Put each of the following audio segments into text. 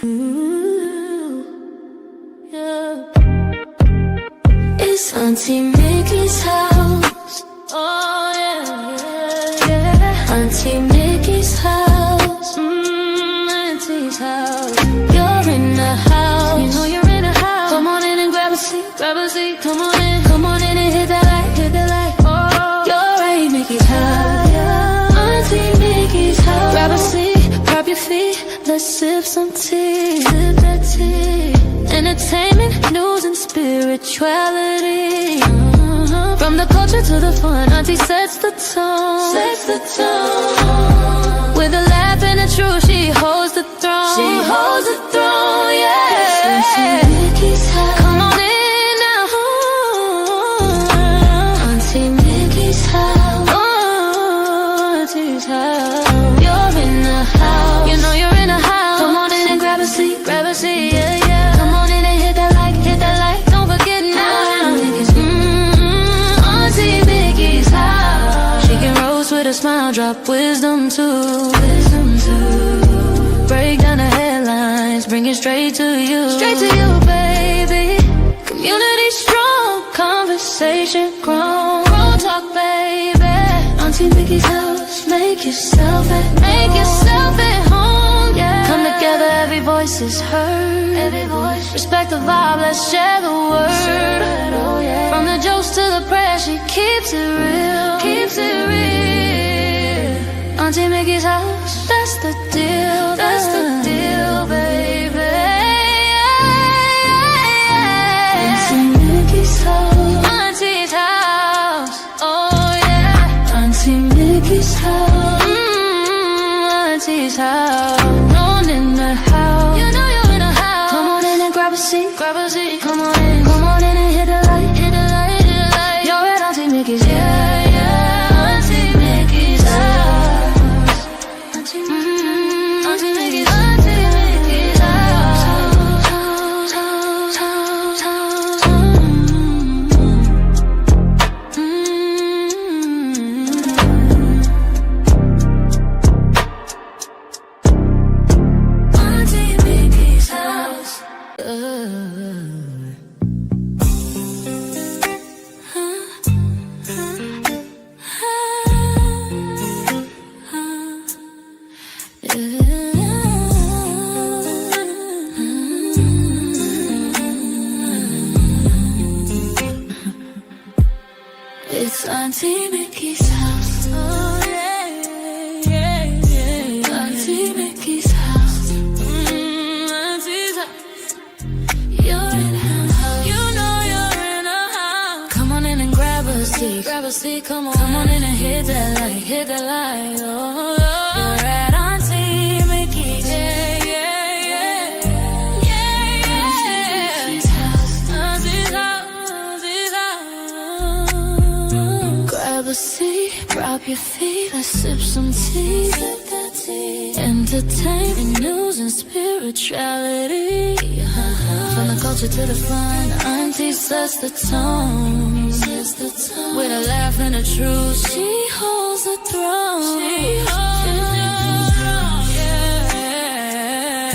Ooh, yeah. It's Auntie Mickey's house. Oh yeah, yeah, yeah. Auntie Mickey's house. Auntie's house. You're in the house. You know you're in the house. Come on in and grab a seat, grab a seat. Come on in and hit that light, hit that light. Oh, you're right, Mickey's house. Yeah. Auntie Mickey's house. Grab a seat, prop your feet. Let's sip some tea, sip that tea. Entertainment, news, and spirituality. From the culture to the fun, Auntie sets the tone. Sets the tone. With a laugh and a truth, she holds the throne. She holds the throne, yeah. Auntie Mickey's house. Come on in now. Auntie Mickey's house. Auntie's house. You're in the house. You know you're in the house. Come on in and grab a seat, yeah, yeah. Come on in and hit that light. Don't forget now. Auntie Mickey's house. She can roast with a smile, drop wisdom too. Break down the headlines, bring it straight to you. Straight to you, baby. Community strong, conversation grown. Grown talk, baby. Auntie Mickey's house. Make yourself at home, yeah. Come together, every voice is heard. Every voice. Respect the vibe, let's share the word. Oh, yeah. From the jokes to the prayers, she keeps it real. Keeps it real. Auntie Mickey's house, that's the deal. That's the deal, baby. Auntie Mickey's house. Auntie's house. Oh yeah. Auntie Mickey's house. Auntie's house. On in the house. You know you're in the house. Come on in and grab a seat. Grab a seat. Come on in and hit the light. Hit the light. Hit the light. You're at Auntie Mickey's. Yeah, yeah. Auntie Mickey's house. Auntie Mickey's. Auntie Mickey's house. It's Auntie Mickey's house. Oh yeah, yeah, yeah. Auntie Mickey's house. Auntie's house. You're in her house. You know you're in her house. Come on in and grab a seat. Grab a seat, come on in and hit that light. Hit that light. Oh, you're at Auntie Mickey's. Yeah, yeah, yeah. Yeah, yeah. Auntie's house. Auntie's house. Auntie's house. Grab a seat, drop your feet, let's sip some tea. Sip that tea. Entertainment, news, and spirituality. From the culture to the fun, Auntie sets the tone. With a laugh and a truth, she holds the throne. She holds the throne, yeah.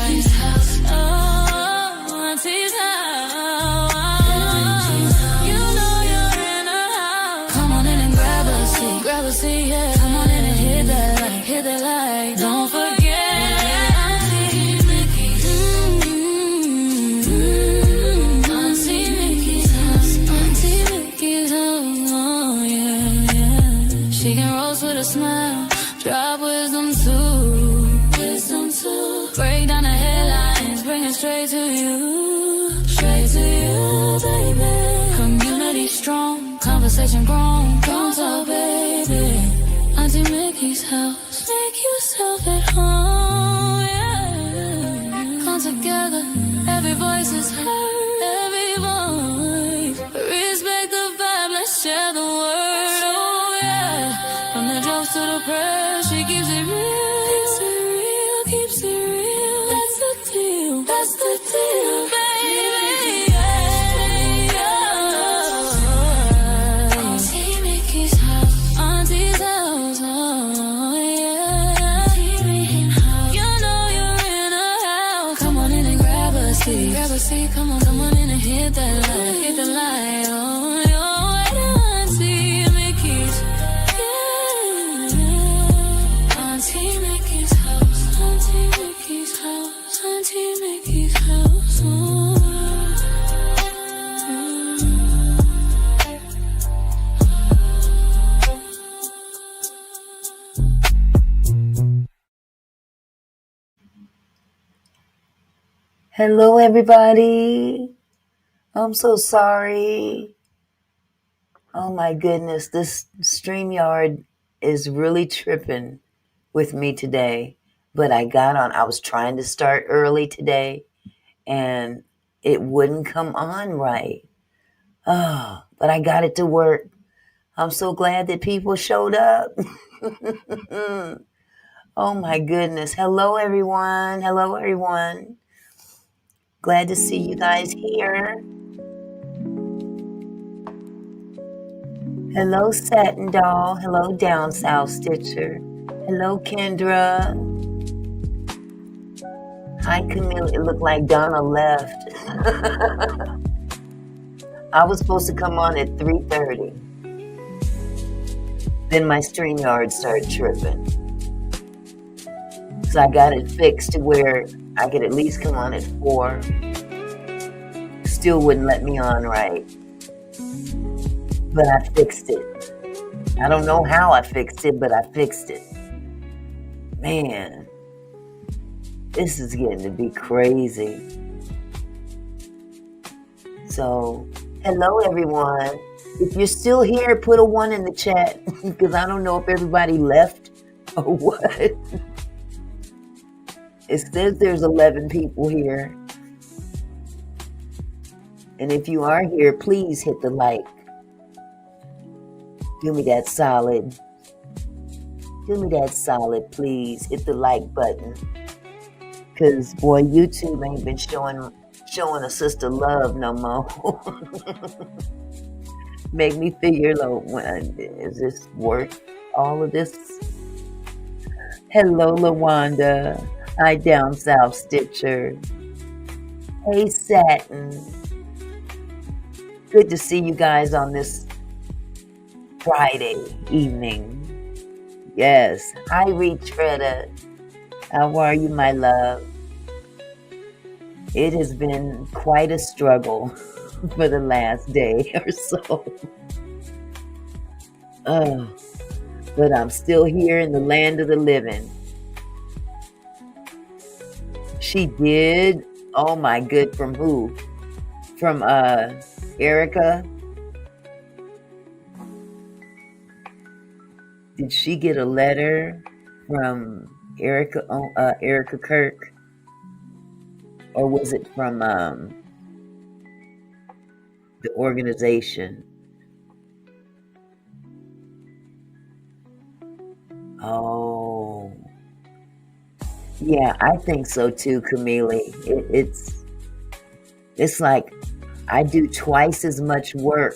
Auntie's house. Oh, Auntie's house. You know you're in her house. Come on in and grab a seat. Grab a seat, yeah. Come on in and hit that light. Hit that light. Don't forget. She can roast with a smile, drop wisdom too. Break down the headlines, bring it straight to you. Straight to you, baby. Community strong, conversation grown. Don't talk, baby. Auntie Mickey's house. Make yourself at home, yeah. Come together, every voice is heard. Every voice. Respect the vibe, let's share the word. To the press, she keeps it real. Keeps it real, keeps it real. That's the deal, that's the deal, baby. Yeah. Auntie Mickey's house. Auntie's house, oh yeah. Auntie Mickey's house. You know see, come on in and hit that light. Hit the light on your way to Auntie Mickey's. Yeah. Auntie Mickey's house. Auntie Mickey's house. Auntie Mickey's house. Hello, everybody. I'm so sorry. Oh my goodness, this StreamYard is really tripping with me today. But I was trying to start early today and it wouldn't come on right. Oh, but I got it to work. I'm so glad that people showed up. Oh my goodness. Hello, everyone. Hello, everyone. Glad to see you guys here. Hello, Satin Doll. Hello, Down South Stitcher. Hello, Kendra. Hi, Camille. It looked like Donna left. I was supposed to come on at 3:30. Then my StreamYard started tripping. So I got it fixed to where I could at least come on at 4. Still wouldn't let me on right. But I fixed it. I don't know how I fixed it, but I fixed it. Man, this is getting to be crazy. So, hello everyone. If you're still here, put a 1 in the chat because I don't know if everybody left or what. It says there's 11 people here. And if you are here, please hit the like. Give me that solid. Give me that solid, please. Hit the like button. Because, boy, YouTube ain't been showing a sister love no more. Make me figure, is this worth all of this? Hello, LaWanda. Hi, Down South Stitcher. Hey, Satin. Good to see you guys on this Friday evening. Yes. Hi, Retretta. How are you, my love? It has been quite a struggle for the last day or so. But I'm still here in the land of the living. She did. Oh my good. From who? From Erica. Did she get a letter from Erica Kirk? Or was it from the organization? Oh. Yeah, I think so too, Camille. It's like I do twice as much work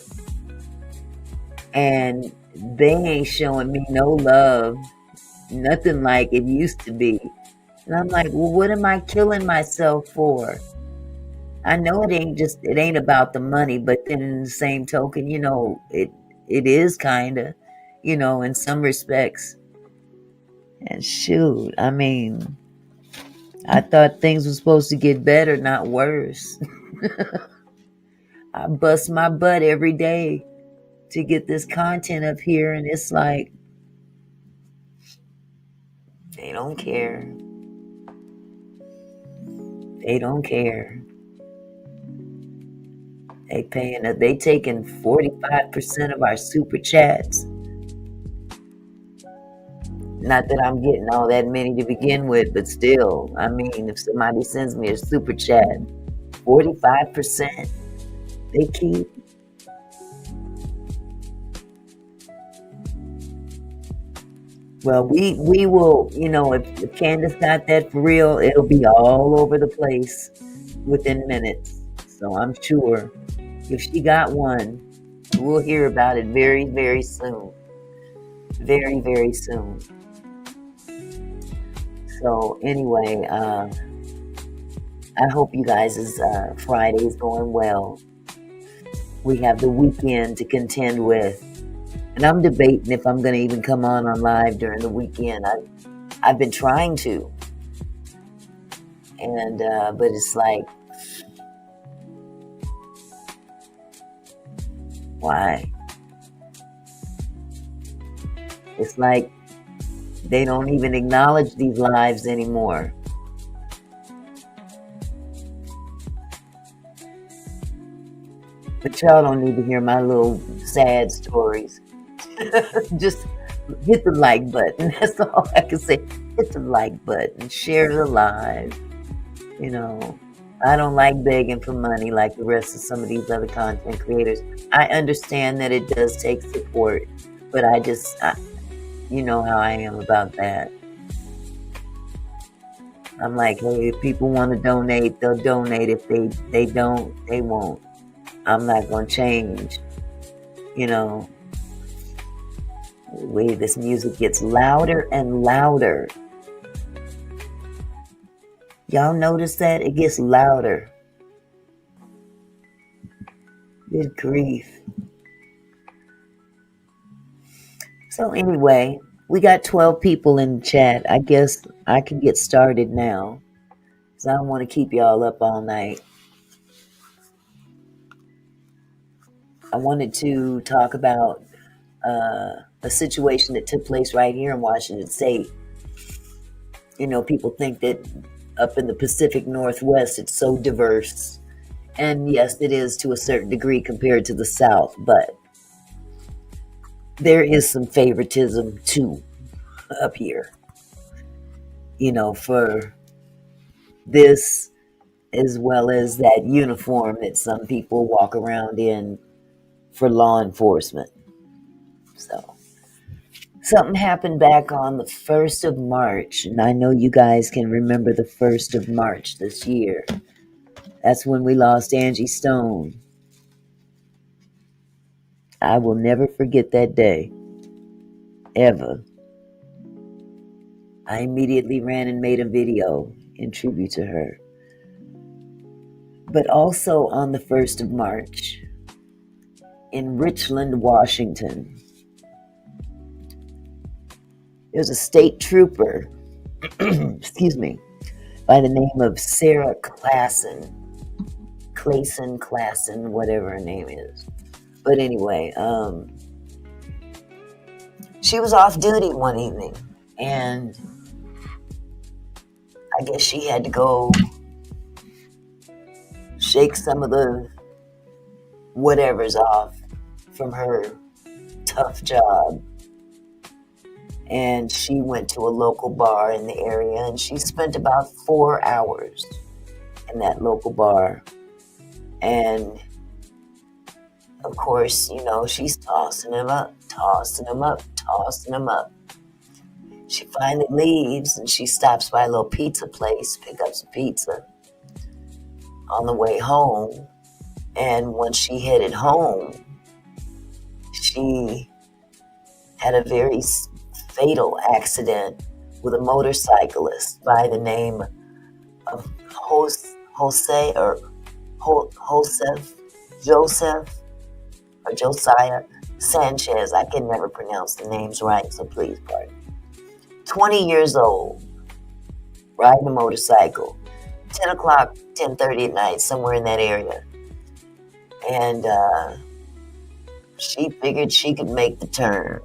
and they ain't showing me no love, nothing like it used to be. And I'm like, well, what am I killing myself for? I know it ain't about the money, but then in the same token, it is kind of, in some respects. And shoot, I mean, I thought things were supposed to get better, not worse. I bust my butt every day to get this content up here, and it's like, they don't care. They don't care. They taking 45% of our super chats. Not that I'm getting all that many to begin with, but still, I mean, if somebody sends me a super chat, 45% they keep. Well, we will, if Candace got that for real, it'll be all over the place within minutes. So I'm sure if she got one, we'll hear about it very, very soon. Very, very soon. So anyway, I hope you guys' Friday is going well. We have the weekend to contend with. And I'm debating if I'm going to even come on live during the weekend. I've been trying to. And, but it's like, why? It's like they don't even acknowledge these lives anymore. But y'all don't need to hear my little sad stories. Just hit the like button. That's all I can say. Hit the like button. Share the live. You know, I don't like begging for money like the rest of some of these other content creators. I understand that it does take support, but you know how I am about that. I'm like, hey, if people want to donate, they'll donate. If they don't, they won't. I'm not going to change. You know, the way this music gets louder and louder. Y'all notice that? It gets louder. Good grief. So anyway, we got 12 people in the chat. I guess I can get started now, because I don't want to keep y'all up all night. I wanted to talk about a situation that took place right here in Washington State. You know, people think that up in the Pacific Northwest, it's so diverse. And yes, it is to a certain degree compared to the South, but there is some favoritism too up here. You know, for this as well as that uniform that some people walk around in for law enforcement. So something happened back on the 1st of March, and I know you guys can remember the 1st of March this year. That's when we lost Angie Stone. I will never forget that day, ever. I immediately ran and made a video in tribute to her. But also on the 1st of March, in Richland, Washington, there's a state trooper, excuse me, by the name of Sarah Clasen, whatever her name is. But anyway, she was off duty one evening, and I guess she had to go shake some of the whatever's off from her tough job. And she went to a local bar in the area, and she spent about 4 hours in that local bar. And of course, you know, she's tossing him up. She finally leaves, and she stops by a little pizza place, pick up some pizza on the way home. And when she headed home, she had a very fatal accident with a motorcyclist by the name of Josiah Sanchez. I can never pronounce the names right, so please pardon. 20 years old, riding a motorcycle, 10 o'clock, 10:30 at night, somewhere in that area. And she figured she could make the turn.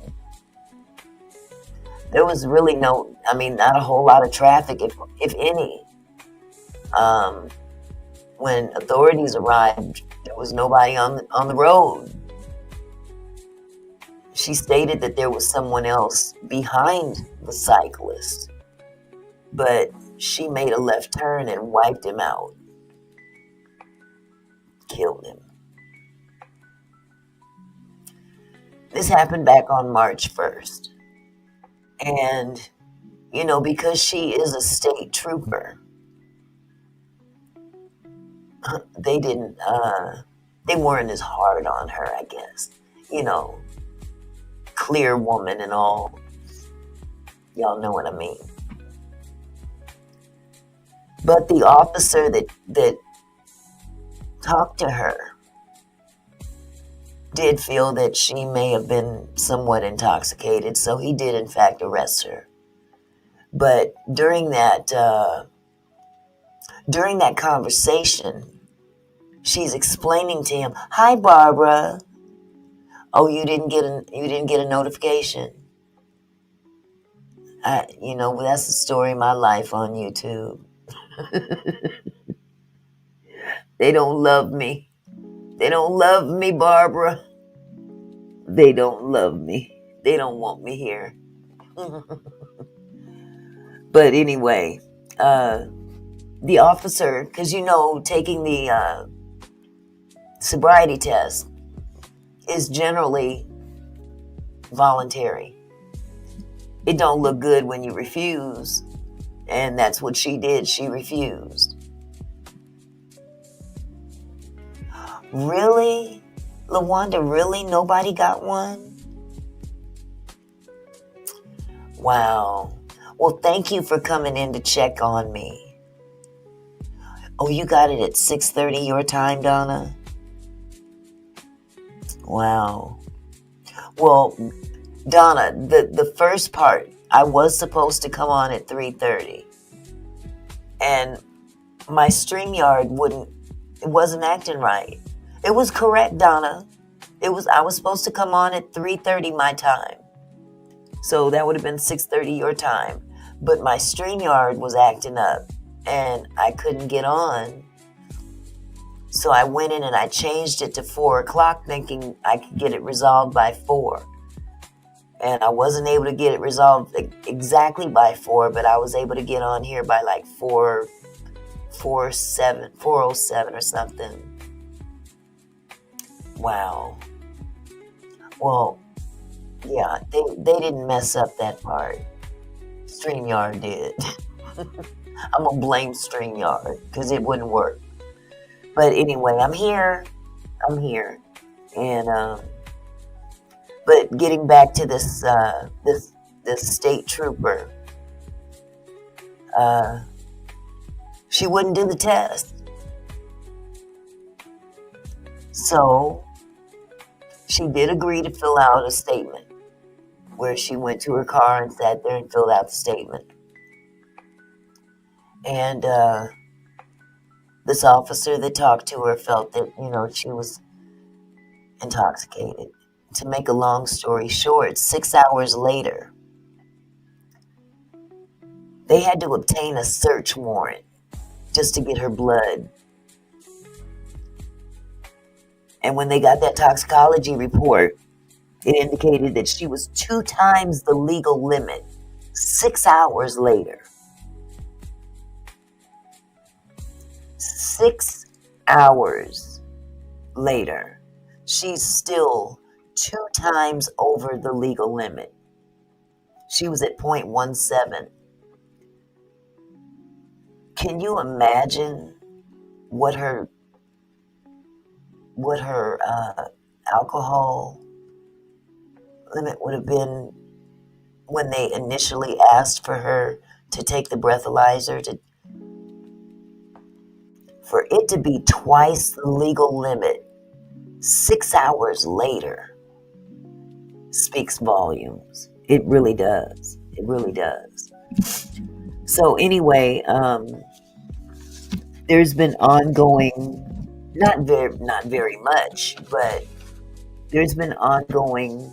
There was really not a whole lot of traffic, if any. When authorities arrived, there was nobody on the road. She stated that there was someone else behind the cyclist, but she made a left turn and wiped him out. Killed him. This happened back on March 1st. And, you know, because she is a state trooper, they weren't as hard on her, I guess. You know, clear woman and all. Y'all know what I mean. But the officer that talked to her did feel that she may have been somewhat intoxicated, so he did in fact arrest her. But during that conversation, she's explaining to him, "Hi, Barbara. Oh, you didn't get a notification." That's the story of my life on YouTube. They don't love me. They don't love me, Barbara. They don't love me. They don't want me here. But anyway, the officer, because taking the sobriety test is generally voluntary. It don't look good when you refuse, and that's what she did. She refused. Really? LaWanda, really? Nobody got one? Wow. Well, thank you for coming in to check on me. Oh, you got it at 6:30 your time, Donna? Wow. Well, Donna, the first part, I was supposed to come on at 3:30. And my StreamYard wasn't acting right. It was correct, Donna. I was supposed to come on at 3:30 my time. So that would have been 6:30 your time. But my StreamYard was acting up and I couldn't get on. So I went in and I changed it to 4 o'clock thinking I could get it resolved by 4. And I wasn't able to get it resolved exactly by 4, but I was able to get on here by like 4:07 or something. Wow. Well, yeah, they didn't mess up that part. StreamYard did. I'm going to blame StreamYard because it wouldn't work. But anyway, I'm here. And, but getting back to this state trooper, she wouldn't do the test. So she did agree to fill out a statement where she went to her car and sat there and filled out the statement. And this officer that talked to her felt that, she was intoxicated. To make a long story short, 6 hours later, they had to obtain a search warrant just to get her blood. And when they got that toxicology report, it indicated that she was 2 times the legal limit 6 hours later. 6 hours later, she's still 2 times over the legal limit. She was at 0.17. Can you imagine what her alcohol limit would have been when they initially asked for her to take the breathalyzer? For it to be twice the legal limit 6 hours later speaks volumes. It really does. It really does. So anyway, there's been ongoing, not very much, but there's been ongoing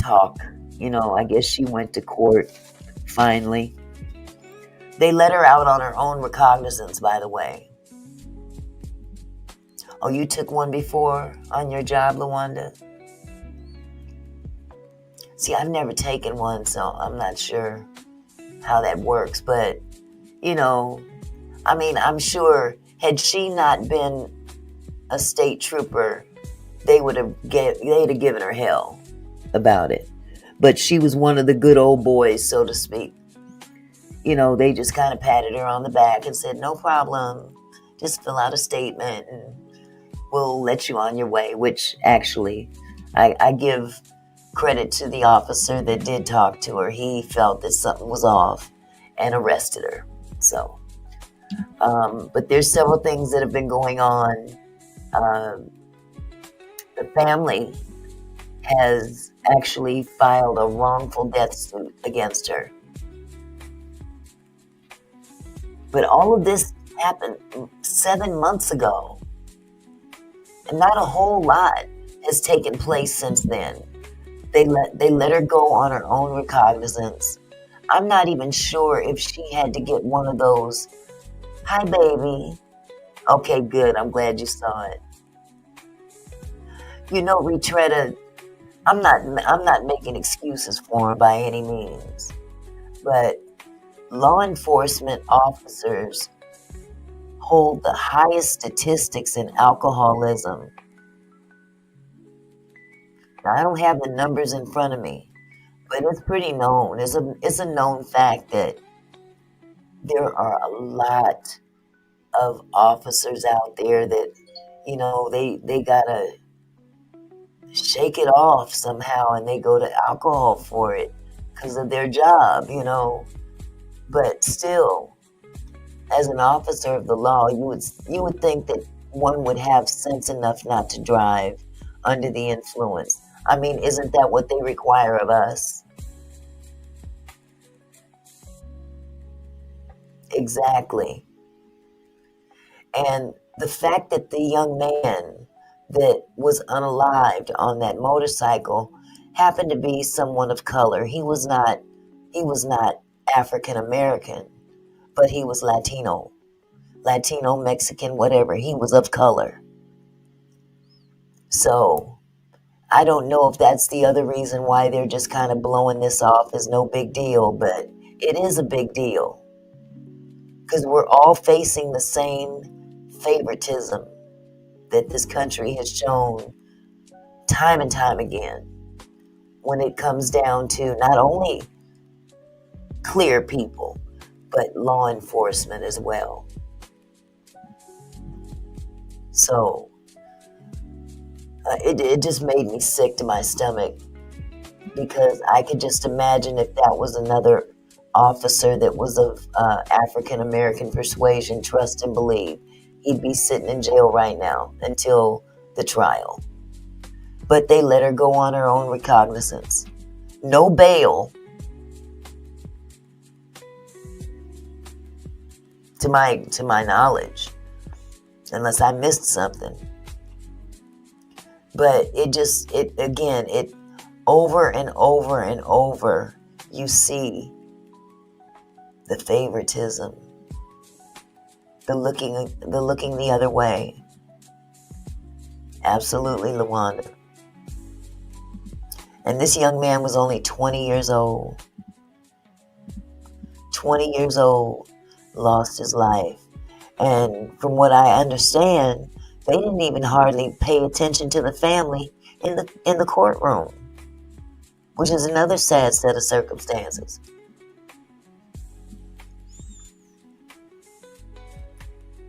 talk. I guess she went to court finally. They let her out on her own recognizance, by the way. Oh, you took one before on your job, LaWanda? See, I've never taken one, so I'm not sure how that works. But, I'm sure had she not been a state trooper, they'd have given her hell about it. But she was one of the good old boys, so to speak. They just kind of patted her on the back and said, "No problem. Just fill out a statement and we'll let you on your way," which actually I give credit to the officer that did talk to her. He felt that something was off and arrested her. So, but there's several things that have been going on. The family has actually filed a wrongful death suit against her. But all of this happened 7 months ago. And not a whole lot has taken place since then. They let her go on her own recognizance. I'm not even sure if she had to get one of those, "Hi, baby." Okay, good. I'm glad you saw it. You know, Retretta, I'm not making excuses for her by any means, but law enforcement officers hold the highest statistics in alcoholism. Now, I don't have the numbers in front of me, but it's pretty known. It's a known fact that there are a lot of officers out there that, you know, they gotta shake it off somehow, and they go to alcohol for it because of their job, you know. But still, as an officer of the law, you would think that one would have sense enough not to drive under the influence. I mean, isn't that what they require of us? Exactly. And the fact that the young man that was unalived on that motorcycle happened to be someone of color. He was not African American, but he was Latino, Mexican, whatever. He was of color. So I don't know if that's the other reason why they're just kind of blowing this off as no big deal, but it is a big deal because we're all facing the same favoritism that this country has shown time and time again when it comes down to not only clear people, but law enforcement as well. So it just made me sick to my stomach, because I could just imagine if that was another officer that was of African American persuasion, trust and believe, he'd be sitting in jail right now until the trial. But they let her go on her own recognizance. No bail. To my knowledge. Unless I missed something. But it over and over and over, you see the favoritism, the looking the other way. Absolutely, LaWanda. And this young man was only 20 years old. 20 years old, lost his life. And from what I understand, they didn't even hardly pay attention to the family in the courtroom, which is another sad set of circumstances.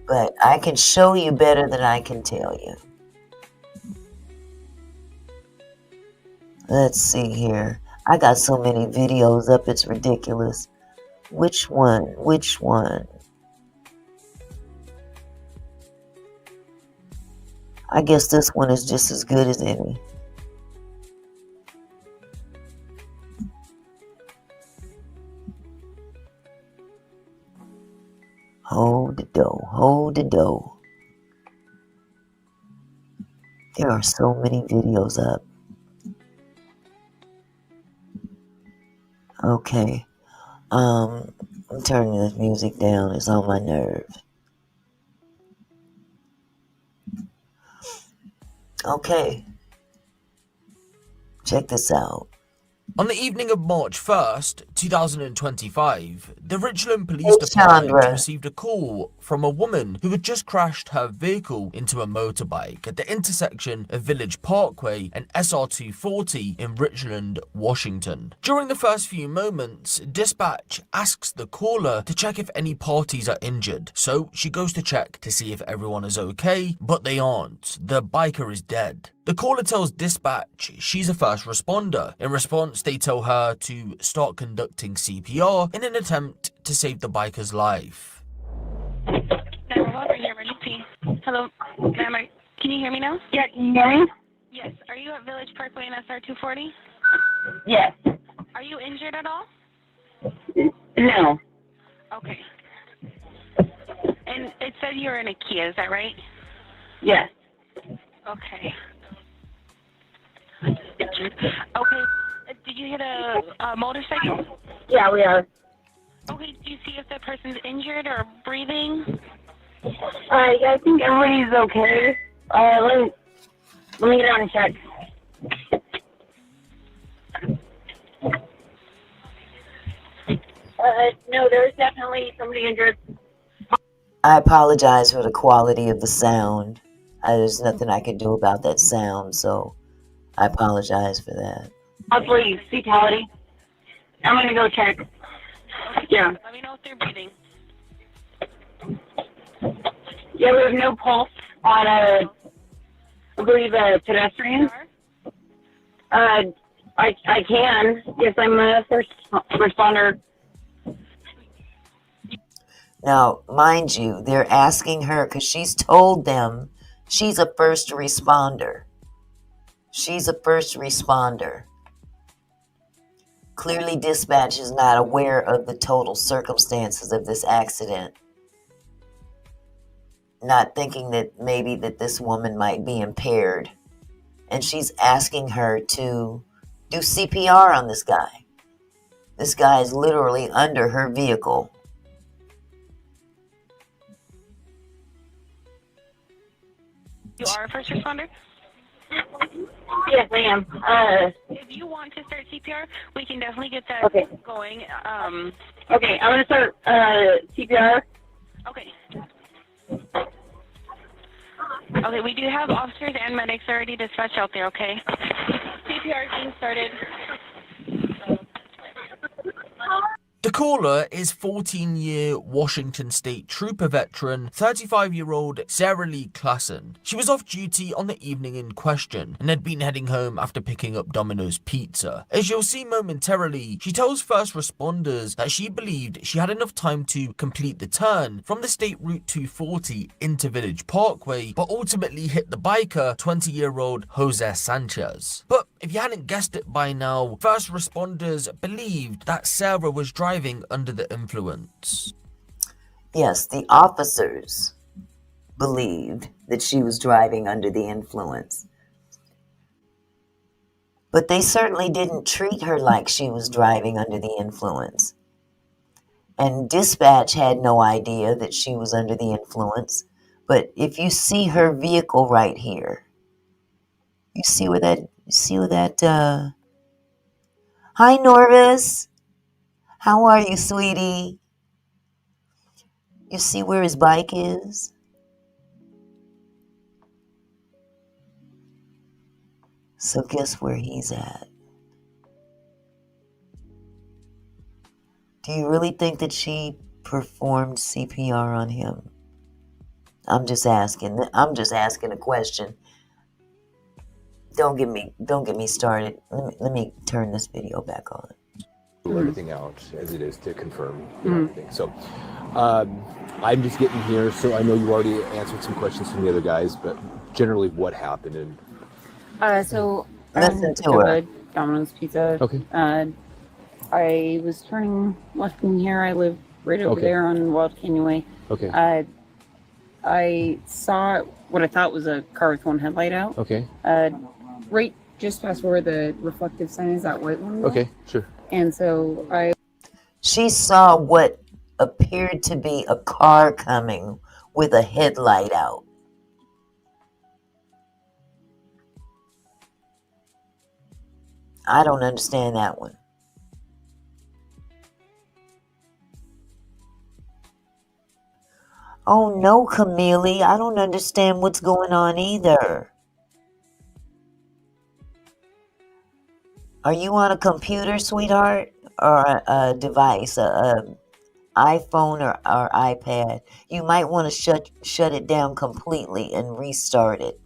But I can show you better than I can tell you. Let's see here. I got so many videos up, it's ridiculous. Which one? I guess this one is just as good as any. Hold the dough. There are so many videos up. Okay. I'm turning this music down. It's on my nerves. Okay. Check this out. On the evening of March 1st, 2025, the Richland Police Department received a call from a woman who had just crashed her vehicle into a motorbike at the intersection of Village Parkway and SR240 in Richland, Washington. During the first few moments, dispatch asks the caller to check if any parties are injured, so she goes to check to see if everyone is okay, but they aren't. The biker is dead. The caller tells dispatch she's a first responder. In response, they tell her to start conducting conducting CPR in an attempt to save the biker's life. 911, you're emergency. Hello, ma'am, can you hear me now? Yeah, can you hear me? Yes. Are you at Village Parkway and SR 240? Yes. Are you injured at all? No. Okay. And it said you were in a Kia, is that right? Yes. Okay. Okay. Did you hit a motorcycle? Yeah, we are. Okay. Do you see if the person's injured or breathing? I think everybody's okay. Let me get on and check. No, there's definitely somebody injured. I apologize for the quality of the sound. There's nothing I can do about that sound, so I apologize for that. Hopefully, fatality. I'm going to go check. Yeah. Let me know if they're breathing. Yeah, we have no pulse on I believe, pedestrian. I can. Yes, I'm a first responder. Now, mind you, they're asking her because she's told them she's a first responder. She's a first responder. Clearly, dispatch is not aware of the total circumstances of this accident. Not thinking that maybe that this woman might be impaired. And she's asking her to do CPR on this guy. This guy is literally under her vehicle. You are a first responder? Yes, I am. If you want to start CPR, we can definitely get that Okay. going. Okay, I'm going to start CPR. Okay. Okay, we do have officers and medics already dispatched out there, okay? CPR is being started. The caller is 14-year Washington State Trooper veteran, 35-year-old Sarah Clasen. She was off duty on the evening in question and had been heading home after picking up Domino's pizza. As you'll see momentarily, she tells first responders that she believed she had enough time to complete the turn from the State Route 240 into Village Parkway, but ultimately hit the biker, 20-year-old Joseph Sanchez. But if you hadn't guessed it by now, first responders believed that Sarah was driving under the influence. Yes, the officers believed that she was driving under the influence. But they certainly didn't treat her like she was driving under the influence. And dispatch had no idea that she was under the influence. But if you see her vehicle right here, you see where that, Hi, Norvis. How are you, sweetie? You see where his bike is? So guess where he's at? Do you really think that she performed CPR on him? I'm just asking a question. Don't get me started. Let me turn this video back on. Everything out as it is to confirm everything. So I'm just getting here, so I know you already answered some questions from the other guys, but generally what happened and So Listen to her. Domino's Pizza. Okay. I was turning left in here. I live right over Okay. there on Wild Canyon Way. okay. I saw what I thought was a car with one headlight out. Okay. Right just past where the reflective sign is, that white one. Okay, sure. And so She saw what appeared to be a car coming with a headlight out. I don't understand that one. Oh no, Camille, I don't understand what's going on either. Are you on a computer, sweetheart? Or a device, a iPhone or iPad? You might want to shut it down completely and restart it.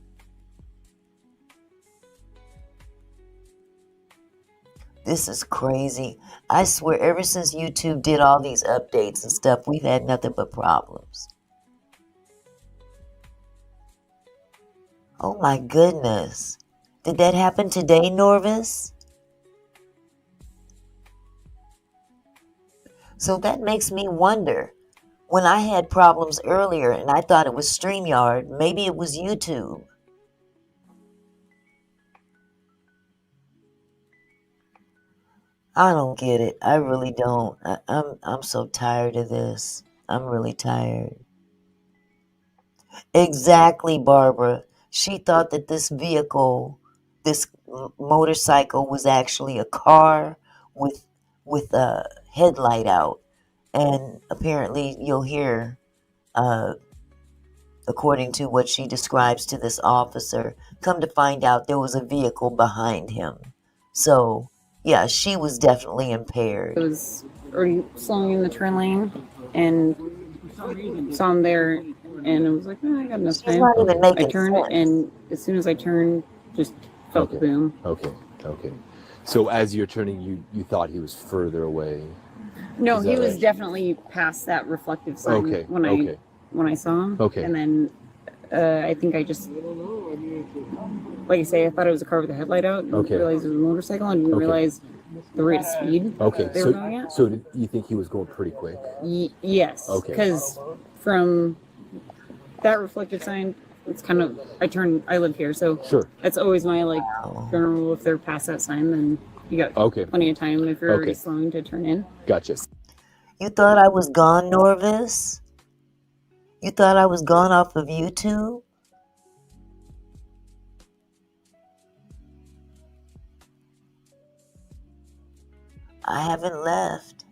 This is crazy. I swear, ever since YouTube did all these updates and stuff, we've had nothing but problems. Oh my goodness. Did that happen today, Norvis? So that makes me wonder. When I had problems earlier and I thought it was StreamYard, maybe it was YouTube. I don't get it. I really don't. I'm so tired of this. I'm really tired. Exactly, Barbara. She thought that this vehicle, this motorcycle, was actually a car with a headlight out, and apparently you'll hear, according to what she describes to this officer, come to find out there was a vehicle behind him. So, yeah, she was definitely impaired. I was already slowing in the turn lane and saw him there, and I was like, oh, I got enough She's time. not even making I turned, sense. and as soon as I turned, just felt the boom. Okay. So as you're turning, you thought he was further away. No, Is he that was right? definitely past that reflective sign when I saw him. Okay. And then I think I just, like I say, I thought it was a car with a headlight out. And Okay. realized it was a motorcycle, and didn't realize the rate of speed Okay. they were going at. So did you think he was going pretty quick? Yes. Okay. Because from that reflective sign, it's kind of, I live here, so Sure. that's always my general rule. If they're past that sign, then you got plenty of time if you're already slowing to turn in. Gotcha. You thought I was gone, Norvis? You thought I was gone off of YouTube? I haven't left.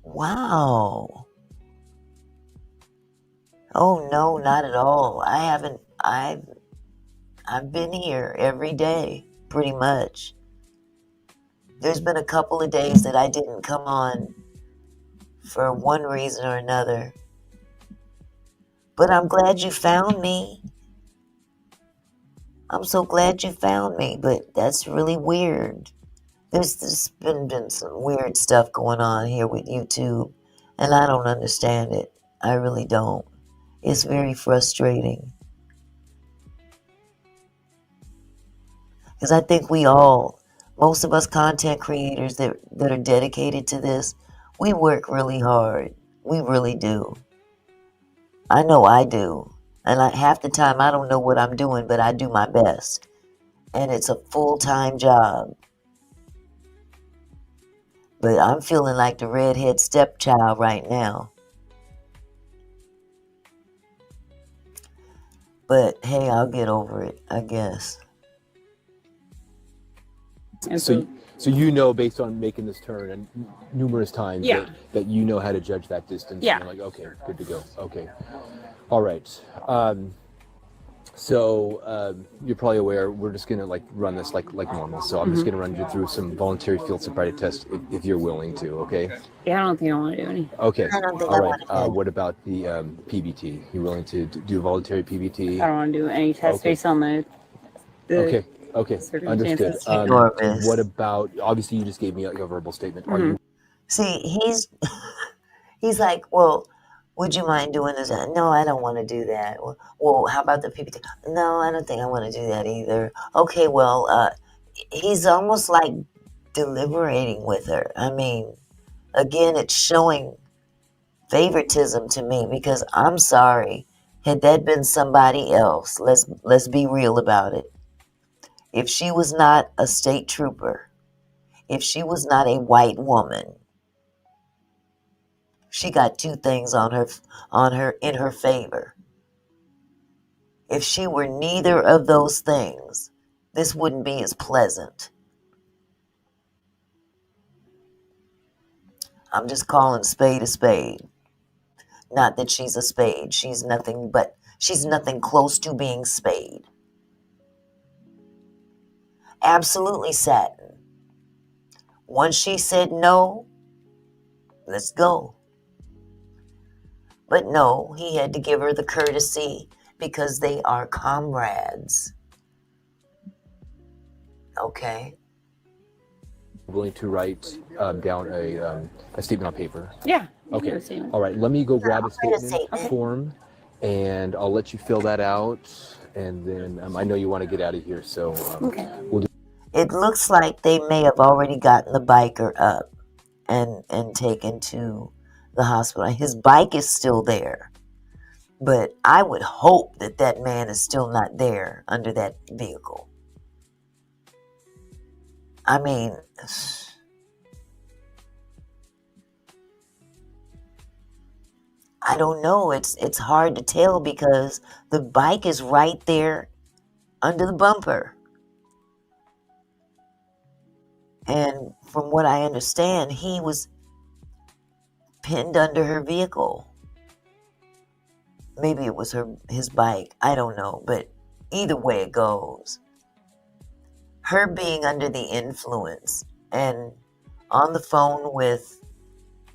Wow. Oh no, not at all. I haven't. I've been here every day, pretty much. There's been a couple of days that I didn't come on for one reason or another. But I'm glad you found me. I'm so glad you found me, but that's really weird. There's been some weird stuff going on here with YouTube, and I don't understand it. I really don't. It's very frustrating. Because I think most of us content creators that are dedicated to this, we work really hard. We really do. I know I do. And half the time I don't know what I'm doing, but I do my best. And it's a full-time job. But I'm feeling like the redhead stepchild right now. But hey, I'll get over it, I guess. And So you know, based on making this turn and numerous times, that you know how to judge that distance. Yeah. And you're like, okay, good to go. Okay. All right. So you're probably aware we're just gonna run this like normal. So I'm just gonna run you through some voluntary field sobriety tests if you're willing to. Okay. Yeah, I don't think I want to do any. Okay. I don't think All I right. want to. What about the PBT? You willing to do voluntary PBT? I don't want to do any tests based on the Okay. circumstances. Understood. What about? Obviously, you just gave me a verbal statement. Are you? See, he's like, well, would you mind doing this? No, I don't want to do that. Well, how about the PPT? No, I don't think I want to do that either. Okay, well, he's almost like deliberating with her. I mean, again, it's showing favoritism to me because I'm sorry. Had that been somebody else, let's be real about it. If she was not a state trooper, if she was not a white woman, she got two things in her favor. If she were neither of those things, this wouldn't be as pleasant. I'm just calling spade a spade. Not that she's a spade. She's nothing close to being spade. Absolutely satin. Once she said no, let's go. But no, he had to give her the courtesy because they are comrades. Okay. Willing to write down a statement on paper? Yeah. Okay. All right. Let me go grab a write a statement statement. form, and I'll let you fill that out. And then I know you want to get out of here, so we'll do. It looks like they may have already gotten the biker up and taken to the hospital. His bike is still there, but I would hope that that man is still not there under that vehicle. I mean, I don't know. It's hard to tell because the bike is right there under the bumper. And from what I understand, he was pinned under her vehicle. Maybe it was his bike. I don't know. But either way it goes, her being under the influence and on the phone with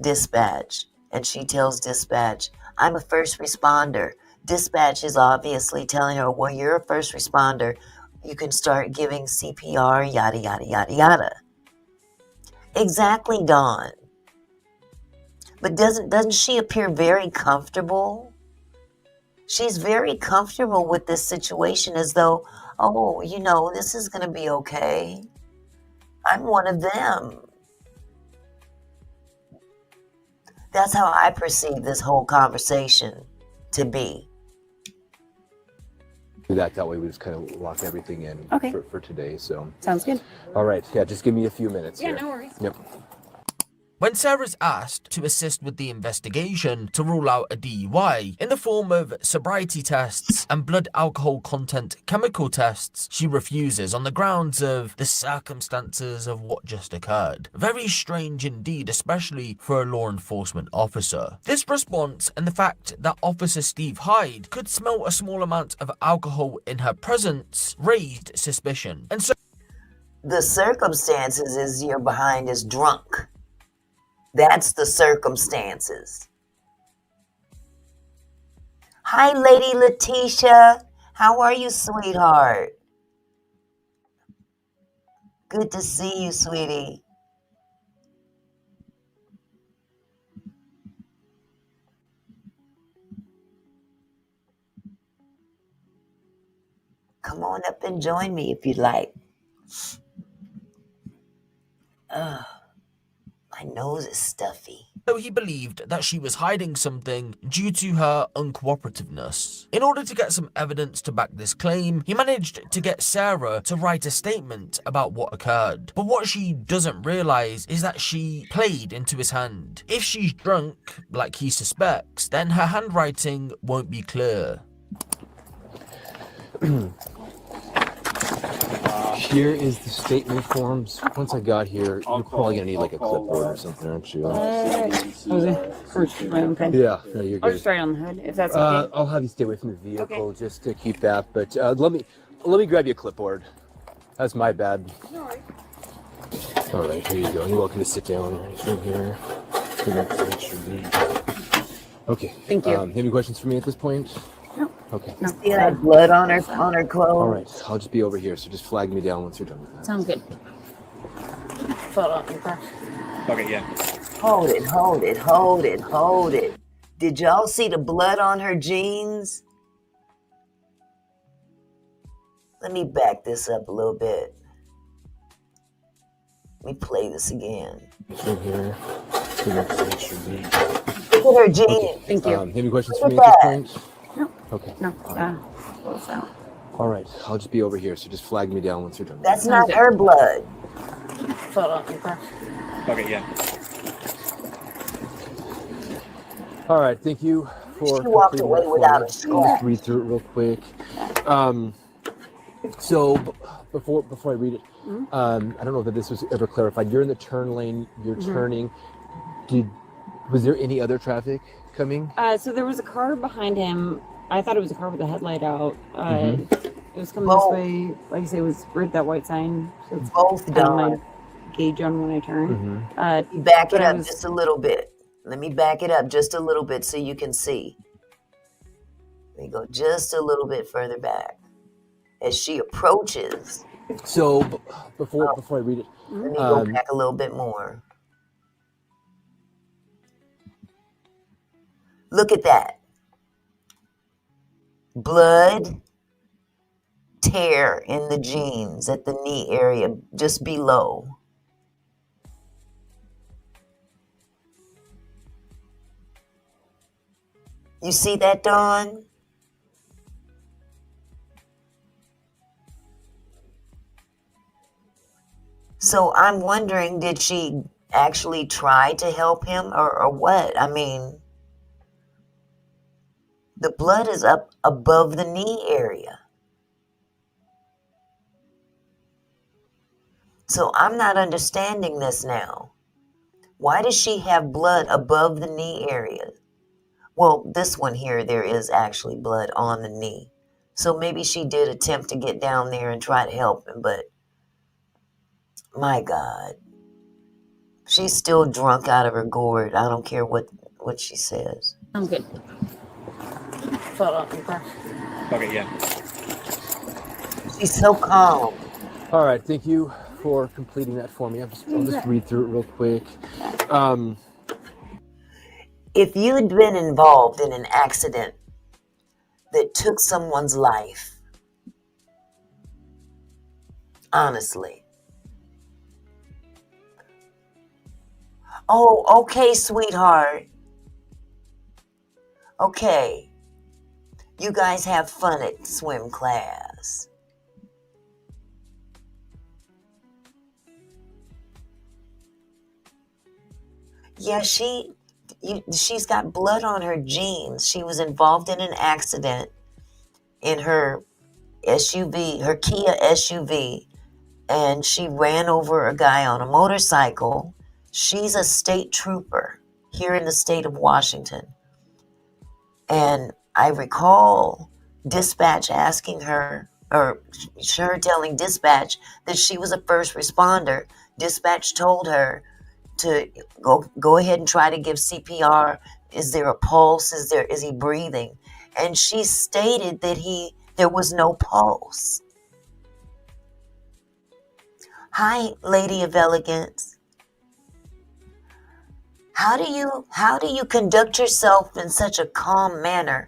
dispatch, and she tells dispatch, I'm a first responder. Dispatch is obviously telling her, well, you're a first responder. You can start giving CPR, yada, yada, yada, yada. Exactly, Dawn. But doesn't she appear very comfortable? She's very comfortable with this situation as though, oh, this is going to be okay. I'm one of them. That's how I perceive this whole conversation to be. Do that way we just kind of lock everything in for today. So Sounds good. all right, yeah, just give me a few minutes here. No worries. Yep. When Sarah's asked to assist with the investigation to rule out a DUI in the form of sobriety tests and blood alcohol content chemical tests, she refuses on the grounds of the circumstances of what just occurred. Very strange indeed, especially for a law enforcement officer. This response and the fact that Officer Steve Hyde could smell a small amount of alcohol in her presence raised suspicion. And so The circumstances is your behind is drunk. That's the circumstances. Hi, Lady Letitia. How are you, sweetheart? Good to see you, sweetie. Come on up and join me if you'd like. Ugh. My nose is stuffy. he believed that she was hiding something due to her uncooperativeness. In order to get some evidence to back this claim, he managed to get Sarah to write a statement about what occurred. But what she doesn't realize is that she played into his hand. If she's drunk, like he suspects, then her handwriting won't be clear. Here is the statement forms. Once I got here, you're probably gonna need like a clipboard or something, aren't you? First, my own pen. Yeah, no, you're I'll good. just write on the hood if that's okay. I'll have you stay away from the vehicle just to keep that. But let me grab you a clipboard. That's my bad. No worries. All right, here you go. You're welcome to sit down right here. Okay. Thank you. Any questions for me at this point? No. Okay. No. See that blood on her clothes? All right. I'll just be over here. So just flag me down once you're done with that. Sounds good. Fill it out in your car. Okay. Yeah. Hold it. Did y'all see the blood on her jeans? Let me back this up a little bit. Let me play this again. In here. Look at her jeans. Okay. Thank you. Any questions Look for me at at that. this point? No. Okay. No. Close out. All right. I'll just be over here. So just flag me down once you're done with That's that. not her blood. Fill it out in your car. Okay. Yeah. All right. Thank you for. She walked completing away that without form. a score. Just read through it real quick. So before I read it, I don't know that this was ever clarified. You're in the turn lane. You're turning. Was there any other traffic coming? So there was a car behind him. I thought it was a car with the headlight out. It was coming this way. Like I say, it was right at that white sign. So it's Both kind of done. my gauge on when I turn. Back But it I up was- just a little bit. Let me back it up just a little bit so you can see. Let me go just a little bit further back. As she approaches, So before I read it, Let me go back a little bit more. Look at that. Blood tear in the jeans at the knee area, just below. You see that, Dawn? So I'm wondering, did she actually try to help him or what? I mean, the blood is up above the knee area. So I'm not understanding this now. Why does she have blood above the knee area? Well, this one here, there is actually blood on the knee. So maybe she did attempt to get down there and try to help him, but my God. She's still drunk out of her gourd. I don't care what she says. I'm good. Okay, yeah. She's so calm. All right, thank you for completing that for me. I'll just read through it real quick. If you had been involved in an accident that took someone's life, honestly. Oh, okay, sweetheart. Okay. You guys have fun at swim class. Yeah, she's got blood on her jeans. She was involved in an accident in her SUV, her Kia SUV, and she ran over a guy on a motorcycle. She's a state trooper here in the state of Washington. And I recall dispatch asking her, or her telling dispatch that she was a first responder. Dispatch told her to go ahead and try to give CPR. Is there a pulse? Is he breathing? And she stated that there was no pulse. Hi, Lady of Elegance. How do you conduct yourself in such a calm manner?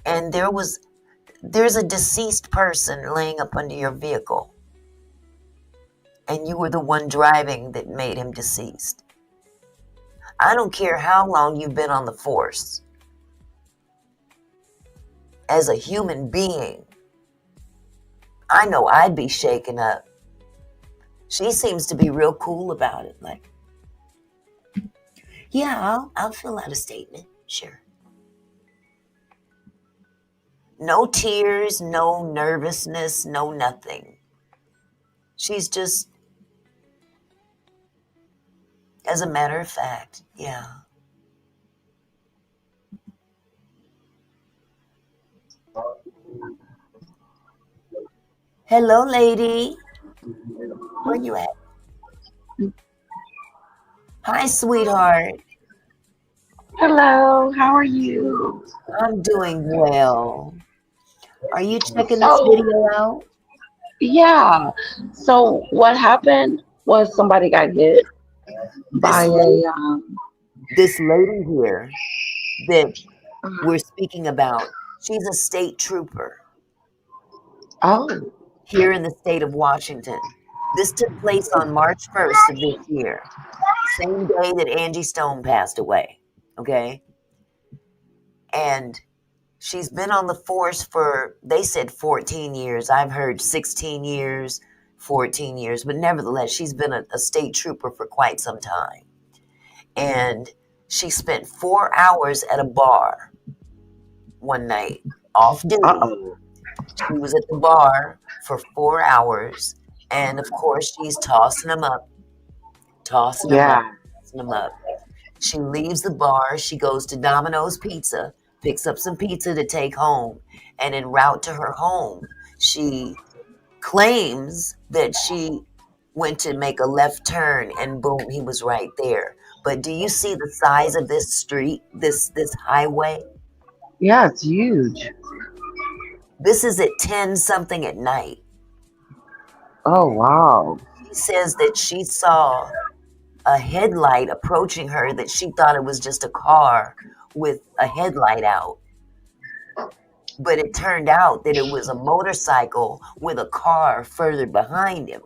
And there's a deceased person laying up under your vehicle. And you were the one driving that made him deceased. I don't care how long you've been on the force. As a human being, I know I'd be shaken up. She seems to be real cool about it. Like, yeah, I'll fill out a statement. Sure. No tears, no nervousness, no nothing. She's just, as a matter of fact, yeah. Hello, lady. Where you at? Hi, sweetheart. Hello, how are you? I'm doing well. Are you checking this video out? Yeah. So what happened was somebody got hit by this lady here that we're speaking about. She's a state trooper. Oh. Here in the state of Washington. This took place on March 1st of this year. Same day that Angie Stone passed away. Okay? And she's been on the force for, they said 14 years. I've heard 16 years, 14 years. But nevertheless, she's been a state trooper for quite some time. And she spent 4 hours at a bar one night, off duty. She was at the bar for 4 hours. And of course, she's tossing them up. She leaves the bar. She goes to Domino's Pizza, picks up some pizza to take home. And en route to her home, she claims that she went to make a left turn and boom, he was right there. But do you see the size of this street, this highway? Yeah, it's huge. This is at 10 something at night. Oh, wow. She says that she saw a headlight approaching her, that she thought it was just a car with a headlight out. But it turned out that it was a motorcycle with a car further behind him.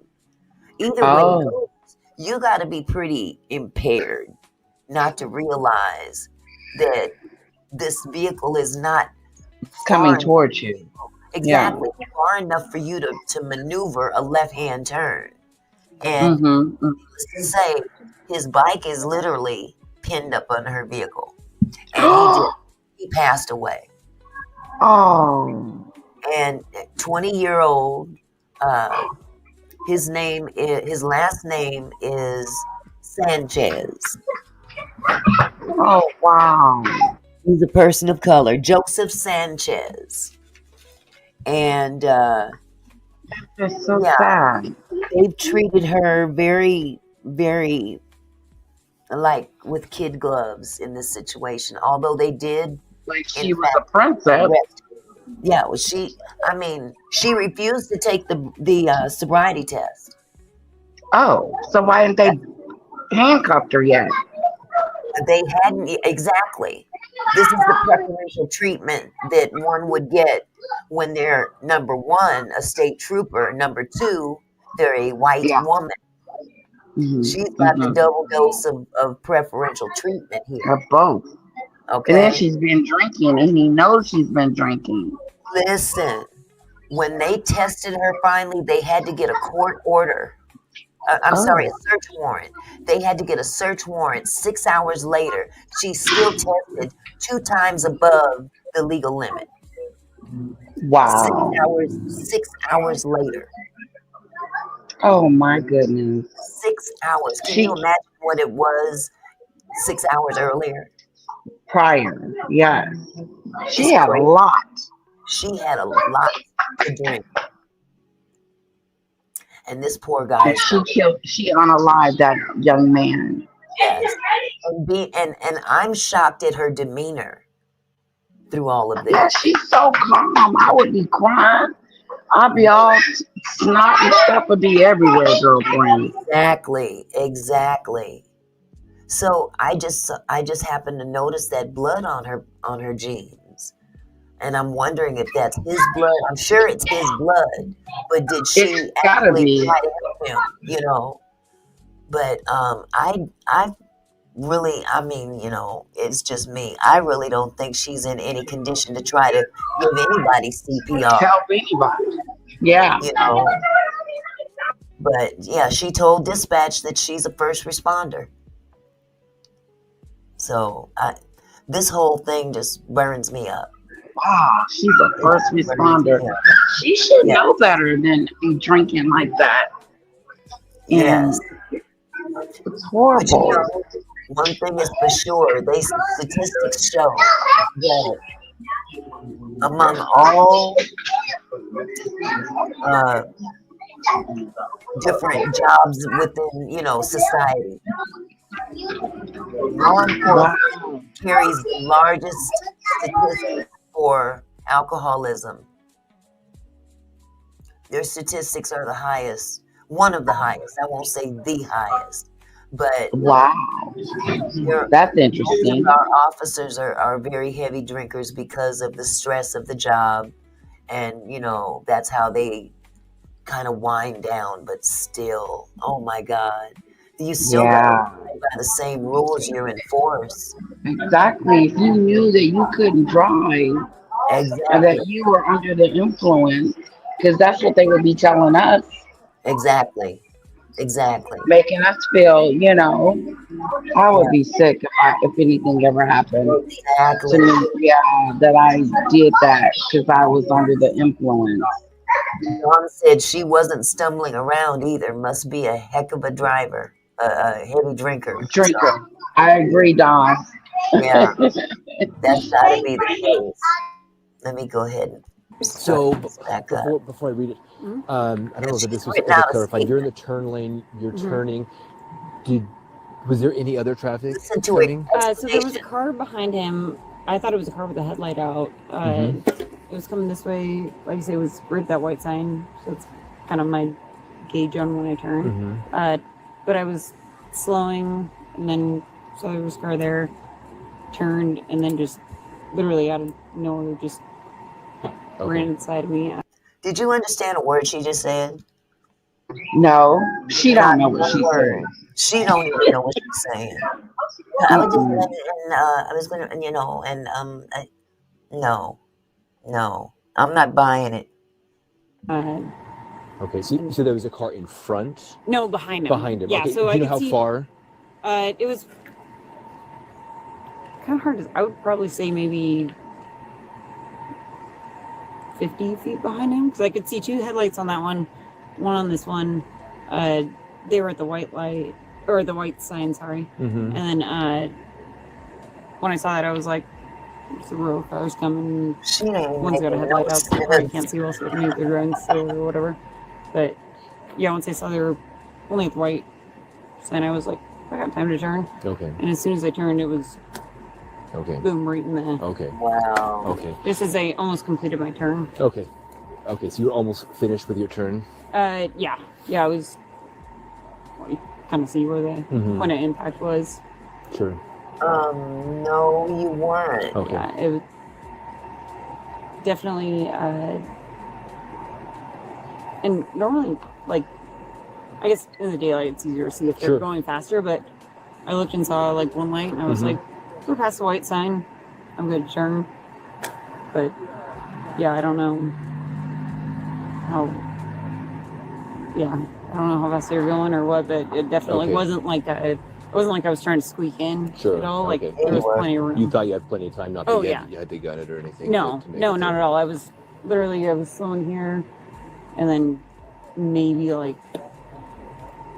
Either way it Oh, goes, you got to be pretty impaired not to realize that this vehicle is not coming far towards you. Yeah. exactly far enough for you to maneuver a left-hand turn. And Mm-hmm. needless to say, his bike is literally pinned up on her vehicle, and he passed away. Oh, And 20-year-old, his last name is Sanchez. oh, wow. He's a person of color, Joseph Sanchez. And It's so yeah, sad. they've treated her very, very like with kid gloves in this situation. Although they did, Like in she was a fact, princess. arrest her. Yeah, well, she refused to take the sobriety test. Oh, so why didn't they handcuffed her yet? They hadn't exactly. This is the preferential treatment that one would get when they're number one, a state trooper, number two, they're a white Yeah. woman. Mm-hmm. She's got the double dose of preferential treatment Of here. both. And then Okay, she's been drinking, and he knows she's been drinking. listen. When they tested her finally, they had to get a court order. I'm sorry, a Oh, search warrant. They had to get a search warrant 6 hours later. She still tested 2 times above the legal limit. 6 wow. hours, 6 hours later. Oh my goodness. 6 hours. Can She you imagine what it was 6 hours earlier? prior, yes. It's She had a crazy. lot. She had a lot to drink. And this poor guy And is she unalived that young man. yes. And I'm shocked at her demeanor through all of Yeah, this. she's so calm. I would be crying. I'd be all snot and stuff would be everywhere, girlfriend. Exactly. So I just happened to notice that blood on her jeans. And I'm wondering if that's his blood. I'm sure it's his blood, but did she It's gotta actually be. try to help him? But I really, it's just me. I really don't think she's in any condition to try to give anybody CPR. Help anybody. Yeah. You know, but yeah, she told dispatch that she's a first responder. So this whole thing just burns me up. Wow, she's a first Burns me responder. up. She should Yeah. know better than be drinking like that. Yes. And it's But horrible. one thing is for sure, statistics show that among all uh, different jobs within, society, law enforcement Wow. carries the largest statistic for alcoholism. Their statistics are the highest, one of the highest. I won't say the highest, but Wow. That's most interesting. of our officers are very heavy drinkers because of the stress of the job, and that's how they kind of wind down. But still, oh my God, you still got to Yeah, play by the same rules you enforce. exactly. If you knew that you couldn't drive and Exactly, that you were under the influence, because that's what they would be telling us, exactly. making us feel, I would Yeah, be sick if anything ever happened to exactly. me. Yeah, that I did that because I was under the influence. Dawn said she wasn't stumbling around either. Must be a heck of a driver, a heavy drinker. So, Drinker. I agree, Don. yeah, that's got to be the case. Let me go ahead and So start this back up. before I read it, Mhm. I don't know if She's this was written ever out a clarified. You're in statement. the turn lane. You're Mhm. turning. Was there any other traffic Listen to it. turning? So there was a Explanation. car behind him. I thought it was a car with a headlight out. Mhm. It was coming this way. Like you say, it was right that white sign. So it's kind of my gauge on when I turn. But I was slowing, and then saw there was a car there, turned, and then just literally out of nowhere just ran inside of me. Did you understand a word she just said? No, she Not don't know what one she word. said. She don't even know what she's saying. I was just and I was gonna, no, I'm not buying it. Okay, so there was a car in front? No, behind him. Behind him. Yeah, Okay. so Do you know how far? It was kind of hard to, I would probably say maybe 50 feet behind him, because I could see two headlights on that one on this one. They were at the white light, or the white sign, sorry. And then when I saw that, I was like, there's a row of cars coming. She ain't One's got a making headlight no out, so you probably sense. can't see well, so maybe they're going slow or whatever. But yeah, once I saw they were only at the white sign, I was like, I got time to turn. Okay. And as soon as I turned, it was boom, right in the... Okay. Wow. Okay. Just as I almost completed my turn. Okay. Okay, so you're almost finished with your turn? Yeah. Yeah, I was... Well, you kind of see where the point of impact was. Sure. No, you weren't. Okay. Yeah, it was definitely... and normally, like, I guess in the daylight it's easier to see if they're going faster, but I looked and saw, like, one light, and I was like, we're past the white sign. I'm good to turn. But, yeah, I don't know how... Yeah, I don't know how fast they were going or what, but it definitely wasn't like it wasn't like I was trying to squeak in at all. Like, there was plenty of room. You thought you had plenty of time, not that you had to gun it or anything? No, not at all. I was slowing here, and then maybe like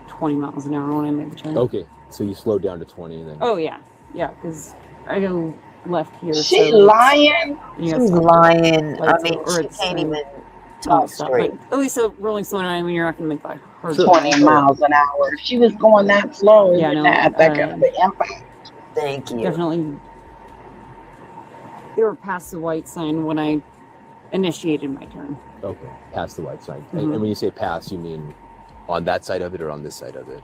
20 miles an hour when I made the turn. Okay, so you slowed down to 20 and then... Oh, yeah, because I go left here. She's lying. She's lying. I mean, she can't even talk straight. But at least we're only slowing down when you're not going to make like 20 miles an hour. If she was going that slow, yeah, it no, would not affect the impact. Thank you. Definitely. They were past the white sign when I initiated my turn. Okay, past the white sign. And when you say pass, you mean on that side of it or on this side of it?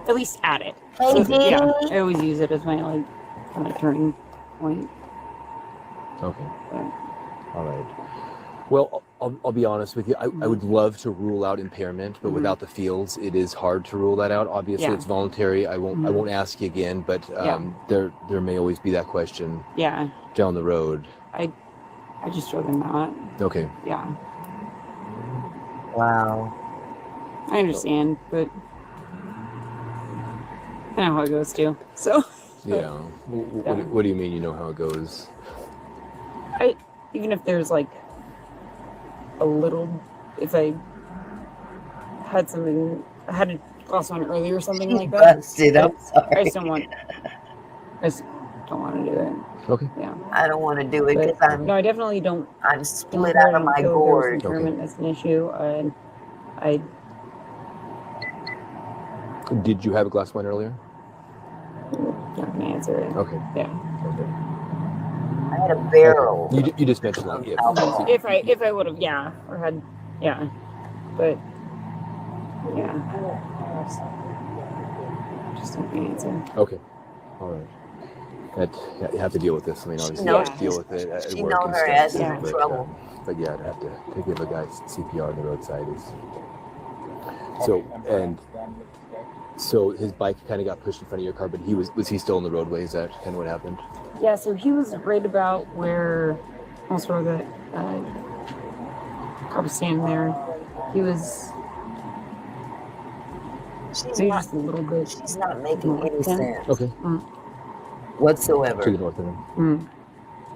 At least at it. Hey, So, yeah, I always use it as my like kind of turning point. Okay. All right. Well, I'll be honest with you. I would love to rule out impairment, but without the fields, it is hard to rule that out. Obviously, it's voluntary. I won't ask you again, but there may always be that question. Yeah. Down the road. I just rather not. Okay. Yeah. Wow. I understand, but I know how it goes too. So. Yeah. What do you mean? You know how it goes? Even if there's like a little, if I had something, I had a glass on early or something like that. Busted. I'm sorry. I just don't want to do it. Okay. Yeah. I don't want to do it because no, I definitely don't. I'm split out of my gourd. Impairment is an issue. I Did you have a glass of wine earlier? not gonna answer it. Okay. Yeah. I had a barrel. Okay. You just mentioned like If I would have, or had, but just not gonna answer. Okay. All right. You have to deal with this. I mean, obviously, you have to deal with it at She work know and her stuff. ass is in trouble. But yeah, to have to give a guy CPR on the roadside is so his bike kind of got pushed in front of your car, but was he still in the roadway? Is that kind of what happened? Yeah, so he was right about where almost where the car was standing there. He was maybe just a little bit. She's not making any sense. Okay. Whatsoever. To the north of him.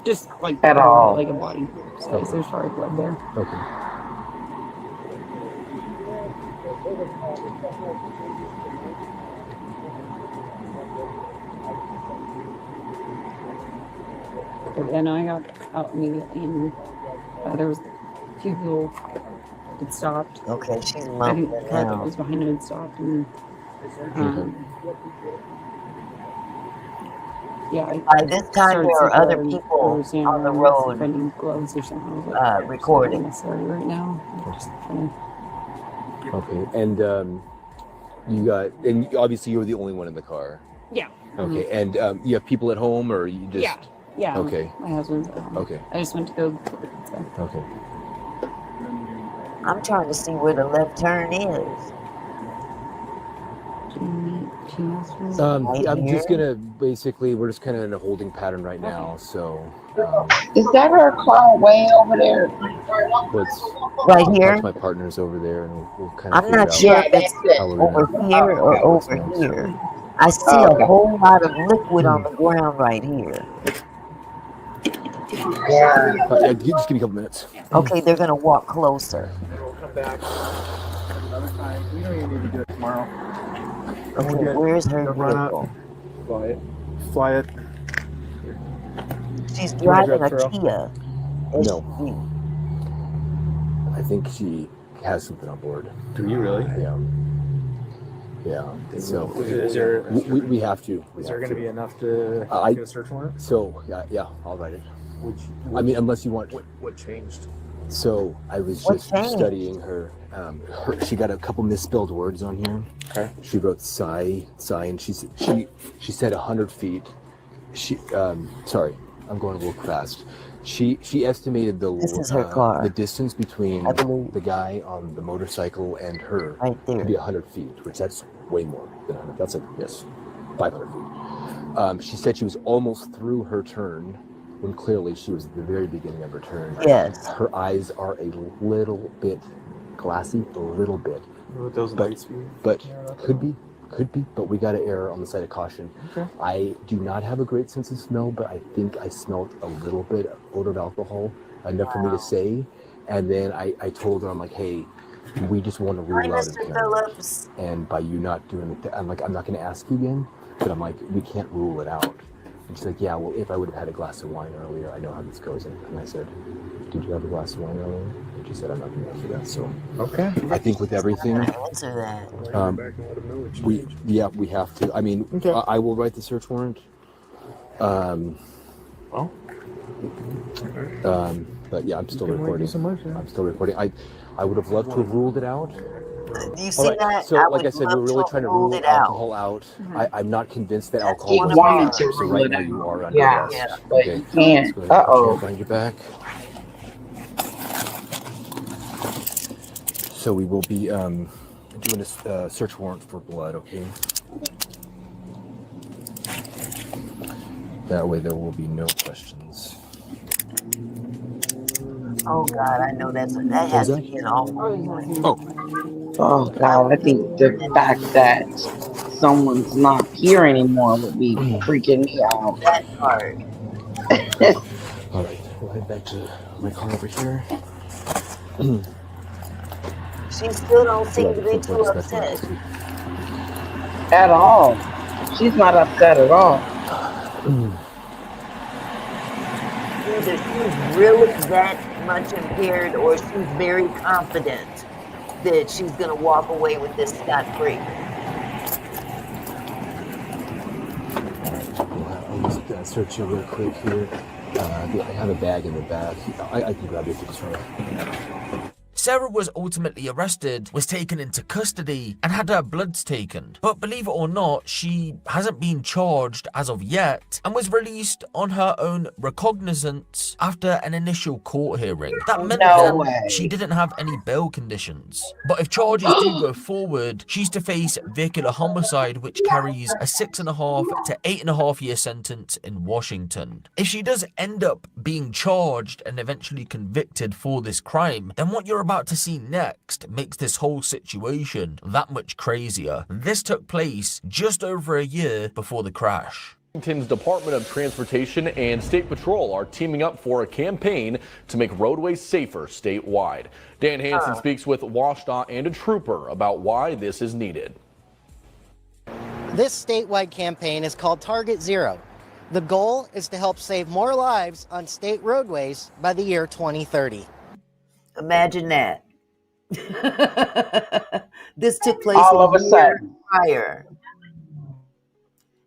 Just like At all. like a body. So there's probably blood there. Okay. And I got out immediately, and there was a few people that stopped. Okay, she's I think mumbling the car that now. was behind him had stopped, and By this time, there are other people on the road gloves or something. recording. Sorry, right now. Okay, and and obviously you were the only one in the car. Yeah. Okay, and you have people at home, or you just? Yeah. Okay. My husband's at home. Okay. I just went to go get the pizza. Okay. I'm trying to see where the left turn is. I'm just gonna we're just kind of in a holding pattern right now. So. Is that her car way over there? What's right here? My partner's over there, and we'll kind of. I'm not sure if it's over here or over here. I see a whole lot of liquid on the ground right here. Yeah. Just give me a couple minutes. Okay, they're gonna walk closer. We'll come back another time. We don't even need to do it tomorrow. Okay, where's her vehicle? Fly it. She's driving a Kia. No. I think she has something on board. Do you really? Yeah. Yeah. So is there? We have to. Is there going to be enough to get a search warrant? So yeah, I'll write it. I mean, unless you want. What changed? So I was just studying her. She got a couple misspelled words on here. Okay. She wrote sigh, and she said 100 feet. Sorry, I'm going a little fast. She estimated the distance between the guy on the motorcycle and her to be 100 feet, which that's way more than 100. That's 500 feet. She said she was almost through her turn when clearly she was at the very beginning of her turn. Yes. Her eyes are a little bit glassy, a little bit. With those lights, but could be, but we got to err on the side of caution. Okay. I do not have a great sense of smell, but I think I smelled a little bit of odor of alcohol, enough for me to say. And then I told her, I'm like, hey, we just want to rule out impairment. And by you not doing it, I'm like, I'm not going to ask you again, but I'm like, we can't rule it out. And she's like, yeah, well, if I would have had a glass of wine earlier, I know how this goes. And I said, did you have a glass of wine earlier? And she said, I'm not going to answer that. So okay. I think with everything, answer that. We have to. I mean, I will write the search warrant. But yeah, I'm still recording. I'm still recording. I would have loved to have ruled it out. Do you see that? So, like I said, we're really trying to rule alcohol out. I'm not convinced that alcohol He wanted to so rule right it now out. you are under Yeah, arrest. but you can't. Find your back. So we will be doing a search warrant for blood, okay? That way there will be no questions. Oh God, I know that has to be an awful. Oh God, I think the fact that someone's not here anymore would be freaking me out. That part. All right, we'll head back to my car over here. She still don't seem to be too upset. At all. She's not upset at all. Either she's really that much impaired or she's very confident that she's going to walk away with this scot-free. I'll just search you real quick here. I have a bag in the back. I can grab it if it's right. Sarah was ultimately arrested, was taken into custody, and had her bloods taken. But believe it or not, she hasn't been charged as of yet, and was released on her own recognizance after an initial court hearing. That meant that she didn't have any bail conditions. But if charges do go forward, she's to face vehicular homicide, which carries a 6.5 to 8.5 year sentence in Washington. If she does end up being charged and eventually convicted for this crime, then what you're about to see next makes this whole situation that much crazier. This took place just over a year before the crash. Washington's Department of Transportation and State Patrol are teaming up for a campaign to make roadways safer statewide. Dan Hansen speaks with WashDOT and a trooper about why this is needed. This statewide campaign is called Target Zero. The goal is to help save more lives on state roadways by the year 2030. Imagine that. This took place all of a sudden prior.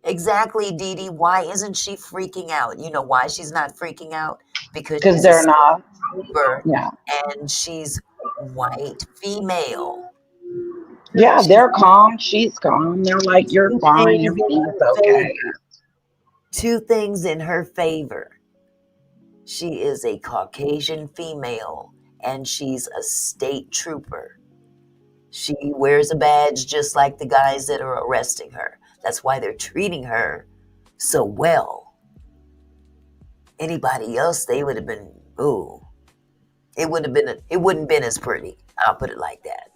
Exactly, Dee Dee. Why isn't she freaking out? You know why she's not freaking out? Because they're not. Trooper, yeah. And she's white female. Yeah, they're calm. She's calm. They're like, you're Two fine. things in Everything's her okay. favor. Two things in her favor. She is a Caucasian female, and she's a state trooper. She wears a badge just like the guys that are arresting her. That's why they're treating her so well. Anybody else, they would have been, ooh. It wouldn't been as pretty. I'll put it like that.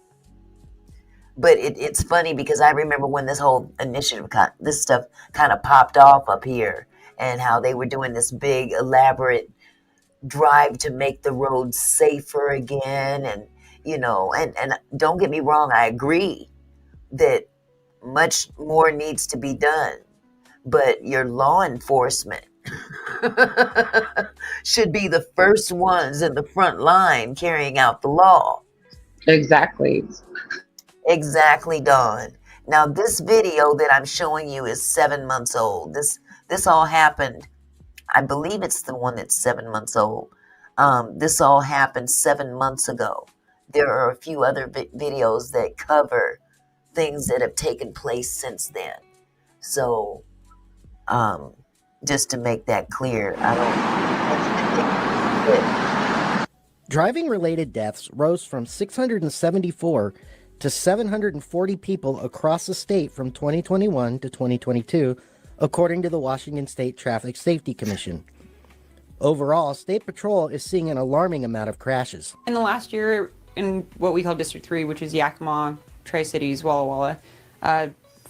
But it's funny because I remember when this whole initiative, this stuff kind of popped off up here, and how they were doing this big, elaborate drive to make the roads safer again. And, and don't get me wrong, I agree that much more needs to be done. But your law enforcement should be the first ones in the front line carrying out the law. Exactly. Exactly, Dawn. Now, this video that I'm showing you is 7 months old. This all happened, I believe it's the one that's 7 months old. This all happened 7 months ago. There are a few other videos that cover things that have taken place since then. So, just to make that clear, Driving-related deaths rose from 674 to 740 people across the state from 2021 to 2022, according to the Washington State Traffic Safety Commission. Overall, State Patrol is seeing an alarming amount of crashes. In the last year, in what we call District 3, which is Yakima, Tri-Cities, Walla Walla,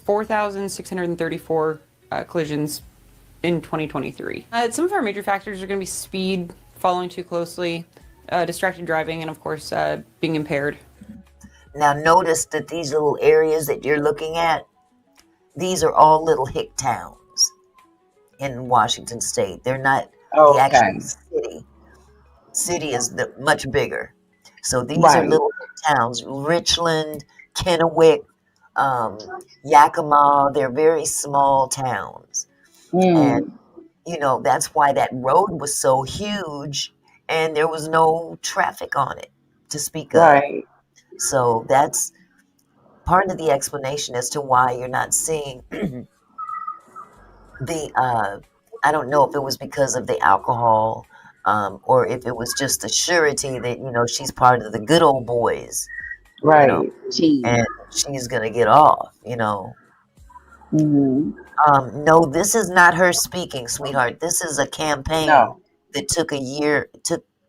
4,634 collisions in 2023. Some of our major factors are going to be speed, following too closely, distracted driving, and of course, being impaired. Now notice that these little areas that you're looking at, these are all little hick towns in Washington State. They're not the actual city. City is much bigger. So these are little hick towns. Richland, Kennewick, Yakima, they're very small towns. And, that's why that road was so huge and there was no traffic on it to speak of. Right. So that's part of the explanation as to why you're not seeing I don't know if it was because of the alcohol, or if it was just the surety that, she's part of the good old boys. Right. And she's going to get off, Mm-hmm. No, this is not her speaking, sweetheart. This is a campaign that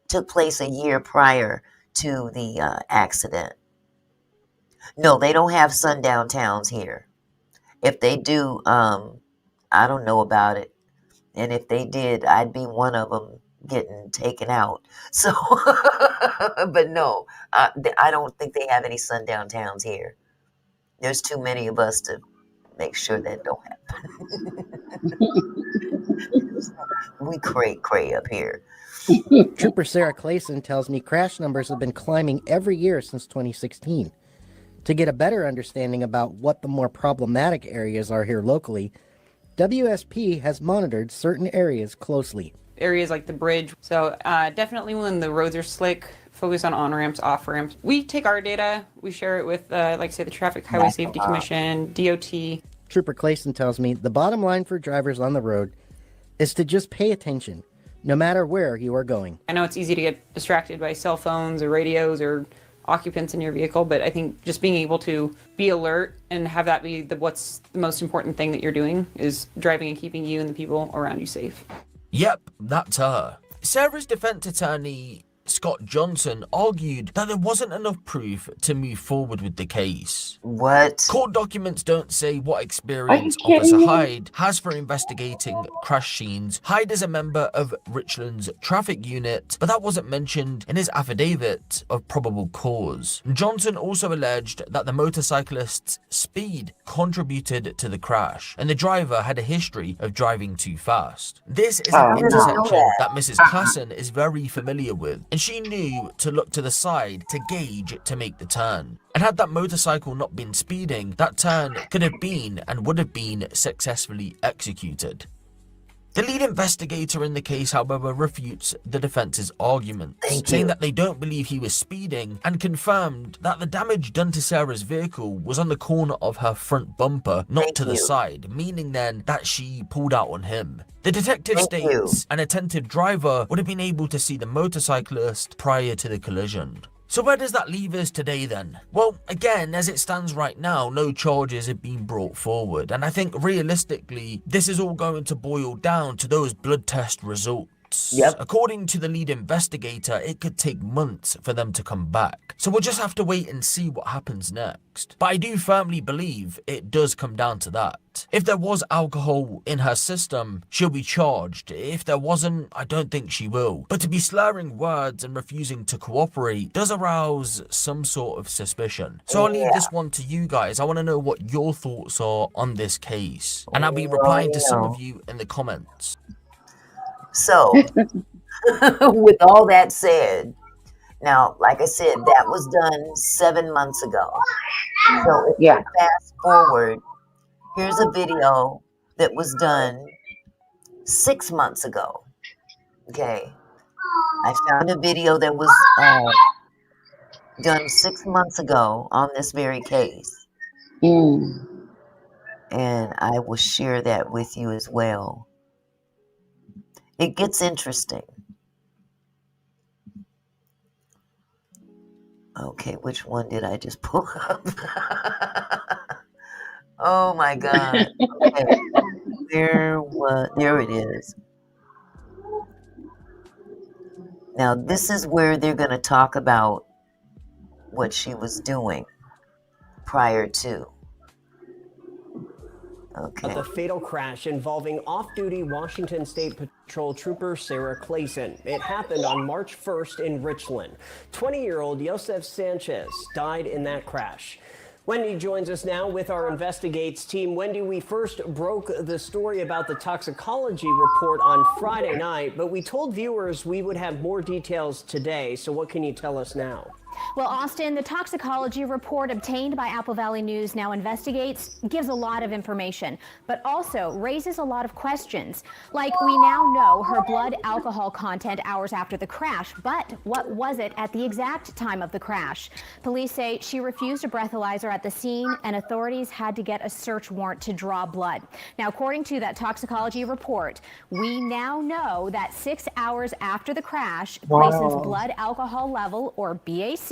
took place a year prior to the accident. No, they don't have sundown towns here. If they do, I don't know about it. And if they did, I'd be one of them getting taken out. So, but no, I don't think they have any sundown towns here. There's too many of us to make sure that don't happen. We cray up here. Trooper Sarah Clasen tells me crash numbers have been climbing every year since 2016. To get a better understanding about what the more problematic areas are here locally, WSP has monitored certain areas closely. Areas like the bridge. So definitely when the roads are slick, focus on on-ramps, off-ramps. We take our data, we share it with, the Traffic Highway Safety Commission, DOT. Trooper Clasen tells me the bottom line for drivers on the road is to just pay attention, no matter where you are going. I know it's easy to get distracted by cell phones or radios or occupants in your vehicle, but I think just being able to be alert and have that be what's the most important thing that you're doing is driving and keeping you and the people around you safe. Yep, that's her. Sarah's defense attorney, Scott Johnson, argued that there wasn't enough proof to move forward with the case. What? Court documents don't say what experience Officer Hyde has for investigating crash scenes. Hyde is a member of Richland's traffic unit, but that wasn't mentioned in his affidavit of probable cause. Johnson also alleged that the motorcyclist's speed contributed to the crash, and the driver had a history of driving too fast. This is an intersection that Mrs. Clasen is very familiar with, and she knew to look to the side to gauge to make the turn. And had that motorcycle not been speeding, that turn could have been and would have been successfully executed. The lead investigator in the case, however, refutes the defense's arguments, saying that they don't believe he was speeding, and confirmed that the damage done to Sarah's vehicle was on the corner of her front bumper, not to the side, meaning then that she pulled out on him. The detective states an attentive driver would have been able to see the motorcyclist prior to the collision. So where does that leave us today then? Well, again, as it stands right now, no charges have been brought forward. And I think realistically, this is all going to boil down to those blood test results. According to the lead investigator, it could take months for them to come back. So we'll just have to wait and see what happens next. But I do firmly believe it does come down to that. If there was alcohol in her system, she'll be charged. If there wasn't, I don't think she will. But to be slurring words and refusing to cooperate does arouse some sort of suspicion. So I'll leave this one to you guys. I want to know what your thoughts are on this case. And I'll be replying to some of you in the comments. So, with all that said, now, like I said, that was done 7 months ago. So, if you fast forward, here's a video that was done 6 months ago. Okay. I found a video that was done 6 months ago on this very case. And I will share that with you as well. It gets interesting. Okay, which one did I just pull up? Oh my God. Okay. There it is. Now, this is where they're going to talk about what she was doing prior to. Okay. The fatal crash involving off-duty Washington State Patrol Trooper Sarah Clasen. It happened on March 1st in Richland. 20-year-old Joseph Sanchez died in that crash. Wendy joins us now with our Investigates team. Wendy, we first broke the story about the toxicology report on Friday night, but we told viewers we would have more details today. So what can you tell us now? Well, Austin, the toxicology report obtained by Apple Valley News Now Investigates gives a lot of information, but also raises a lot of questions. Like, we now know her blood alcohol content hours after the crash, but what was it at the exact time of the crash? Police say she refused a breathalyzer at the scene, and authorities had to get a search warrant to draw blood. Now, according to that toxicology report, we now know that 6 hours after the crash, Clasen's blood alcohol level, or BAC,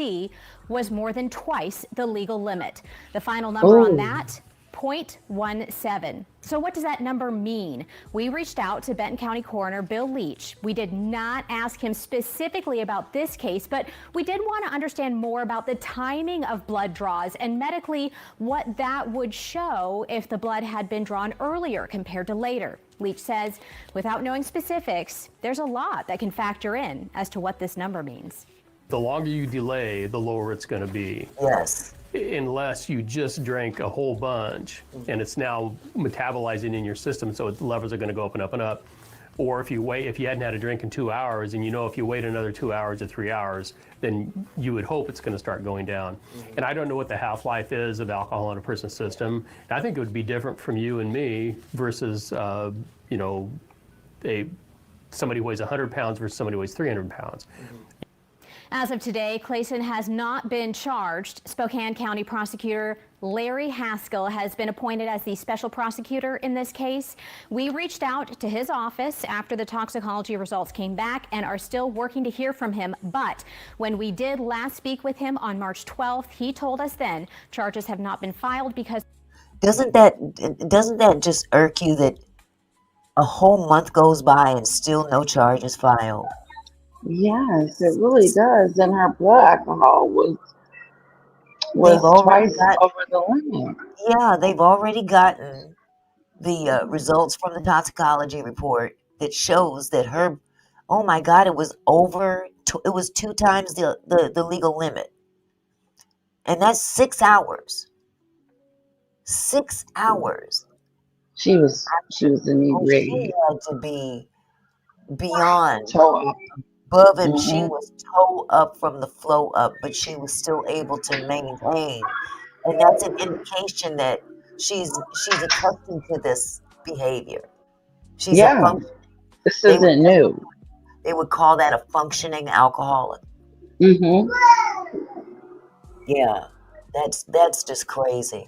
was more than twice the legal limit. The final number on that, 0.17. So what does that number mean? We reached out to Benton County Coroner Bill Leach. We did not ask him specifically about this case, but we did want to understand more about the timing of blood draws and medically what that would show if the blood had been drawn earlier compared to later. Leach says, without knowing specifics, there's a lot that can factor in as to what this number means. The longer you delay, the lower it's going to be. Yes. Unless you just drank a whole bunch and it's now metabolizing in your system, so the levels are going to go up and up and up. Or if you hadn't had a drink in 2 hours, and you know if you wait another 2 hours or 3 hours, then you would hope it's going to start going down. And I don't know what the half-life is of alcohol in a person's system. I think it would be different from you and me versus, somebody who weighs 100 pounds versus somebody who weighs 300 pounds. As of today, Clasen has not been charged. Spokane County Prosecutor Larry Haskell has been appointed as the special prosecutor in this case. We reached out to his office after the toxicology results came back and are still working to hear from him. But when we did last speak with him on March 12th, he told us then charges have not been filed because... Doesn't that just irk you that a whole month goes by and still no charges filed? Yes, it really does. And her blood alcohol was twice over the limit. Yeah, they've already gotten the results from the toxicology report that shows that her, oh my God, it was it was 2 times the legal limit. And that's 6 hours. 6 hours. She was inebriated. She had to be beyond toe up. Above, and she was toe up from the flow up, but she was still able to maintain. And that's an indication that she's accustomed to this behavior. She's Yeah. This isn't new. They would call that a functioning alcoholic. Mm-hmm. Yeah, that's just crazy.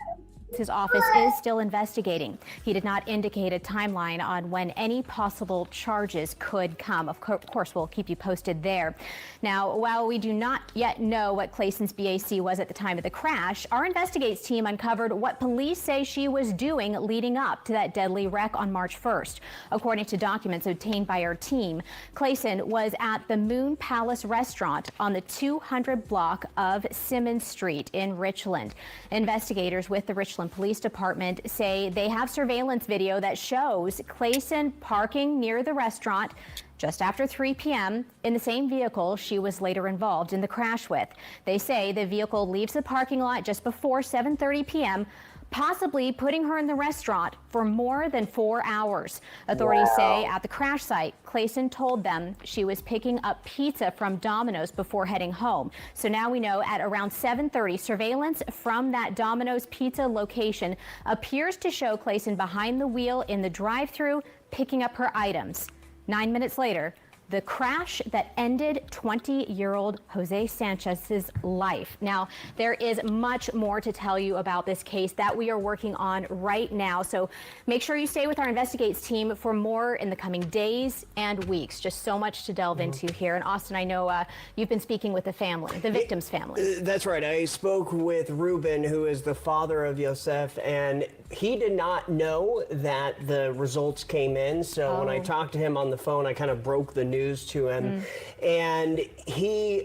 His office is still investigating. He did not indicate a timeline on when any possible charges could come. Of course, we'll keep you posted there. Now, while we do not yet know what Clasen's BAC was at the time of the crash, our Investigates team uncovered what police say she was doing leading up to that deadly wreck on March 1st. According to documents obtained by our team, Clasen was at the Moon Palace restaurant on the 200 block of Simmons Street in Richland. Investigators with the Richland Police Department say they have surveillance video that shows Clasen parking near the restaurant just after 3 p.m. in the same vehicle she was later involved in the crash with. They say the vehicle leaves the parking lot just before 7:30 p.m., possibly putting her in the restaurant for more than 4 hours. Authorities say at the crash site, Clasen told them she was picking up pizza from Domino's before heading home. So now we know at around 7:30, surveillance from that Domino's pizza location appears to show Clasen behind the wheel in the drive-thru picking up her items. 9 minutes later, the crash that ended 20-year-old Jose Sanchez's life. Now, there is much more to tell you about this case that we are working on right now. So make sure you stay with our Investigates team for more in the coming days and weeks. Just so much to delve into here. And Austin, I know you've been speaking with the family, the victim's family. That's right. I spoke with Ruben, who is the father of Joseph, and he did not know that the results came in. So when I talked to him on the phone, I kind of broke the news to him. And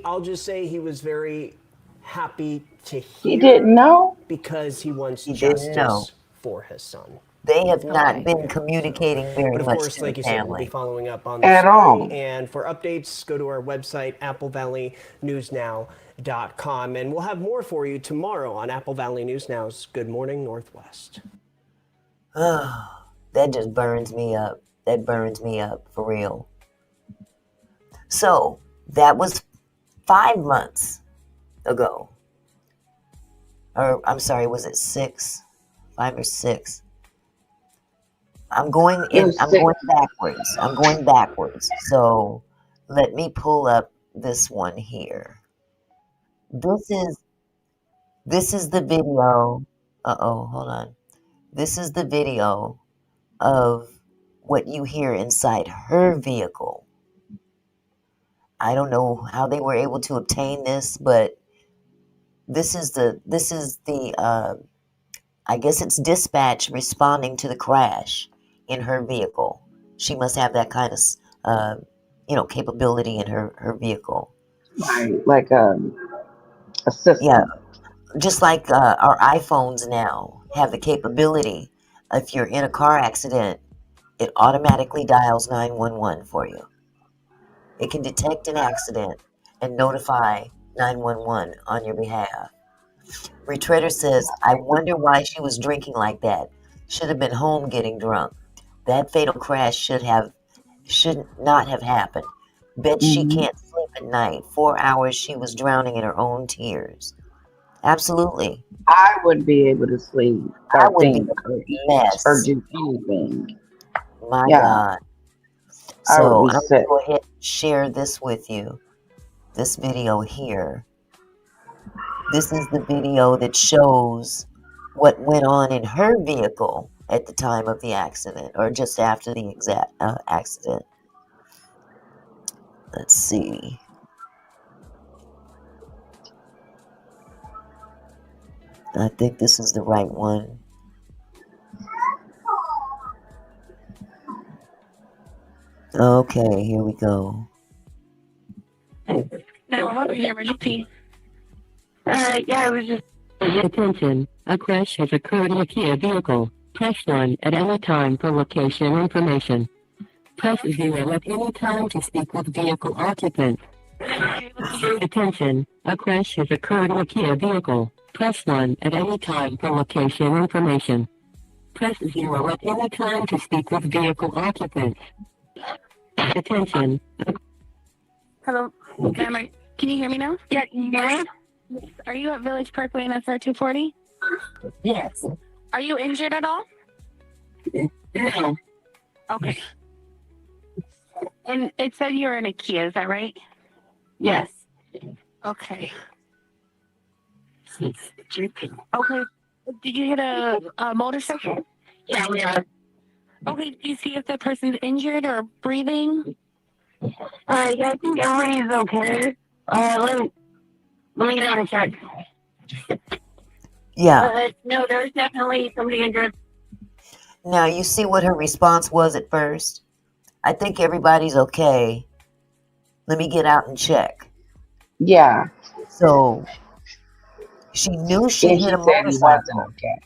I'll just say he was very happy to hear. He didn't know? Because he wants justice for his son. They have not been communicating very much. But of course, to like the you said, we'll family. be following up on the At story. all. And for updates, go to our website, applevalleyNewsNow.com. And we'll have more for you tomorrow on Apple Valley News Now's Good Morning Northwest. Oh, that just burns me up. That burns me up for real. So that was 5 months ago. Or I'm sorry, was it 6? 5 or 6? I'm going backwards. I'm going backwards. So let me pull up this one here. This is the video. Hold on. This is the video of what you hear inside her vehicle. I don't know how they were able to obtain this, but this is the I guess it's dispatch responding to the crash in her vehicle. She must have that kind of capability in her vehicle. Right, like a system. Yeah, just like our iPhones now have the capability. If you're in a car accident, it automatically dials 911 for you. It can detect an accident and notify 911 on your behalf. Retreader says, I wonder why she was drinking like that. Should have been home getting drunk. That fatal crash should not have happened. Bet she can't sleep at night. 4 hours she was drowning in her own tears. Absolutely. I wouldn't be able to sleep. I would be a mess. Or do anything. My God. So I'm going sick. to go ahead and share this with you. This video here. This is the video that shows what went on in her vehicle at the time of the accident, or just after the exact accident. Let's see. I think this is the right one. Okay, here we go. 911, your emergency. Yeah, I was just... Attention, a crash has occurred in a Kia vehicle. Press 1 at any time for location information. Press 0 at any time to speak with vehicle occupant. Attention, a crash has occurred in a Kia vehicle. Press 1 at any time for location information. Press 0 at any time to speak with vehicle occupant. Attention. Hello, ma'am, can you hear me now? Yeah, can you hear me? Are you at Village Parkway and SR 240? Yes. Are you injured at all? No. Okay. And it said you were in a Kia, is that right? Yes. Okay. Okay. Did you hit a motorcycle? Yeah, we are. Okay, did you see if the person's injured or breathing? Yeah, I think everybody's okay. Let me get on a check. Yeah. No, there's definitely somebody injured. Now, you see what her response was at first? I think everybody's okay. Let me get out and check. Yeah. So she knew she Then hit she a said he wasn't motorcycle. okay.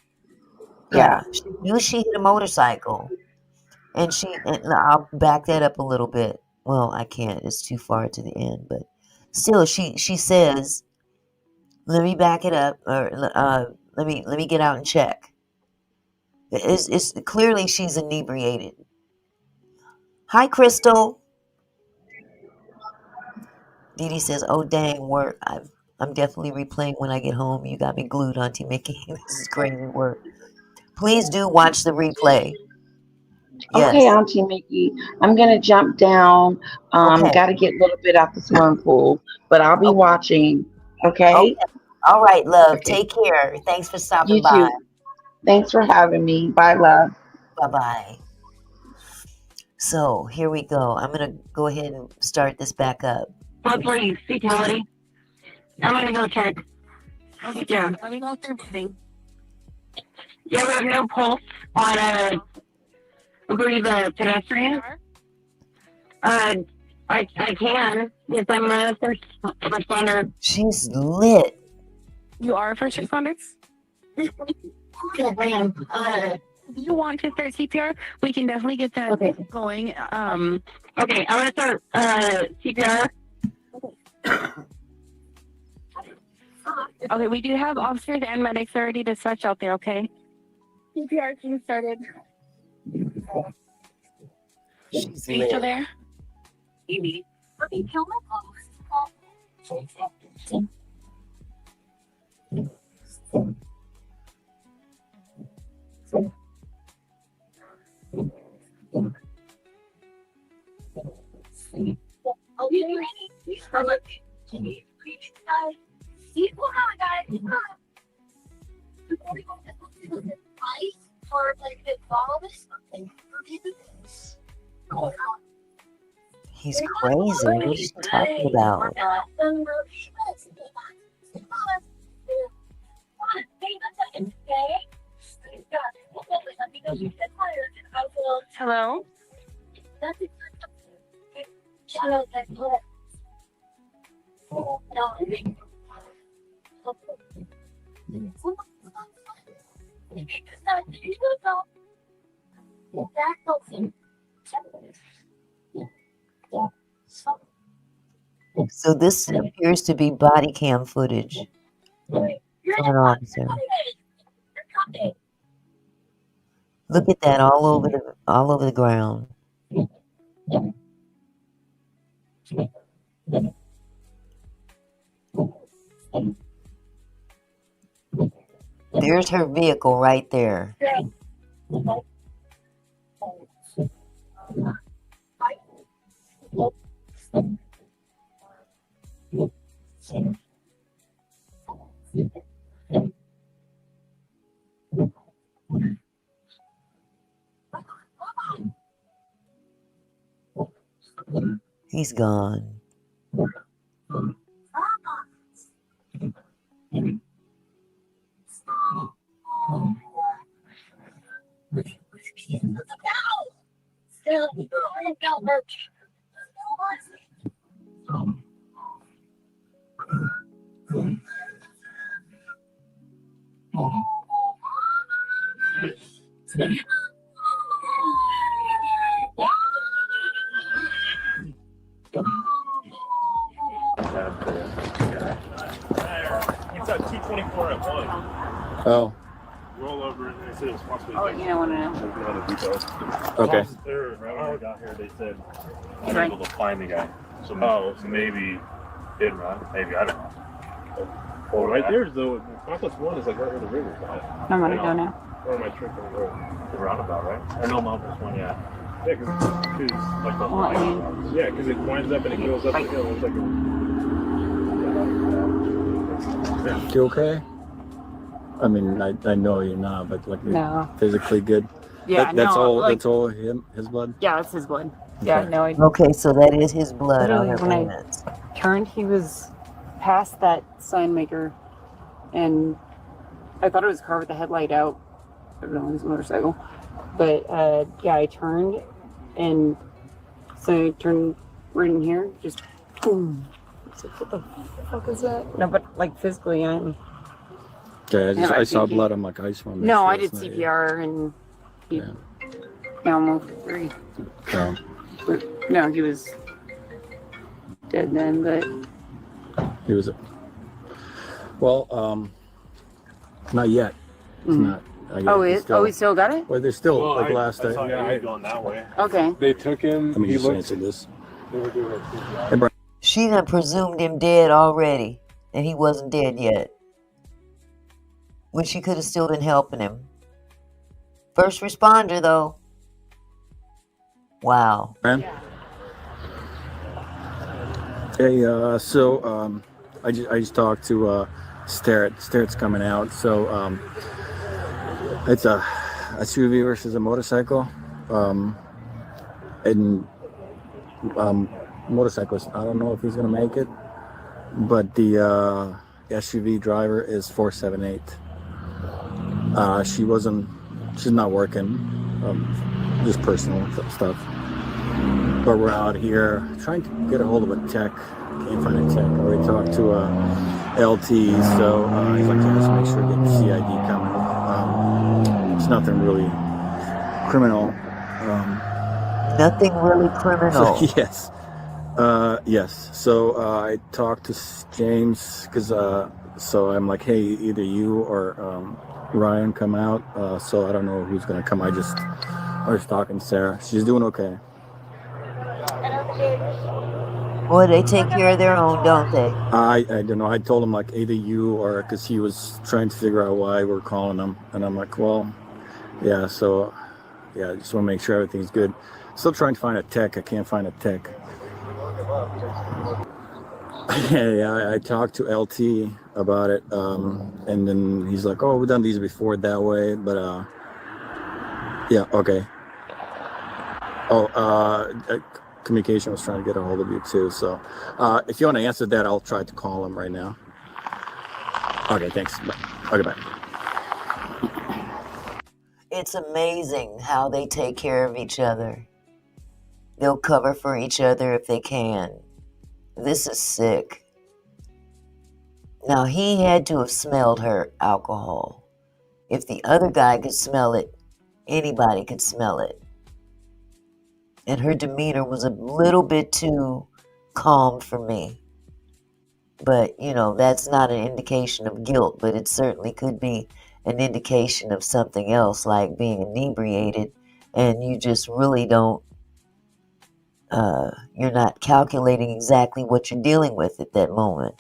Yeah, she knew she hit a motorcycle. And I'll back that up a little bit. Well, I can't. It's too far to the end. But still, she says, let me back it up. Or let me get out and check. It's clearly she's inebriated. Hi, Crystal. Dee Dee says, oh, dang, work. I'm definitely replaying when I get home. You got me glued, Auntie Mickey. This is crazy work. Please do watch the replay. Yes. Okay, Auntie Mickey. I'm gonna jump down. Okay. Gotta get a little bit out the swimming pool, but I'll be watching. Okay? Okay. All right, love. Okay. Take care. Thanks for stopping You by. too. Thanks for having me. Bye, love. Bye-bye. So here we go. I'm going to go ahead and start this back up. Please, fatality. I'm gonna go check. Yeah. Let me go through everything. You have no pulse on I believe a pedestrian. I can if I'm a first responder. She's lit. You are a first responder? Yes, I am. If you want to start CPR, we can definitely get that going. Okay, I'm gonna start CPR. Okay, we do have officers and medics already dispatched out there, okay? CPR team started. Are you still there? Amy. Let me kill my He's crazy. What is she talking about? Hello? So this appears to be body cam footage from an officer. Look at that all over the ground. There's her vehicle right there. He's gone. It's at 224 at 1. Oh. Roll over and they said it was possibly. Oh, you don't want to know. Okay. Right when I got here, they said unable to find the guy. So maybe did run. Maybe, I don't know. Well, right there's though. Complex 1 is like right where the river's at. I'm gonna go now. Where am I tripping? The roundabout, right? Or no, Complex 1, yeah. Yeah, because like the Well, I mean, yeah, because it winds up and it goes up the hill. It's like a, You okay? I mean, I know you're not, but like, you're No. physically good. Yeah, That's no, all. like- That's all him. His blood. yeah, that's his blood. Yeah, Okay. no, Okay, so that is his blood on literally her when pants. I turned, he was past that sign maker, and I thought it was a car with the headlight out. I don't know, it was a motorcycle. But yeah, I turned, and so I turned right in here, just boom. It's like, what the fuck is that? No, but like physically, I'm. Okay, I saw he- blood. I'm like, I just want to. No, I did CPR, and he. Yeah. Now I'm over 3. So, No, he was dead then, but. he was. Well, not yet. It's not. Oh, he still got it? Well, they're still well, like I last day. saw him going that way. Okay. They took him. Let me He just looked. answer this. They were doing a CPR. Hey, Brian. She done presumed him dead already, and he wasn't dead yet. When she could have still been helping him. First responder, though. Wow. Brian? Hey, so I just talked to Sterrett. Sterrett's coming out. So it's a SUV versus a motorcycle. And Motorcyclist, I don't know if he's gonna make it, but the SUV driver is 478. She's not working, just personal stuff. But we're out here trying to get a hold of a tech. Can't find a tech. I already talked to LT, so he's like, just make sure you get the CID coming. It's nothing really criminal. Nothing really criminal. So, yes. Yes. So I talked to James because so I'm like, hey, either you or Ryan come out. So I don't know who's gonna come. I was talking to Sarah. She's doing okay. Boy, they take care of their own, don't they? I don't know. I told him like either you or because he was trying to figure out why we're calling him, and I'm like, well, yeah. So yeah, I just want to make sure everything's good. Still trying to find a tech. I can't find a tech. Yeah, I talked to LT about it, and then he's like, "Oh, we've done these before that way, but yeah, okay." Oh, communication was trying to get a hold of you too. So, if you want to answer that, I'll try to call him right now. Okay, thanks. Okay, bye. It's amazing how they take care of each other. They'll cover for each other if they can. This is sick. Now, he had to have smelled her alcohol. If the other guy could smell it, anybody could smell it. And her demeanor was a little bit too calm for me. But, you know, that's not an indication of guilt, but it certainly could be an indication of something else, like being inebriated, and you just really don't, you're not calculating exactly what you're dealing with at that moment.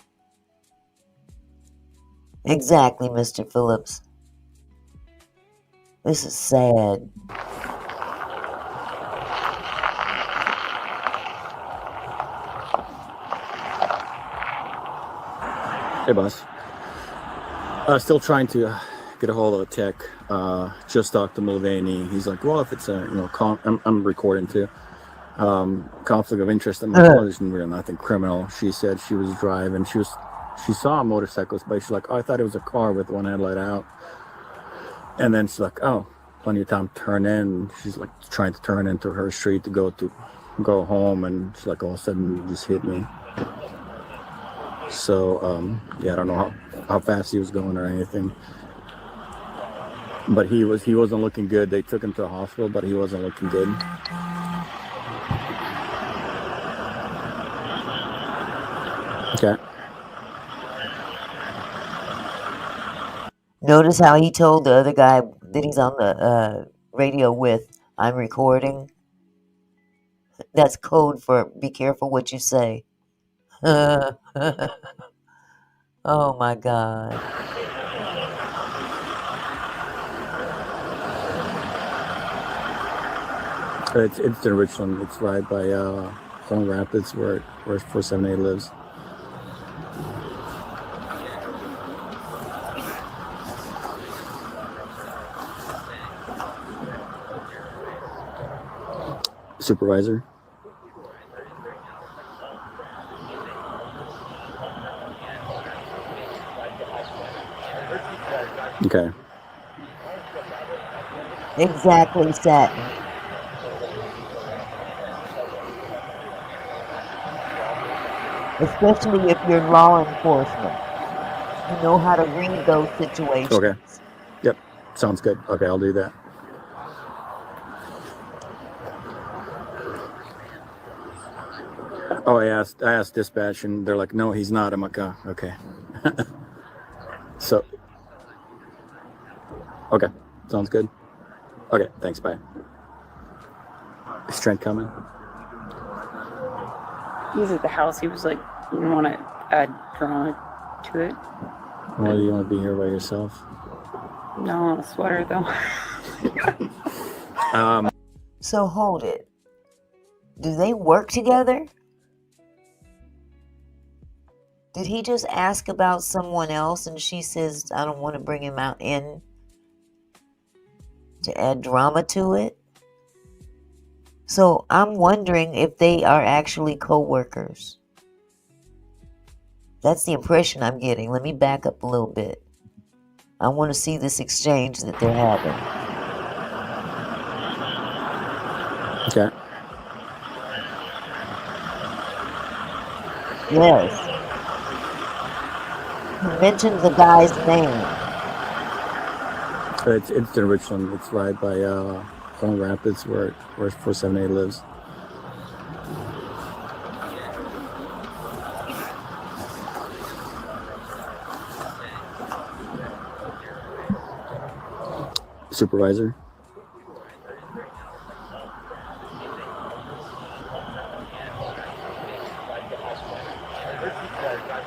Exactly, Mr. Phillips. This is sad. Hey, boss. Still trying to get a hold of a tech. Just talked to Mulvaney. He's like, well, if it's a, you know, I'm recording too. Conflict of interest. I'm like, well, there's really nothing criminal. She said she was driving. She saw a motorcyclist, but she's like, oh, I thought it was a car with one headlight out. And then she's like, oh, plenty of time to turn in. She's like trying to turn into her street to go home, and she's like, all of a sudden, just hit me. So yeah, I don't know how fast he was going or anything, but he wasn't looking good. They took him to the hospital, but he wasn't looking good. Okay. Notice how he told the other guy that he's on the radio with, I'm recording. That's code for be careful what you say. Oh my God. It's in Richland. It's right by Horn Rapids, where 478 lives. Supervisor. Okay. Exactly, Satin. Especially if you're law enforcement. You know how to read those situations. Okay. Yep. Sounds good. Okay, I'll do that. Oh, I asked dispatch, and they're like, no, he's not. I'm like, oh, okay. So, okay, sounds good. Okay, thanks, bye. Is Trent coming? He was at the house. He was like, you want to add drama to it? Well, do you want to be here by yourself? No, I want a sweater, though. So hold it. Do they work together? Did he just ask about someone else and she says, I don't want to bring him out in to add drama to it? So I'm wondering if they are actually co-workers. That's the impression I'm getting. Let me back up a little bit. I want to see this exchange that they're having. Okay. Yes. He mentions the guy's name. It's in Richland. It's right by Horn Rapids, where 478 lives. Supervisor.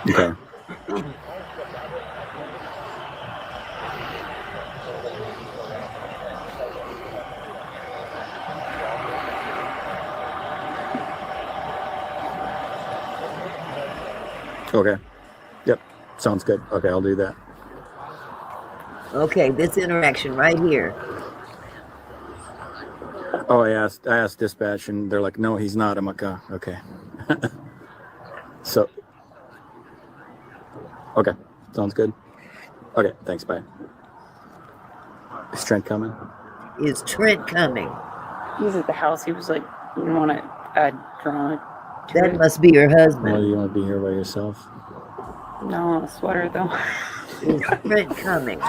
Okay. Okay. Yep. Sounds good. Okay, I'll do that. Okay, this interaction right here. Oh, I asked dispatch, and they're like, no, he's not. I'm like, oh, okay. So, okay, sounds good. Okay, thanks, bye. Is Trent coming? Is Trent coming? He was at the house. He was like, you want to add drama to That it? must be your husband. Well, do you want to be here by yourself? No, I want a sweater, though. Is Trent coming?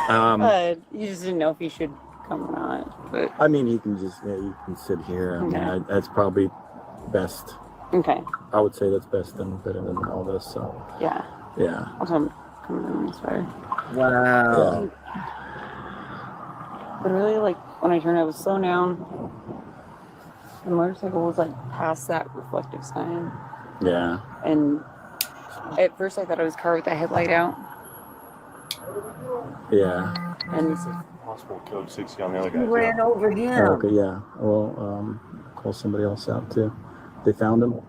You just didn't know if he should come or not. But I mean, you can just, you can sit here. I mean, that's probably best. Okay. I would say that's better than all this, so. Yeah. Yeah. I'll tell him to come in this way. Wow. But really, like, when I turned, I was slowing down. The motorcycle was, like, past that reflective sign. Yeah. And at first, I thought it was a car with the headlight out. Yeah. And Possible code 60 on the other guy. He ran over him. Okay, yeah. Well, call somebody else out, too. They found him?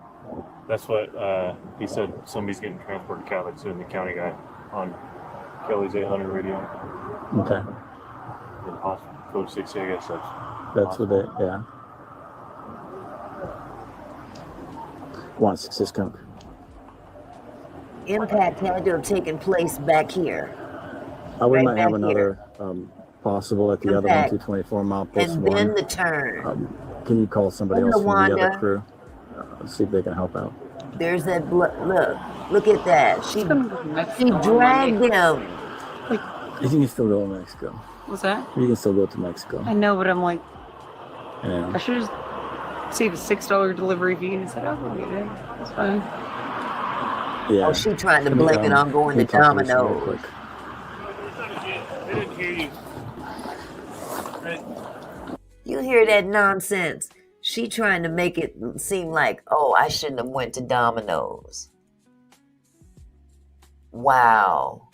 That's what he said. Somebody's getting transported to Catholic soon. The county guy on Kelly's 800 radio. Okay. Code 60, I guess That's what they, yeah. 166 come. Impact had to have taken place back here. We Right might have back another possible at the other one, Impact. 224 mile post And 1. then the turn. Can you call somebody From else from the other Wanda. crew? See if they can help out. There's that look at that. She dragged him. You can still go to Mexico. what's that? You can still go to Mexico. I know, but I'm like, Yeah. I should just save a $6 delivery fee and said, I'll go get it. That's fine. Yeah. Oh, she trying to blame it on going to can you talk this real Domino's. quick? They didn't hear you. You hear that nonsense? She trying to make it seem like, oh, I shouldn't have went to Domino's. Wow.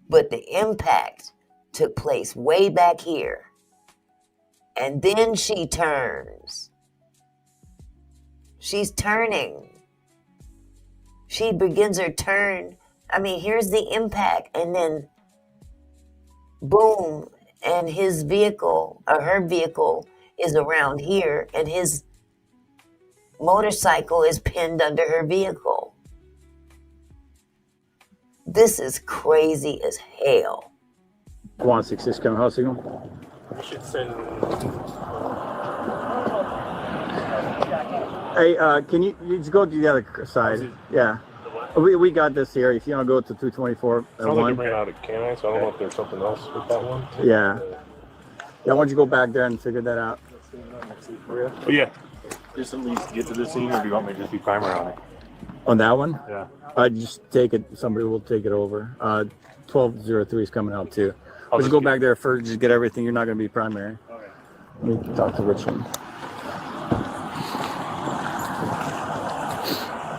But the impact took place way back here. And then she turns. She's turning. She begins her turn. I mean, here's the impact, and then boom, and his vehicle, or her vehicle, is around here, and his motorcycle is pinned under her vehicle. This is crazy as hell. 166 coming, house signal. You should send. Hey, can you just go to the other side? Yeah. We got this here. If you want to go to 224. Sounds like you ran out of canine, so I don't know if there's something else with that one. Yeah. Yeah, why don't you go back there and figure that out? Oh, yeah. Just at least get to the scene, or do you want me to just be primer on it? On that one? Yeah. Just take it. Somebody will take it over. 1203 is coming out too. I'll Just go back there first. Just get everything. You're not going to be primary. Okay. Let me talk to Richland.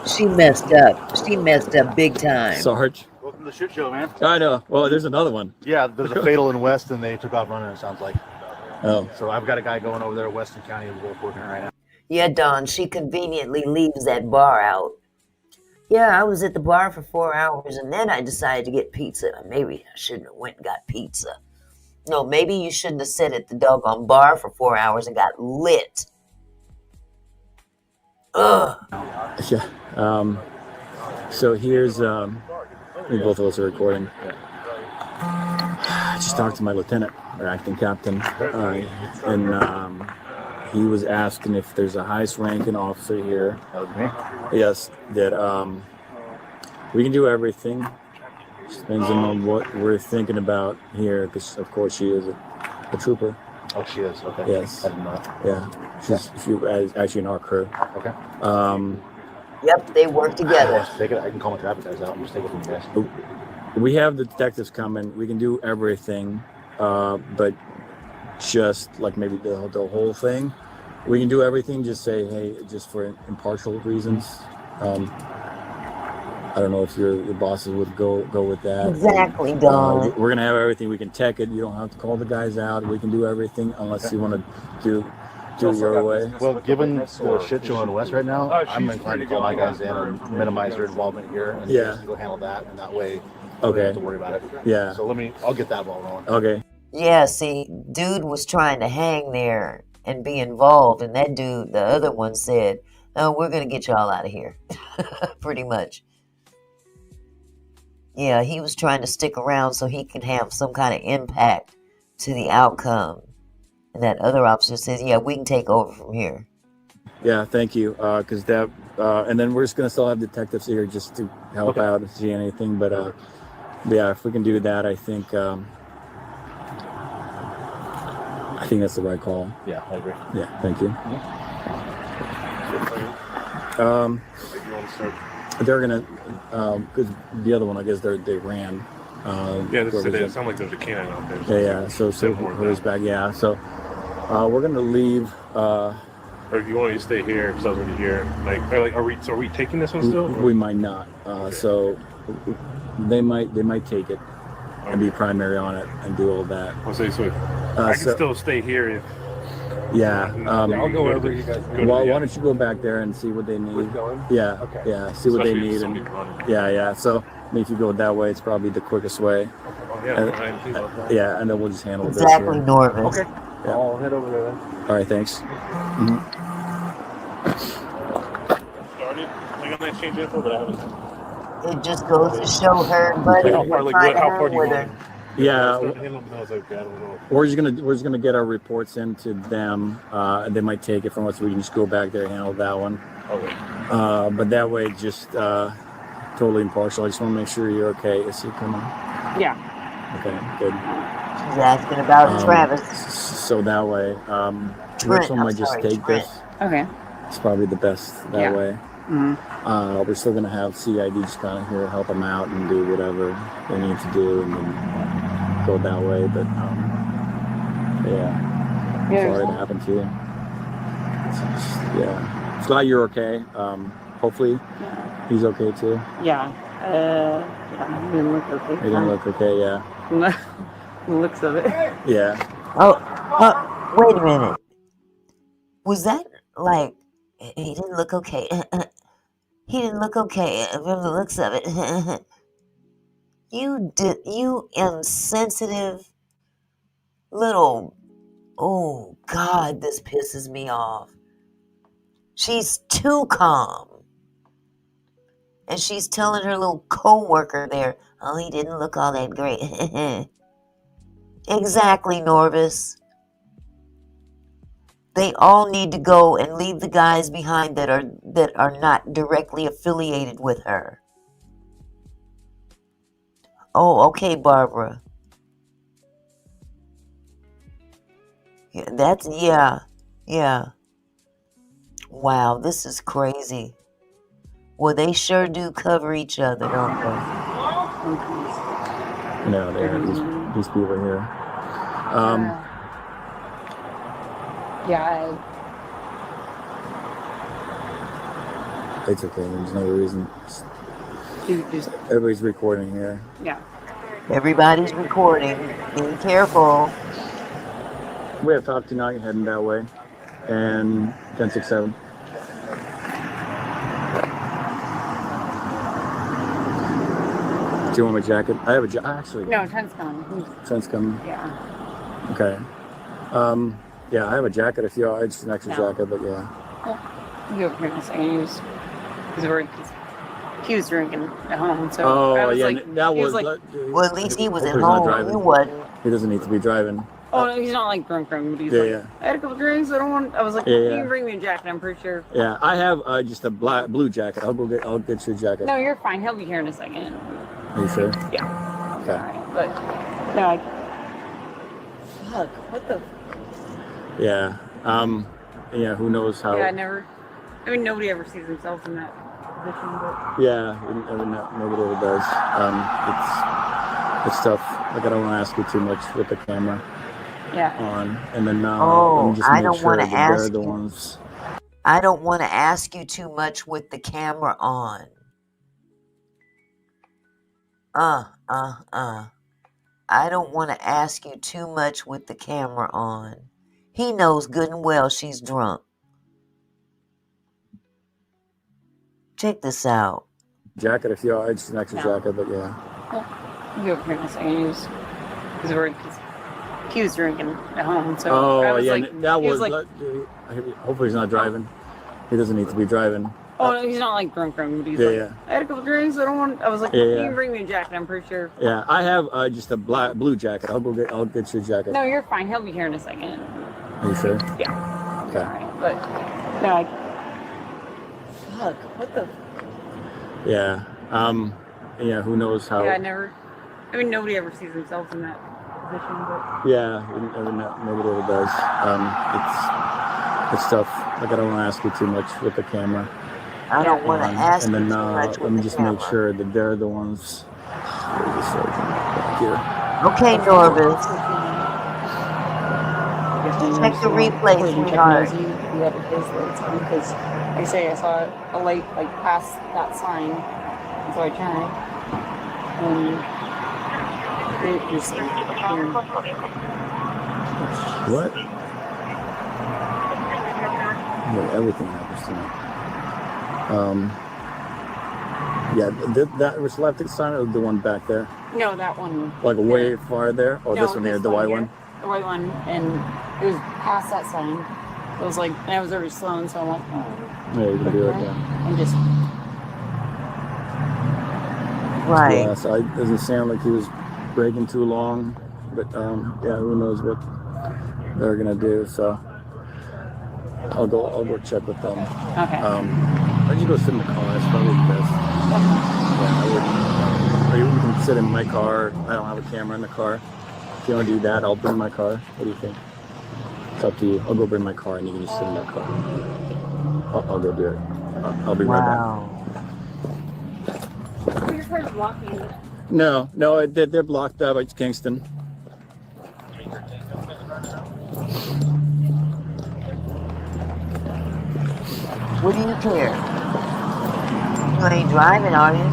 She messed up. She messed up big time. Sarge. Welcome to the shit show, man. I know. Well, there's another one. Yeah, there's a fatal in West, and they took off running, it sounds like. Oh. So I've got a guy going over there, Weston County, who's working right now. Yeah, Dawn, she conveniently leaves that bar out. Yeah, I was at the bar for 4 hours, and then I decided to get pizza. Maybe I shouldn't have went and got pizza. No, maybe you shouldn't have sat at the doggone bar for 4 hours and got lit. Ugh. Yeah. So here's, both of us are recording. I just talked to my lieutenant, or acting captain, and he was asking if there's a highest ranking officer here. That was me? Yes, that we can do everything. Just depends on what we're thinking about here, because of course she is a trooper. Oh, she is? Okay. Yes. I didn't know. Yeah. She's actually in our crew. Okay. Yep, they work together. Take it. I can call my traffic guys out and just take it from you guys. We have the detectives coming. We can do everything, but just like maybe the whole thing. We can do everything. Just say, hey, just for impartial reasons. I don't know if your bosses would go with that. Exactly, Don. We're gonna have everything. We can tech it. You don't have to call the guys out. We can do everything unless you want to do your way. Well, given the shit show in the West right now, I'm inclined to call my guys in and minimize their involvement here, and just go handle that, and that way, we don't have to worry about it. Yeah. So I'll get that ball rolling. Okay. Yeah, see, dude was trying to hang there and be involved, and that dude, the other one, said, "No, we're gonna get y'all out of here," pretty much. Yeah, he was trying to stick around so he can have some kind of impact to the outcome. And that other officer says, yeah, we can take over from here. Yeah, thank you. Because that, and then we're just going to still have detectives here just to help out if see anything. But yeah, if we can do that, I think that's the right call. Yeah, I agree. Yeah, thank you. They're gonna, because the other one, I guess they ran. Yeah, it sounds like there's a canine out there. Yeah. So who's back? Yeah. So we're gonna leave. Or if you want me to stay here, because I was already here. Are we taking this one still? We might not. So they might take it and be primary on it and do all that. I'll say so. I can still stay here if. Yeah. I'll go wherever you guys go. Why don't you go back there and see what they need? Yeah. Okay. Yeah. See what they need. And, yeah. So I mean, if you go that way, it's probably the quickest way. Yeah. And then we'll just handle it. Exactly, Norman. Okay. Yeah. I'll head over there then. All right. Thanks. Started. I got nice change info, but I haven't. It just goes to show her, buddy. How far do you want? Yeah, we're just gonna get our reports into them. They might take it from us. We can just go back there and handle that one. Okay. But that way, just totally impartial. I just want to make sure you're okay. Is he coming? Yeah. Okay, good. She's asking about Travis. So that way, Richland might just take Trent. this. Okay. It's probably the best that way. Mm-hmm. We're still gonna have CID just kind of here help them out and do whatever they need to do, and then go that way. But sorry it happened to you. It's glad you're okay. Hopefully he's okay too. Yeah. He didn't look okay. He didn't look okay. Yeah. The looks of it. Yeah. Oh, wait a minute. Was that like He didn't look okay. He didn't look okay from the looks of it. You insensitive little. Oh, God, this pisses me off. She's too calm. And she's telling her little co-worker there, oh, he didn't look all that great. Exactly, Norvis. They all need to go and leave the guys behind that are not directly affiliated with her. Oh, okay, Barbara. Yeah. Wow, this is crazy. Well, they sure do cover each other, don't they? No, there. These people are here. Yeah. It's okay. There's no reason. Everybody's recording here. Yeah. Everybody's recording. Be careful. We have top 29 heading that way, and 1067. Do you want my jacket? I have a jacket. Actually. No, Trent's coming. Trent's coming. Yeah. Okay. Yeah, I have a jacket if you want. It's an extra jacket, but yeah. You over here in a second. He was drinking at home, so I was that was like, well, at least he was at home. You wasn't. He doesn't need to be driving. Oh no, he's not like drunk, but he's Yeah. I had a couple drinks. I was like, you can bring me a jacket. I'm pretty sure. Yeah, I have just a blue jacket. I'll get you a jacket. No, you're fine. He'll be here in a second. Are you sure? Yeah. Okay. Alright, but no, fuck. What the? Yeah. Yeah. Who knows how? Yeah, nobody ever sees themselves in that position, but. Yeah, nobody ever does. It's tough. Like I don't want to ask you too much with the camera on, and then let me just I make don't sure want to that ask they're the you. ones. I don't want to ask you too much with the camera on. I don't want to ask you too much with the camera on. He knows good and well she's drunk. Check this out. Jacket if you want. It's an extra jacket, but yeah. You over here in a second. He was drinking at home, so I was like, that was. like, hopefully he's not driving. He doesn't need to be driving. oh no, he's not like drunk, but he's Yeah, I had a couple drinks. I was like, you can bring me a jacket. I'm pretty sure. Yeah, I have just a blue jacket. I'll get you a jacket. No, you're fine. He'll be here in a second. Are you sure? Yeah. Okay. Alright, but no, fuck. What the? Yeah. Yeah. Who knows how? Yeah, nobody ever sees themselves in that position, but. Yeah, nobody ever does. It's tough. Like I don't want to ask you too much with the camera. I don't want to ask and then you too much let me just make sure that they're the ones. Where's the sergeant? Back here. Okay, Norvis. Check the replay, sweetheart. Because like I say, I saw a light like past that sign, so I turned. And it just What? Yeah, everything happens to me. Yeah, that was left sign or the one back there? No, that one. Like way far there? Oh, No, this one here, the white one? The white one, and it was past that sign. It was like, and I was already slowing, so I'm like, oh. Yeah, you can do it, yeah. And just. Right. Yeah, so it doesn't sound like he was braking too long, but yeah, who knows what they're gonna do, so I'll go check with them. Okay. Why'd you go sit in the car? That's probably the best. Yeah, I wouldn't. Or you can sit in my car. I don't have a camera in the car. If you want to do that, I'll bring my car. What do you think? It's up to you. I'll go bring my car and you can just sit in that car. I'll go do it. I'll be right back. Your car's blocking. No, they're blocked up. It's Kingston. What do you care? You ain't driving, are you?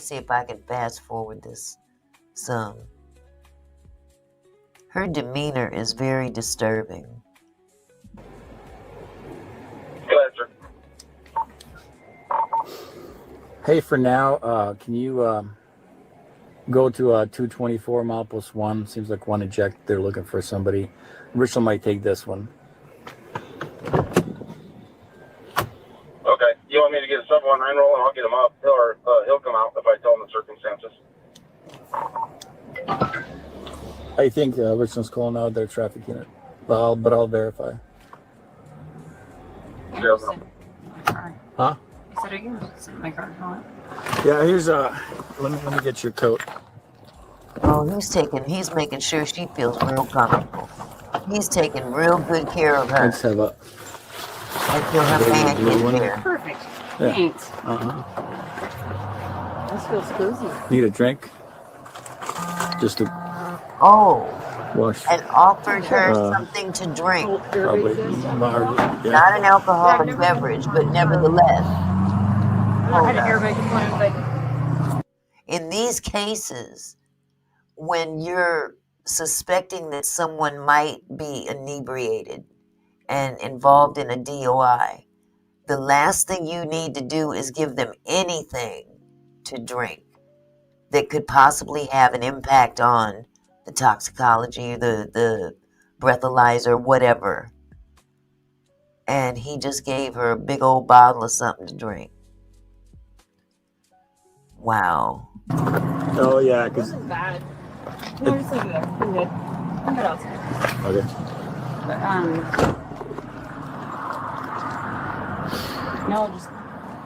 see if I can fast forward this some. Her demeanor is very disturbing. Hey, for now, can you go to 224 mile plus one? Seems like one eject. They're looking for somebody. Richland might take this one. Okay. You want me to get a 719 roll and I'll get him up? He'll come out if I tell him the circumstances. I think Richland's calling out their traffic unit, but I'll verify. Huh? I said, are you sitting in my car? Yeah, here's let me get your coat. Oh, he's making sure she feels real comfortable. He's taking real good care of her. Let's have a I feel her man in there. Perfect. Yeah. Thanks. This feels cozy. Need a drink? Just to wash. And offered her something to drink. Probably. Not an alcoholic beverage, but nevertheless. I had an airbag plan, but in these cases, when you're suspecting that someone might be inebriated and involved in a DUI, the last thing you need to do is give them anything to drink that could possibly have an impact on the toxicology, the breathalyzer, whatever. And he just gave her a big old bottle of something to drink. Wow. Oh yeah, because. This is bad. No, just leave it there. I'm good. I'm good outside. Okay. But no, just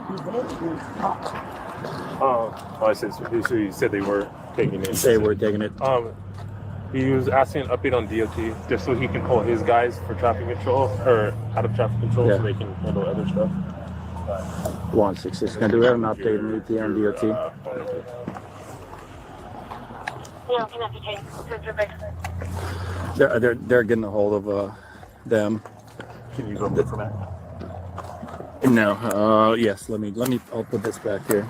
leave it. Oh, I said so you said they were taking it. They were taking it. He was asking an update on DOT just so he can call his guys for traffic control or out of traffic control so they can handle other stuff. 166. Do we have an update on ET on DOT? They're getting a hold of them. Can you go get from that? No. Yes. Let me. I'll put this back here.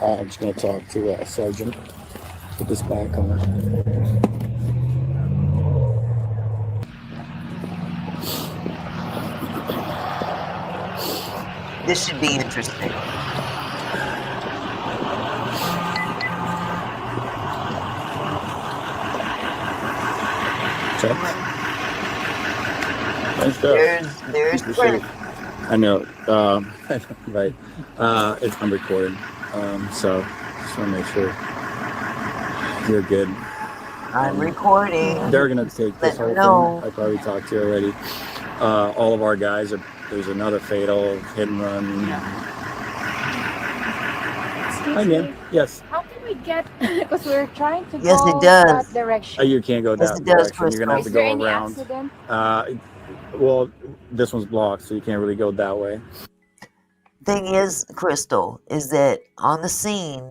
I'm just gonna talk to Sergeant. Put this back on. This should be interesting. Check. Nice stuff. There's Chris. I know. Right. I'm recording. So just want to make sure you're good. I'm recording. They're gonna take this whole thing. I probably talked to you already. All of our guys are. There's another fatal hit and run. Hi, ma'am. Yes. How can we get? Because we're trying to Yes, go it does. that direction. You can't go Yes, that it does, direction. You're gonna have to Is there go any around. accident? Well, this one's blocked, so you can't really go that way. Thing is, Crystal, is that on the scene,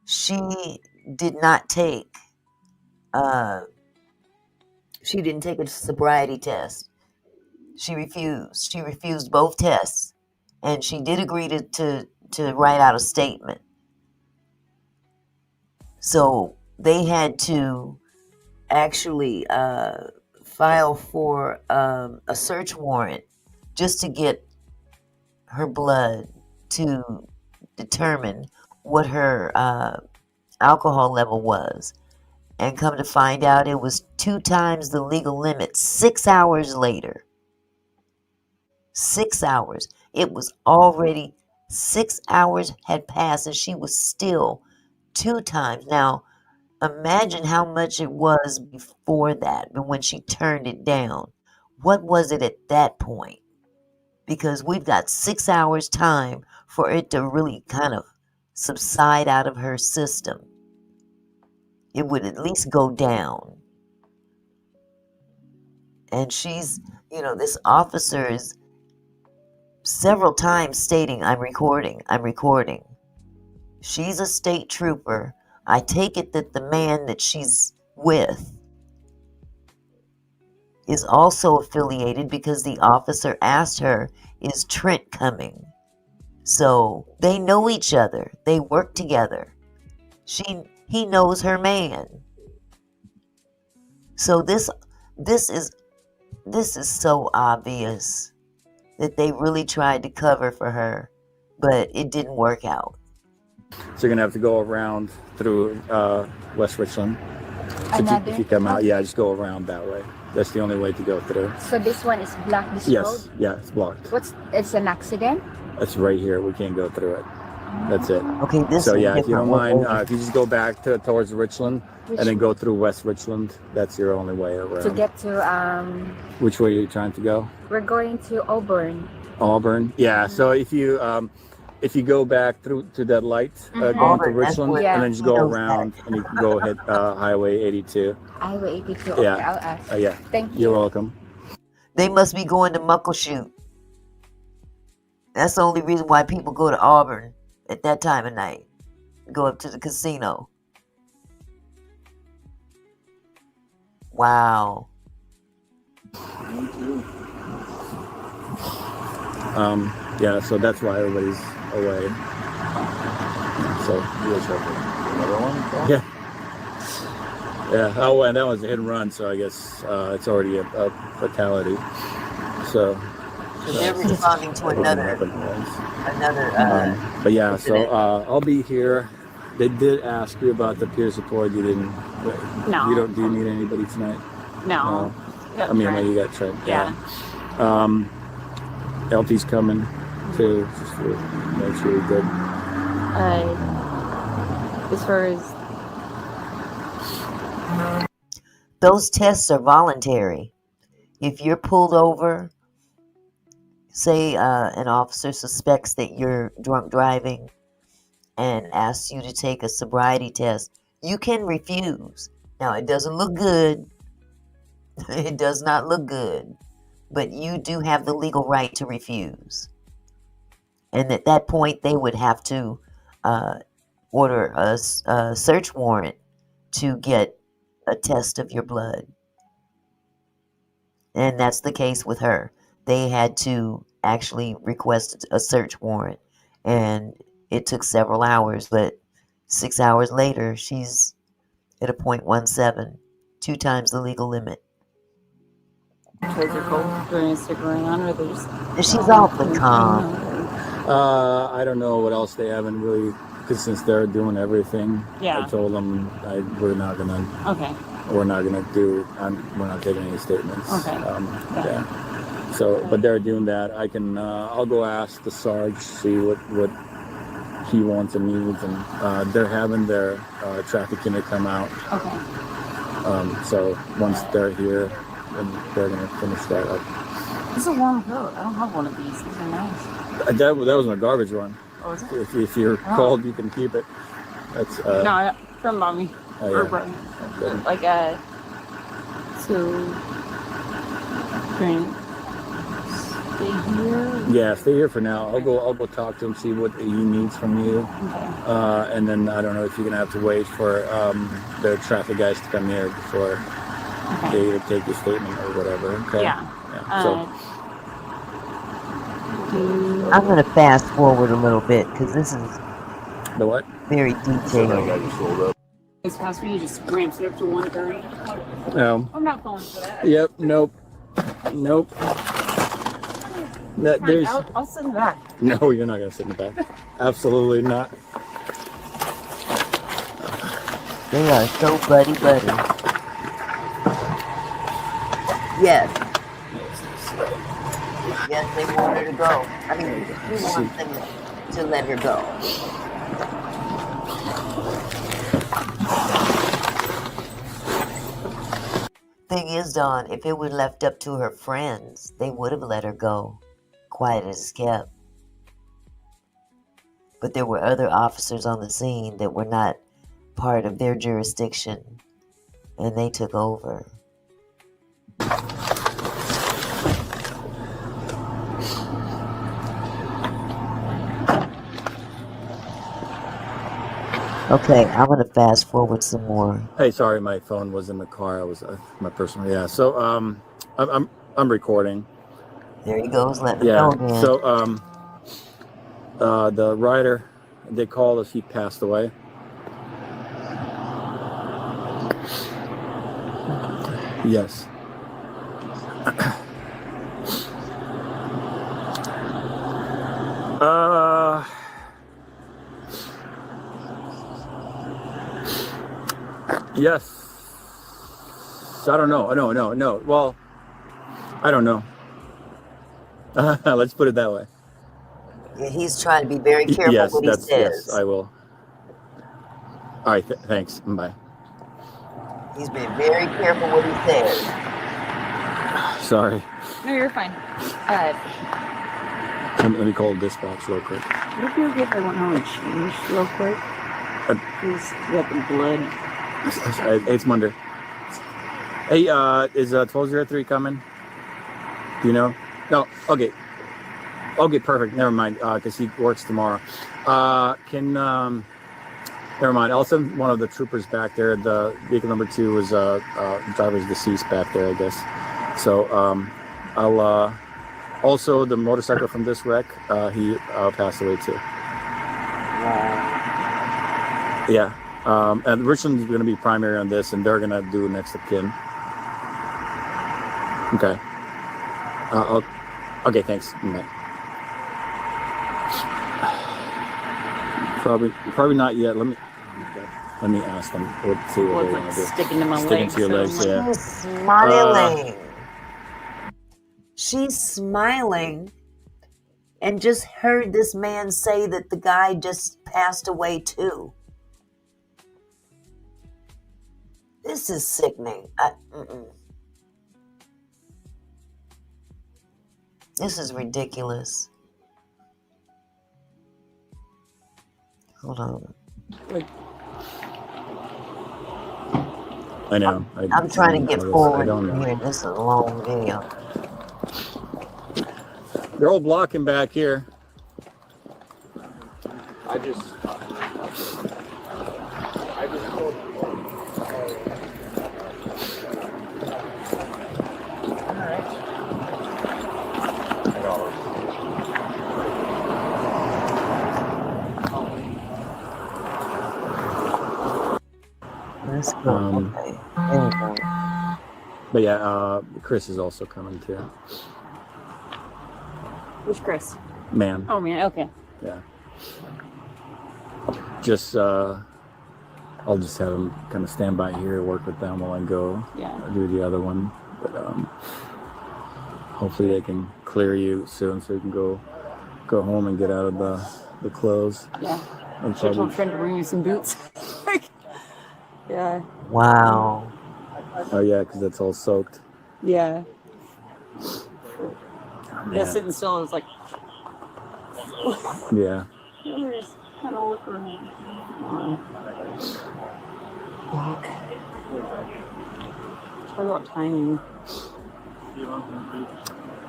she did not take. She didn't take a sobriety test. She refused. She refused both tests, and she did agree to write out a statement. So they had to actually file for a search warrant just to get her blood to determine what her alcohol level was. And come to find out, it was 2 times the legal limit 6 hours later. 6 hours. It was already 6 hours had passed and she was still 2 times. Now, imagine how much it was before that, but when she turned it down. What was it at that point? Because we've got 6 hours time for it to really kind of subside out of her system. It would at least go down. And she's, this officer is several times stating, I'm recording. She's a state trooper. I take it that the man that she's with is also affiliated because the officer asked her, is Trent coming? So they know each other. They work together. He knows her man. So this is so obvious that they really tried to cover for her, but it didn't work out. So you're gonna have to go around through West Richland. So if you come out, just go around that way. That's the only way to go through. So this one is blocked, this Yes, road? yeah, it's blocked. It's an accident? That's right here. We can't go through it. That's it. Okay, this So is if you don't mind, different. if you just go back towards Richland and then go through West Richland, that's your only way around. To get to, Which way are you trying to go? we're going to Auburn. Auburn. Yeah. So if you go back through to that light, going to Auburn, that's Richland, where- and then just go around, and you can go hit Highway 82. Highway 82. Okay, Yeah. I'll ask. Yeah. Thank you. You're welcome. They must be going to Muckleshoot. That's the only reason why people go to Auburn at that time of night. Go up to the casino. Wow. Yeah. So that's why everybody's away. So You guys have another one? yeah. Yeah. Oh, and that was a hit and run. So I guess it's already a fatality. So. So they're responding to another. But yeah, so I'll be here. They did ask you about the peer support. You didn't. No. You don't. Do you need anybody tonight? No. I mean, you got Trent. Yeah. LT's coming too, just to make sure you're good. As far as Those tests are voluntary. If you're pulled over, say an officer suspects that you're drunk driving and asks you to take a sobriety test, you can refuse. Now, it doesn't look good. It does not look good. But you do have the legal right to refuse. And at that point, they would have to order a search warrant to get a test of your blood. And that's the case with her. They had to actually request a search warrant. And it took several hours, but 6 hours later, she's at a .17, 2 times the legal limit. Kids are cold. They're going to stick around, or they're just. She's awfully calm. I don't know what else they haven't really, because since they're doing everything, Yeah. I told them we're not gonna. Okay. We're not gonna do. We're not taking any statements. Okay. Yeah. So, but they're doing that. I can. I'll go ask the Sarge, see what he wants and needs, and they're having their traffic unit come out. Okay. So once they're here, then they're gonna finish that up. This is a warm coat. I don't have one of these. These are nice. That was my garbage one. Oh, is it? If you're cold, you can keep it. That's No, from mommy. Oh, Or yeah. brother. Okay. Like to stay here. Yeah, stay here for now. I'll go talk to him, see what he needs from you, and then I don't know if you're gonna have to wait for the traffic guys to come here before they take your statement or whatever. Okay. Yeah. So I'm going to fast forward a little bit because this is the what? Very detailed. It's fast for you just ramps it up to 130. No. I'm not going for that. Yep. Nope. There's. I'll sit in the back. No, you're not gonna sit in the back. Absolutely not. They are so buddy. Yes. Yes, they want her to go. I mean, we want them to let her go. Thing is, Dawn, if it were left up to her friends, they would have let her go. Quiet as kept. But there were other officers on the scene that were not part of their jurisdiction, and they took over. Okay, I'm gonna fast forward some more. Hey, sorry, my phone was in the car. I was my personal. Yeah. So I'm recording. There he goes. Let me Yeah. know, man. So The rider, they called us, he passed away. Yes. Yes. I don't know. No. Well, I don't know. Let's put it that way. Yeah, he's trying to be very careful what he says. Yes, I will. All right, thanks. Bye. He's being very careful what he says. Sorry. No, you're fine. Let me call dispatch real quick. Would it be okay if I went home and changed real quick? Please, got the blood. It's Monday. Hey, is 1203 coming? Do you know? No. Okay. Okay, perfect. Never mind. Because he works tomorrow. Never mind. I'll send one of the troopers back there. The vehicle number 2 was driver's deceased back there, I guess. So I'll also the motorcycle from this wreck. He passed away too. Yeah. And Richland's going to be primary on this, and they're going to do next of kin. Okay. Okay, thanks. Bye. Probably not yet. Let me ask them. Let's see what they want to do. Sticking to my legs. Sticking to your legs, yeah. She's smiling. She's smiling, and just heard this man say that the guy just passed away too. This is sickening. This is ridiculous. Hold on. I know. I'm trying to get forward here. This is a long video. They're all blocking back here. I just told Let's go. Okay. But yeah, Chris is also coming too. Who's Chris? Man. Oh, man. Okay. Yeah. Just I'll just have him kind of stand by here, work with them while I go do the other one. But hopefully they can clear you soon so you can go home and get out of the clothes. Yeah. I'm trying to bring me some boots. Yeah. Wow. Oh yeah, because that's all soaked. Yeah. Yeah. Sitting still, I was like. Yeah. Just kind of look around. Fuck. Talk about timing.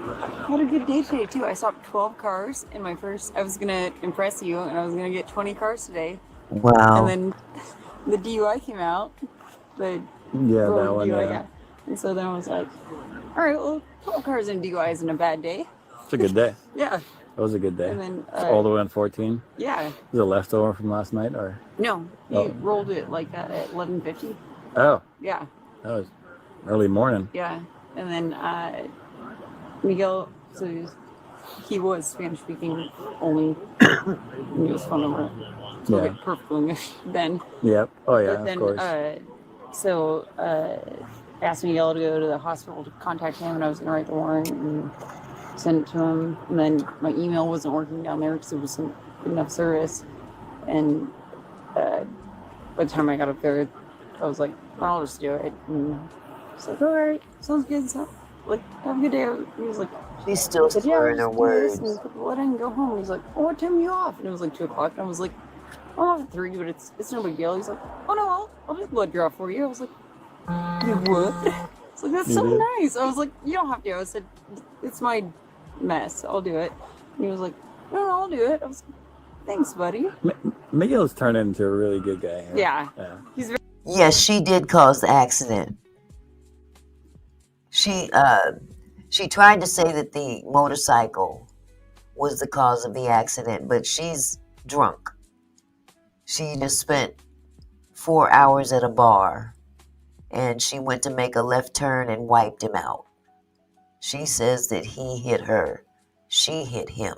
I had a good day today too. I stopped 12 cars in my first. I was gonna impress you, and I was gonna get 20 cars today. Wow. And then the DUI came out. The that one. DUI, yeah. And so then I was like, all right, well, 12 cars in DUI isn't a bad day. It's a good day. Yeah. That was a good day. And then all the way on 14. Yeah. Was it leftover from last night or? No, he rolled it like that at 11:50. Oh. Yeah. That was early morning. Yeah. And then Miguel, so he was Spanish speaking only. He was phone number. Yeah. Perfect English then. Yep. Oh yeah, but then, of course. Asked Miguel to go to the hospital to contact him, and I was going to write the warrant and send it to him. And then my email wasn't working down there because it wasn't good enough service. And by the time I got up there, I was like, I'll just do it. And he's like, all right, sounds good. So, like, have a good day. He was like, she's still slurring her words. And put the blood in and go home. And he's like, oh, what time are you off? And it was like 2 o'clock. And I was like, I'm off at 3, but it's no big deal. He's like, oh no, I'll just blood draw for you. I was like, you what? It's like, that's so nice. I was like, you don't have to. I said, it's my mess. I'll do it. And he was like, no, I'll do it. I was like, thanks, buddy. Miguel's turned into a really good guy. Yeah. He's very. Yes, she did cause the accident. She tried to say that the motorcycle was the cause of the accident, but she's drunk. She just spent 4 hours at a bar, and she went to make a left turn and wiped him out. She says that he hit her. She hit him.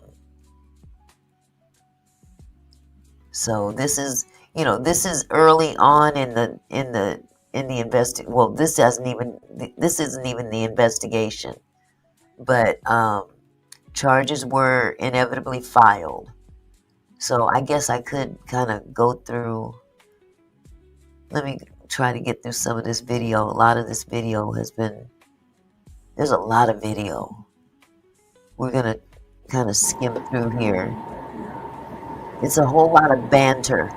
So this is, this is early on in the well, this isn't even the investigation, but charges were inevitably filed. So I guess I could kind of go through. Let me try to get through some of this video. A lot of this video there's a lot of video. We're gonna kind of skim through here. It's a whole lot of banter.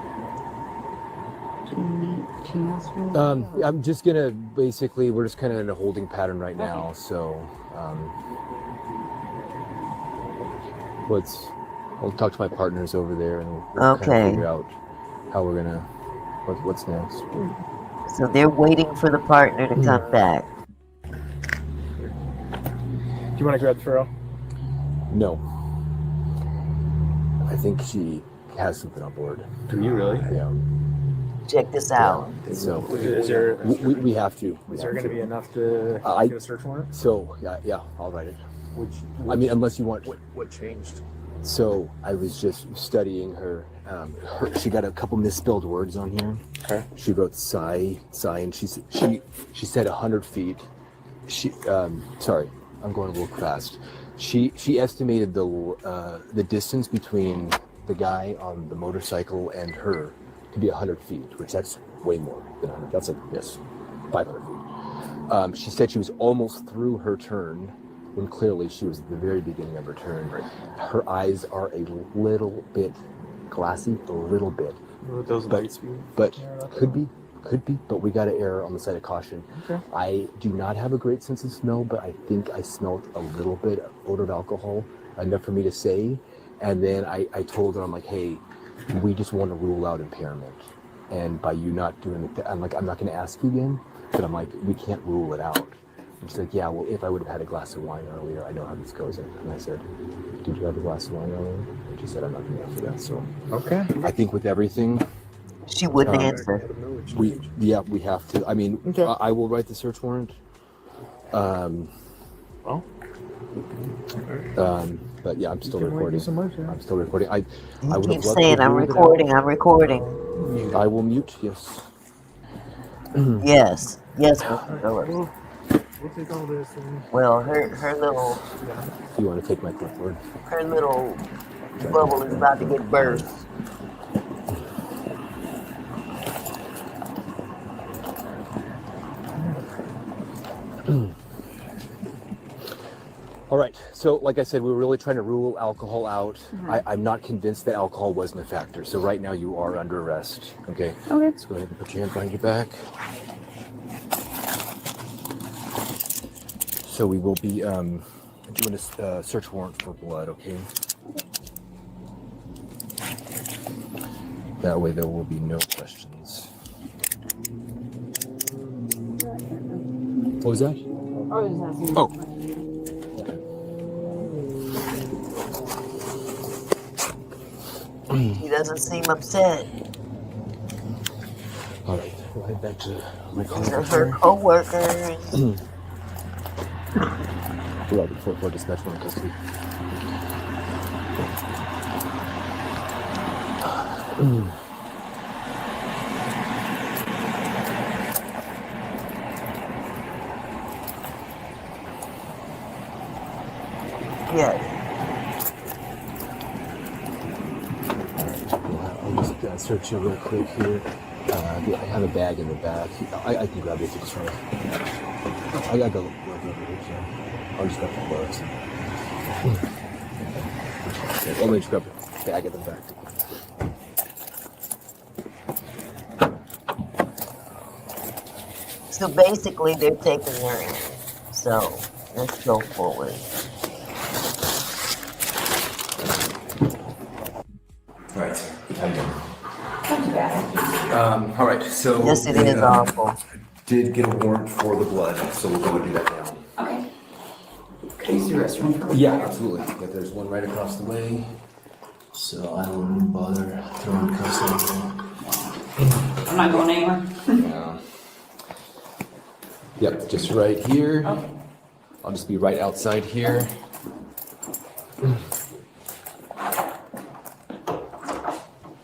I'm just gonna basically, we're just kind of in a holding pattern right now. So I'll talk to my partners over there and we'll kind of figure out how we're gonna, what's next. So they're waiting for the partner to come back. Do you want to grab the furrow? No. I think she has something on board. Do you really? Yeah. Check this out. So is there? We have to. Is there going to be enough to get a search warrant? So yeah, I'll write it. I mean, unless you want. What changed? So I was just studying her. She got a couple misspelled words on here. Okay. She wrote sigh, and she said 100 feet. Sorry, I'm going a little fast. She estimated the distance between the guy on the motorcycle and her to be 100 feet, which that's way more than 100. That's 500 feet. She said she was almost through her turn when clearly she was at the very beginning of her turn. Right. Her eyes are a little bit glassy, a little bit. Those light speed. But could be, but we got to err on the side of caution. Okay. I do not have a great sense of smell, but I think I smelled a little bit of odor of alcohol, enough for me to say. And then I told her, I'm like, hey, we just want to rule out impairment. And by you not doing it, I'm like, I'm not going to ask you again, but I'm like, we can't rule it out. And she's like, yeah, well, if I would have had a glass of wine earlier, I know how this goes. And I said, did you have a glass of wine earlier? And she said, I'm not going to answer that. So okay. I think with everything, she wouldn't answer. We have to. I mean, okay. I will write the search warrant. But yeah, I'm still recording. I'm still recording. I would keep saying I'm recording. I'm recording. I will mute. Yes. Yes. Mr. Phillips. We'll take all this. Well, her little. You want to take my clipboard? Her little bubble is about to get burst. All right. So, like I said, we were really trying to rule alcohol out. Mm-hmm. I'm not convinced that alcohol wasn't a factor. So right now you are under arrest. Okay. Okay. Let's go ahead and put your hand behind your back. So we will be doing a search warrant for blood. Okay. That way there will be no questions. What was that? Oh. He doesn't seem upset. All right, we'll head back to my These are her co-workers. We'll have the 4-4 dispatch one custody. Yes. I'll just search you real quick here. I have a bag in the back. I can grab it if it's right. I gotta go look over here, so I'll just grab the clothes. Okay, let me just grab the bag in the back. So basically, they're taking her in. So let's go forward. All right. All right. So yes, it is awful. Did get a warrant for the blood, so we'll go and do that now. Okay. use the restroom for Yeah, absolutely. Yeah, there's one right across the way. So I wouldn't bother throwing cuss anymore. I'm not going anywhere. Yeah. Yep, just right here. Okay. I'll just be right outside here.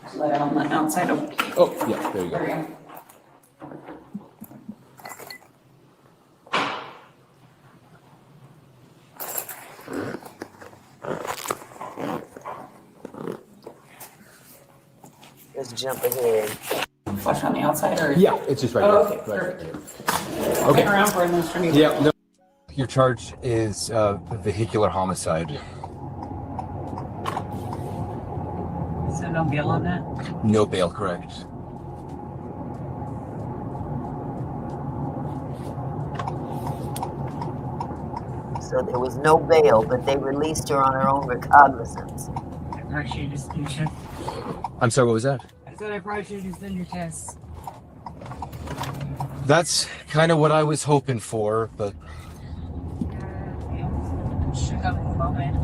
Just let it on the outside of. Oh, yeah, there you go. There we go. Let's jump ahead. Flush on the outside, or? Yeah, it's just right Oh, there. okay, Right perfect. Okay. Hang around for a minute. Yeah, no. Your charge is vehicular homicide. So no bail on that? No bail, correct. So there was no bail, but they released her on her own recognizance. I probably should just do your I'm sorry, what was that? I said I probably should just done your tests. That's kind of what I was hoping for, but Shook up in the moment.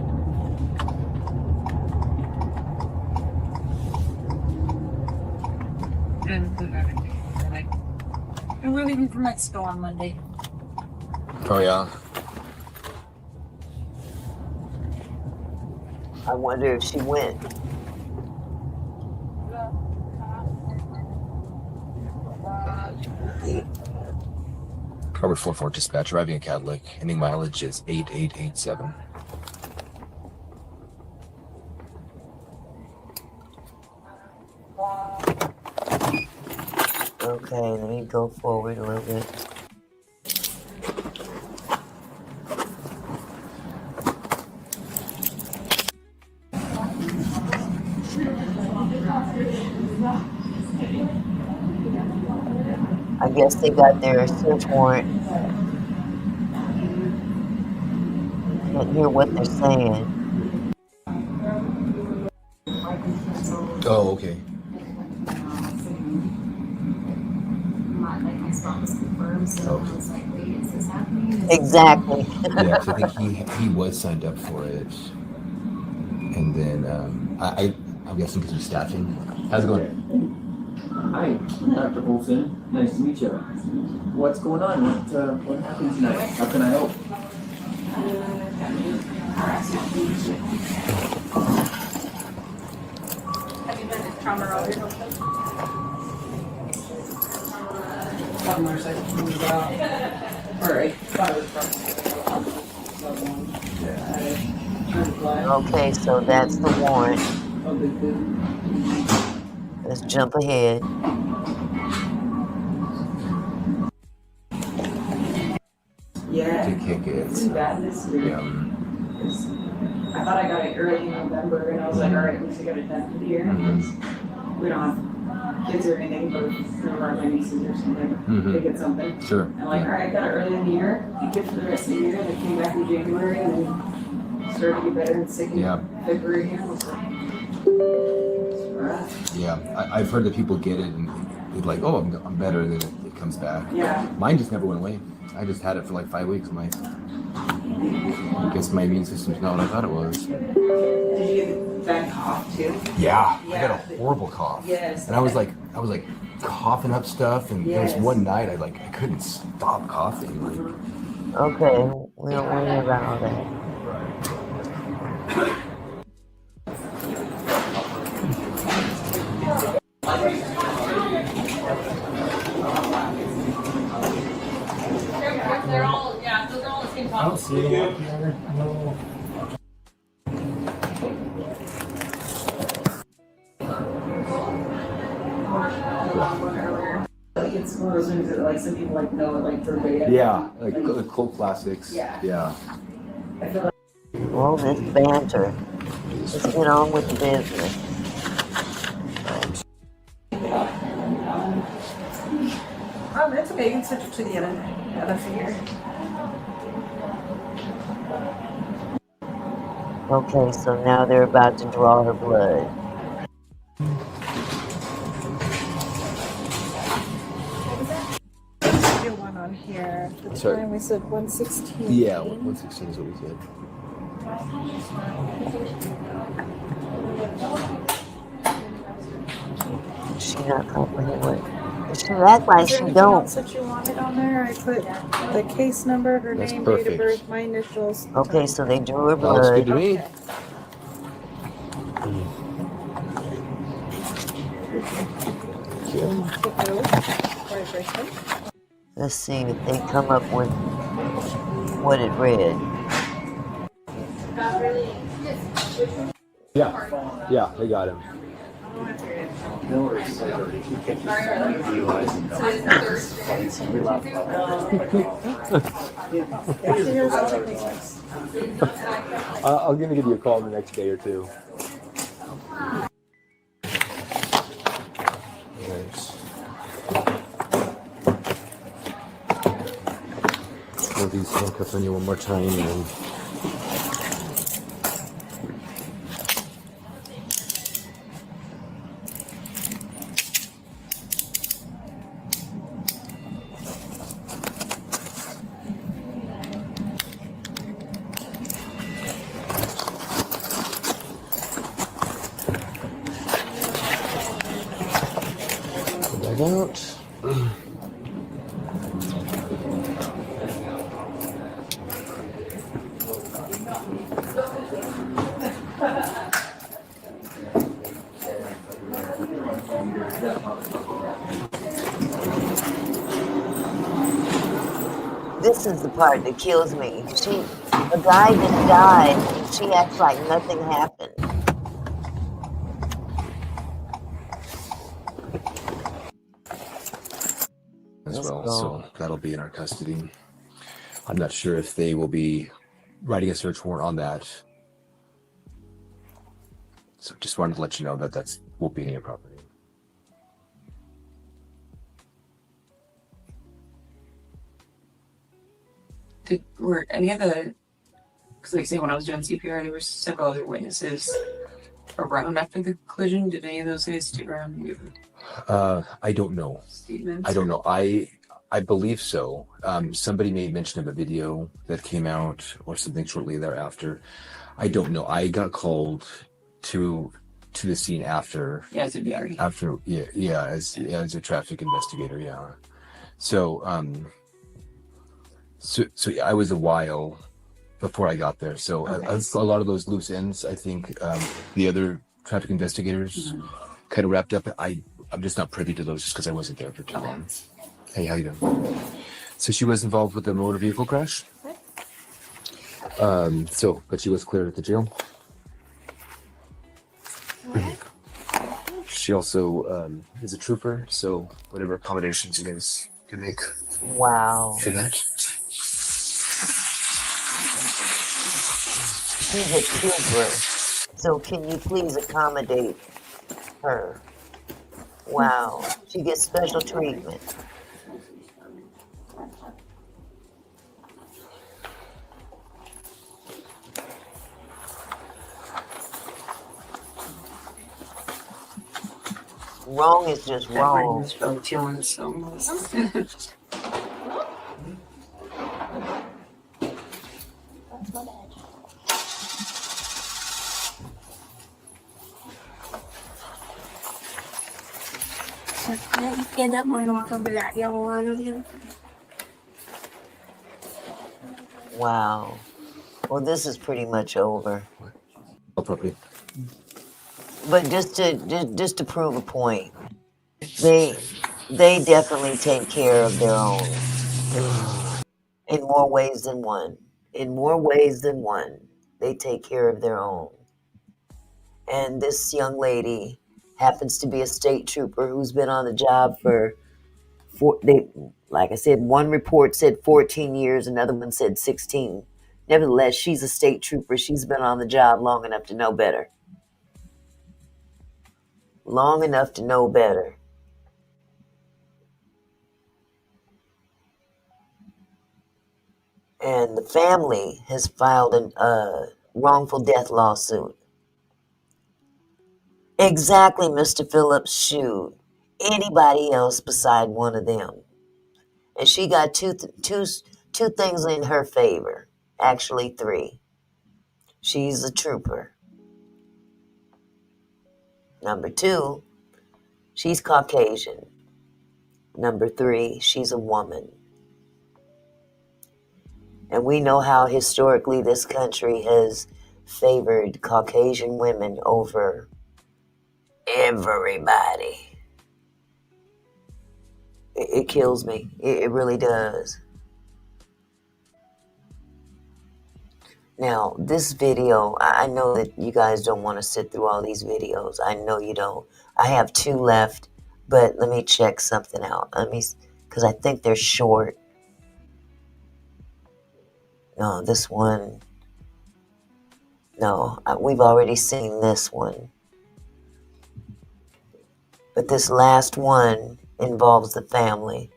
And we're leaving for Mexico on Monday. oh yeah. I wonder if she went. Harvard 44 dispatch, driving a Cadillac. Ending mileage is 8887. Okay, let me go forward a little bit. I guess they got their search warrant. Can't hear what they're saying. Oh, okay. Exactly. Yeah, 'cause I think he was signed up for it, and then I'm guessing because of staffing. How's it going? Hi, Dr. Olson. Nice to meet you. What's going on? What happened tonight? How can I help? Have you been to trauma road? Alright. Okay, so that's the warrant. Let's jump ahead. Yeah. To kick it. It's too bad this week. Yeah. I thought I got it early in November, and I was like, all right, at least I got it done for the year. We don't have kids or anything, but remember my nieces or something, they get something. Sure. And like, all right, I got it early in the year, you get for the rest of the year, and I came back in January, and then started to get better and sick in February again. I was like, Yeah, I've heard that people get it and they're like, oh, I'm better, and then it comes back. Yeah. Mine just never went away. I just had it for like 5 weeks. I guess my immune system's not what I thought it was. Did you get a bad cough too? Yeah, I got a horrible cough. Yes. And I was like coughing up stuff, and there was Yes. one night I couldn't stop coughing. Okay, we don't worry about all that. They're all, yeah, those are all the same I don't see anyone here. No. Like it's one of those things that like some people like know it like verbatim. Yeah, like cult classics. Yeah. I feel like Well, this banter. Let's get on with the business. it's okay. You can switch it to the other finger. Okay, so now they're about to draw her blood. The one on here, the Sorry. time we said 116. Yeah, 116 is what we said. She not comprehending. She act like Is there she anything don't. else that you wanted on there? I put the case number, her That's name, date perfect. of birth, my initials. Okay, so they drew her Looks good blood. to me. Let's see if they come up with what it read. Yeah, they got him. I'm gonna give you a call the next day or two. Throw these handcuffs on you one more time and then that out. This is the part that kills me. A guy just died, and she acts like nothing happened. As well, so that'll be in our custody. I'm not sure if they will be writing a search warrant on that. So just wanted to let you know that that's won't be in your property. Were any of the, because like say when I was doing CPR, there were several other witnesses around after the collision. Did any of those guys stick around and give I don't know. statements? I don't know. I believe so. Somebody made mention of a video that came out or something shortly thereafter. I don't know. I got called to the scene after. Yeah, as a BRE. After as a traffic investigator. Yeah. So So yeah, I was a while before I got there. So a lot of those loose ends, I think the other traffic investigators kind of wrapped up. I'm just not privy to those just because I wasn't there for too long. Hey, how you doing? So she was involved with the motor vehicle crash. But she was cleared at the jail. She also is a trooper, so whatever accommodations you guys can make. Wow. For that. She's a trooper. So can you please accommodate her? Wow. She gets special treatment. Wrong is just wrong. Feeling so much. End up going on from that yellow one. Wow. Well, this is pretty much over. Property. But just to prove a point, they definitely take care of their own in more ways than one. In more ways than one, they take care of their own. And this young lady happens to be a state trooper who's been on the job like I said, one report said 14 years, another one said 16. Nevertheless, she's a state trooper. She's been on the job long enough to know better. Long enough to know better. And the family has filed a wrongful death lawsuit. Exactly, Mr. Phillips. Shoot. Anybody else beside one of them. And she got two two things in her favor. Actually, three. She's a trooper. Number two, she's Caucasian. Number three, she's a woman. And we know how historically this country has favored Caucasian women over everybody. It kills me. It really does. Now, this video, I know that you guys don't want to sit through all these videos. I know you don't. I have 2 left, but let me check something out. Because I think they're short. No, this one. No, we've already seen this one. But this last one involves the family.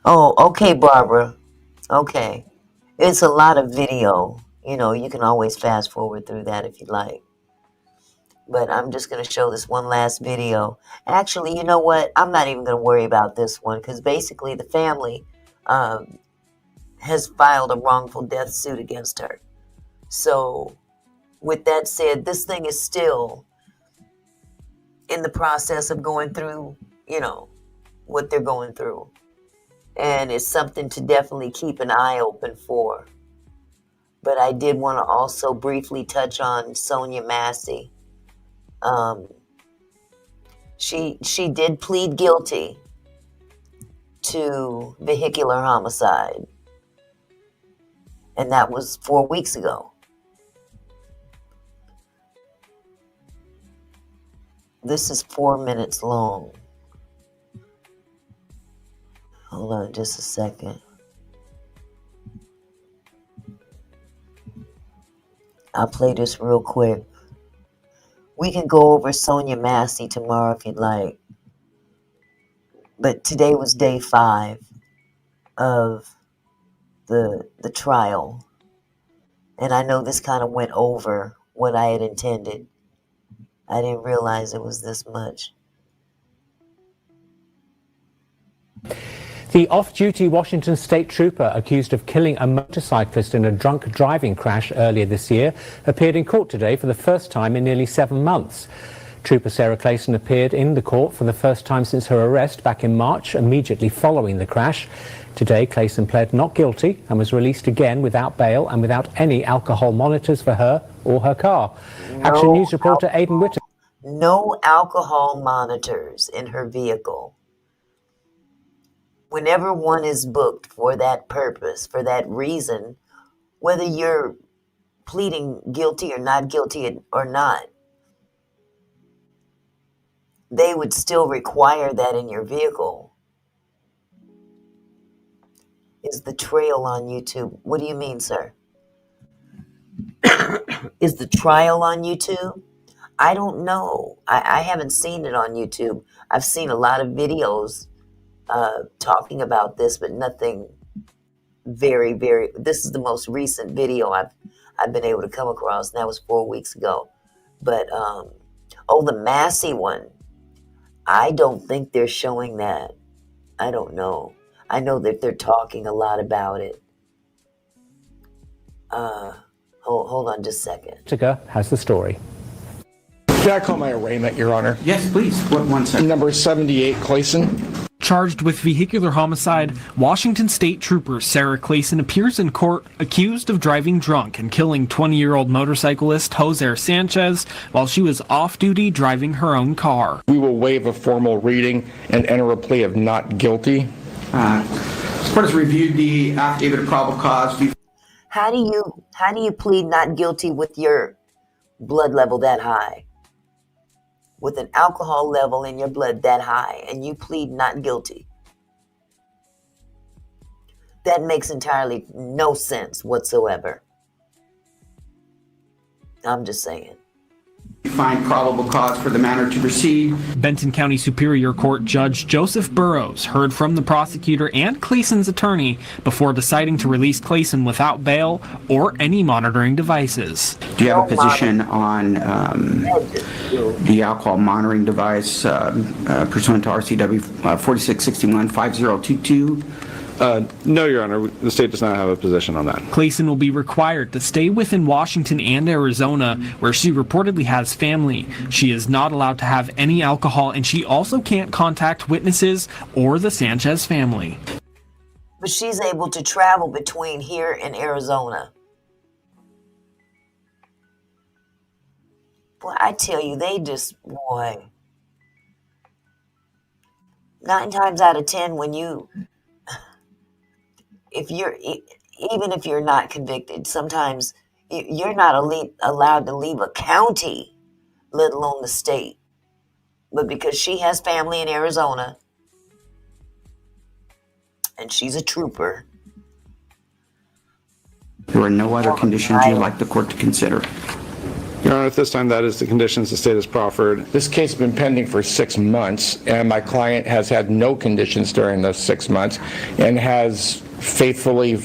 Oh, okay, Barbara. Okay. It's a lot of video. You know, you can always fast forward through that if you like. But I'm just going to show this one last video. Actually, you know what? I'm not even going to worry about this one because basically the family has filed a wrongful death suit against her. So, with that said, this thing is still in the process of going through, you know, what they're going through. And it's something to definitely keep an eye open for. But I did want to also briefly touch on Sonya Massey. She did plead guilty to vehicular homicide. And that was 4 weeks ago. This is 4 minutes long. Hold on just a second. I'll play this real quick. We can go over Sonya Massey tomorrow if you'd like. But today was day 5 of the trial. And I know this kind of went over what I had intended. I didn't realize it was this much. The off-duty Washington State Trooper accused of killing a motorcyclist in a drunk driving crash earlier this year appeared in court today for the first time in nearly 7 months. Trooper Sarah Clasen appeared in the court for the first time since her arrest back in March, immediately following the crash. Today, Clasen pled not guilty and was released again without bail and without any alcohol monitors for her or her car. Action News reporter Aidan Whittaker. No alcohol monitors in her vehicle. Whenever one is booked for that purpose, for that reason, whether you're pleading guilty or not guilty or not, they would still require that in your vehicle. Is the trail on YouTube? What do you mean, sir? Is the trial on YouTube? I don't know. I haven't seen it on YouTube. I've seen a lot of videos talking about this, but nothing very, this is the most recent video I've been able to come across, and that was 4 weeks ago. But, the Massey one, I don't think they're showing that. I don't know. I know that they're talking a lot about it. Hold on just a second. Whittaker has the story. Can I call my arraignment, Your Honor? Yes, please. One second. Number 78, Clasen. Charged with vehicular homicide, Washington State Trooper Sarah Clasen appears in court accused of driving drunk and killing 20-year-old motorcyclist Joseph Sanchez while she was off-duty driving her own car. We will waive a formal reading and enter a plea of not guilty. This court has reviewed the affidavit of probable cause. How do you plead not guilty with your blood level that high? With an alcohol level in your blood that high, and you plead not guilty? That makes entirely no sense whatsoever. I'm just saying. find probable cause for the matter to proceed. Benton County Superior Court Judge Joseph Burrows heard from the prosecutor and Clasen's attorney before deciding to release Clasen without bail or any monitoring devices. Do you have a position on the alcohol monitoring device pursuant to RCW 4661-5022? No, Your Honor. The state does not have a position on that. Clasen will be required to stay within Washington and Arizona, where she reportedly has family. She is not allowed to have any alcohol, and she also can't contact witnesses or the Sanchez family. But she's able to travel between here and Arizona. Boy, I tell you, they just, boy. 9 times out of 10, when you... even if you're not convicted, sometimes you're not allowed to leave a county, let alone the state. But because she has family in Arizona, and she's a trooper. There are no other conditions you'd like the court to consider? Your Honor, at this time, that is the conditions the state has proffered. This case has been pending for 6 months, and my client has had no conditions during those 6 months and has faithfully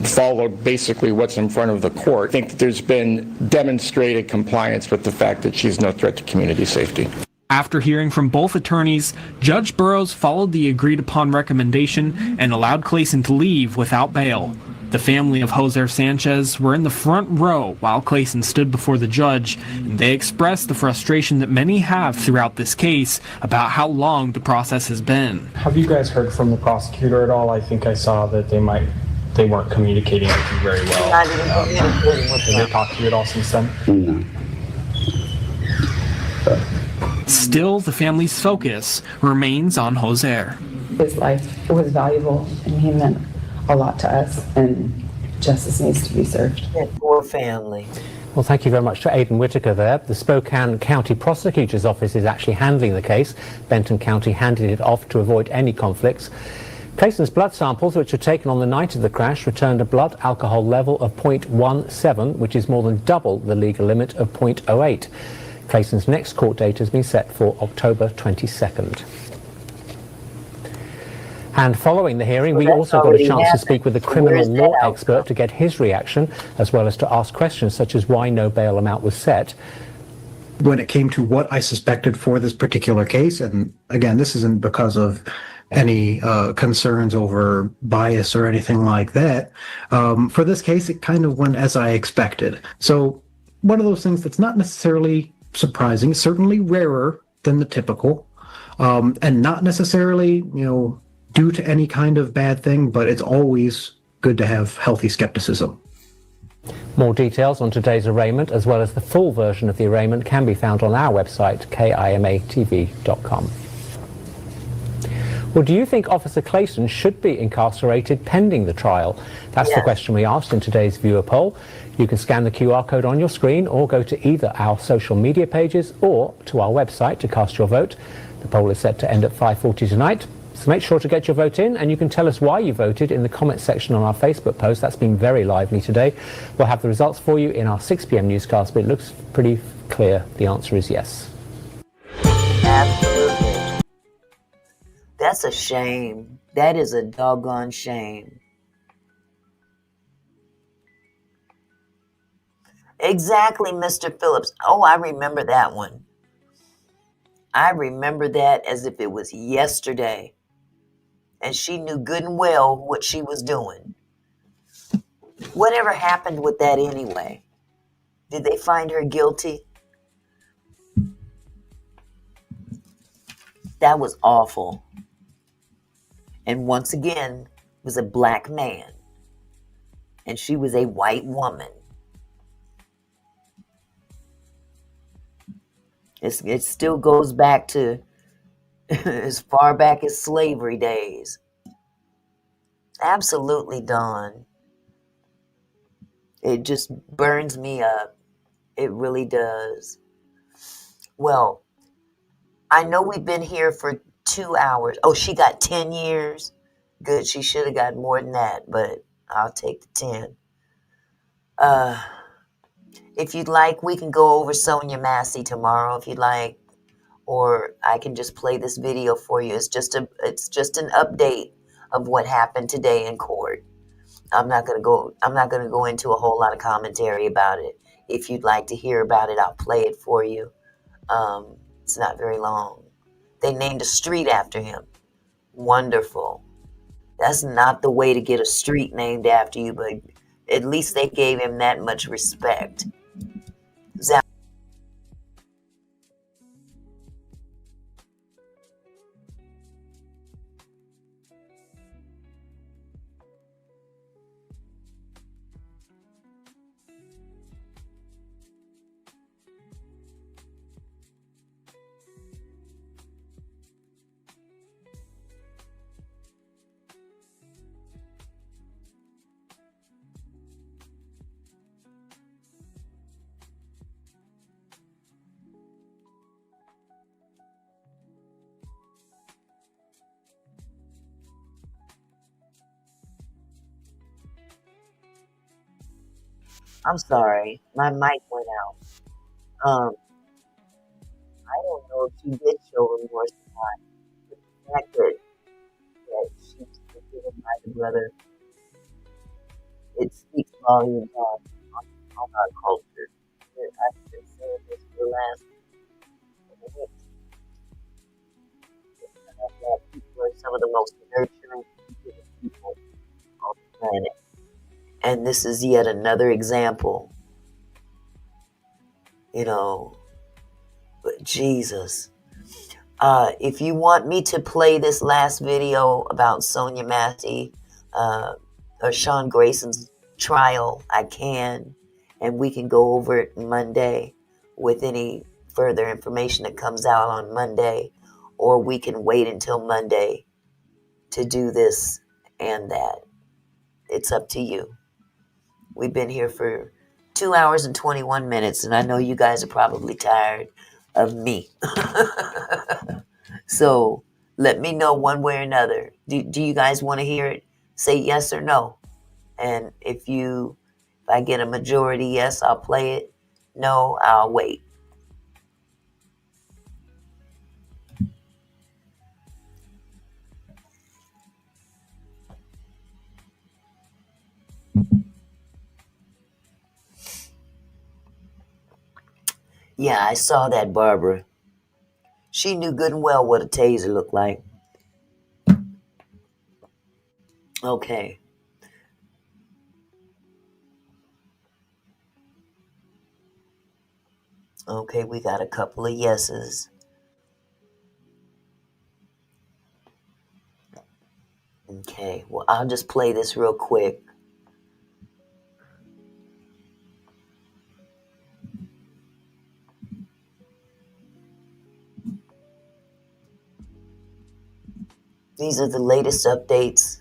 followed basically what's in front of the court. I think that there's been demonstrated compliance with the fact that she's no threat to community safety. After hearing from both attorneys, Judge Burrows followed the agreed-upon recommendation and allowed Clasen to leave without bail. The family of Joseph Sanchez were in the front row while Clasen stood before the judge, and they expressed the frustration that many have throughout this case about how long the process has been. Have you guys heard from the prosecutor at all? I think I saw that they weren't communicating with you very well. Did they talk to you at all since then? No. Still, the family's focus remains on Jose. His life was valuable, and he meant a lot to us, and justice needs to be served. That poor family. Well, thank you very much to Aidan Whitaker there. The Spokane County Prosecutor's Office is actually handling the case. Benton County handed it off to avoid any conflicts. Clasen's blood samples, which were taken on the night of the crash, returned a blood alcohol level of 0.17, which is more than double the legal limit of 0.08. Clasen's next court date has been set for October 22nd. And following the hearing, we also got a chance to speak with a criminal law expert to get his reaction, as well as to ask questions such as why no bail amount was set. When it came to what I suspected for this particular case, and again, this isn't because of any concerns over bias or anything like that, for this case, it kind of went as I expected. So one of those things that's not necessarily surprising, certainly rarer than the typical, and not necessarily, due to any kind of bad thing, but it's always good to have healthy skepticism. More details on today's arraignment, as well as the full version of the arraignment, can be found on our website, kimatv.com. Well, do you think Officer Clasen should be incarcerated pending the trial? That's the question we asked in today's viewer poll. You can scan the QR code on your screen or go to either our social media pages or to our website to cast your vote. The poll is set to end at 5:40 tonight. So make sure to get your vote in, and you can tell us why you voted in the comment section on our Facebook post. That's been very lively today. We'll have the results for you in our 6 p.m. newscast, but it looks pretty clear. The answer is yes. Absolutely. That's a shame. That is a doggone shame. Exactly, Mr. Phillips. Oh, I remember that one. I remember that as if it was yesterday. And she knew good and well what she was doing. Whatever happened with that anyway? Did they find her guilty? That was awful. And once again, it was a black man. And she was a white woman. It still goes back to as far back as slavery days. Absolutely, Dawn. It just burns me up. It really does. Well, I know we've been here for 2 hours. Oh, she got 10 years? Good, she should have got more than that, but I'll take the 10. If you'd like, we can go over Sonya Massey tomorrow if you'd like, or I can just play this video for you. It's just an update of what happened today in court. I'm not going to go into a whole lot of commentary about it. If you'd like to hear about it, I'll play it for you. It's not very long. They named a street after him. Wonderful. That's not the way to get a street named after you, but at least they gave him that much respect. I'm sorry, my mic went out. I don't know if she did show remorse or not. But the fact that she was forgiven by the brother, it speaks volumes on our culture. I've been saying this for the last week. That people are some of the most nurturing people on the planet. And this is yet another example. But Jesus. If you want me to play this last video about Sonya Massey or Sean Grayson's trial, I can. And we can go over it Monday with any further information that comes out on Monday. Or we can wait until Monday to do this and that. It's up to you. We've been here for 2 hours and 21 minutes, and I know you guys are probably tired of me. So let me know one way or another. Do you guys want to hear it? Say yes or no. And if I get a majority yes, I'll play it. No, I'll wait. Yeah, I saw that, Barbara. She knew good and well what a taser looked like. Okay. Okay, we got a couple of yeses. Okay, well, I'll just play this real quick. These are the latest updates.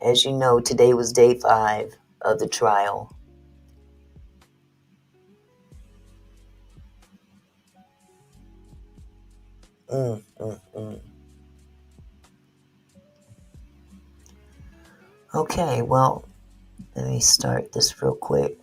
As you know, today was day 5 of the trial. Okay, well, let me start this real quick.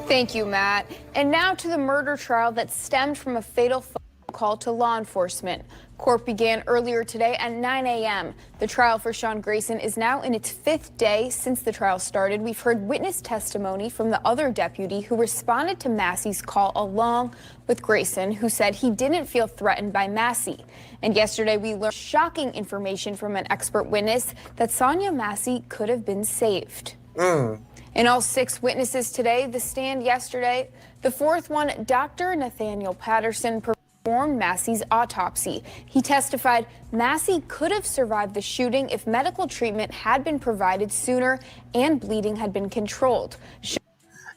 Thank you, Matt. And now to the murder trial that stemmed from a fatal phone call to law enforcement. Court began earlier today at 9 a.m. The trial for Sean Grayson is now in its 5th day since the trial started. We've heard witness testimony from the other deputy who responded to Massey's call along with Grayson, who said he didn't feel threatened by Massey. And yesterday we learned shocking information from an expert witness that Sonya Massey could have been saved. In all 6 witnesses today, the stand yesterday, the 4th one, Dr. Nathaniel Patterson, performed Massey's autopsy. He testified Massey could have survived the shooting if medical treatment had been provided sooner and bleeding had been controlled.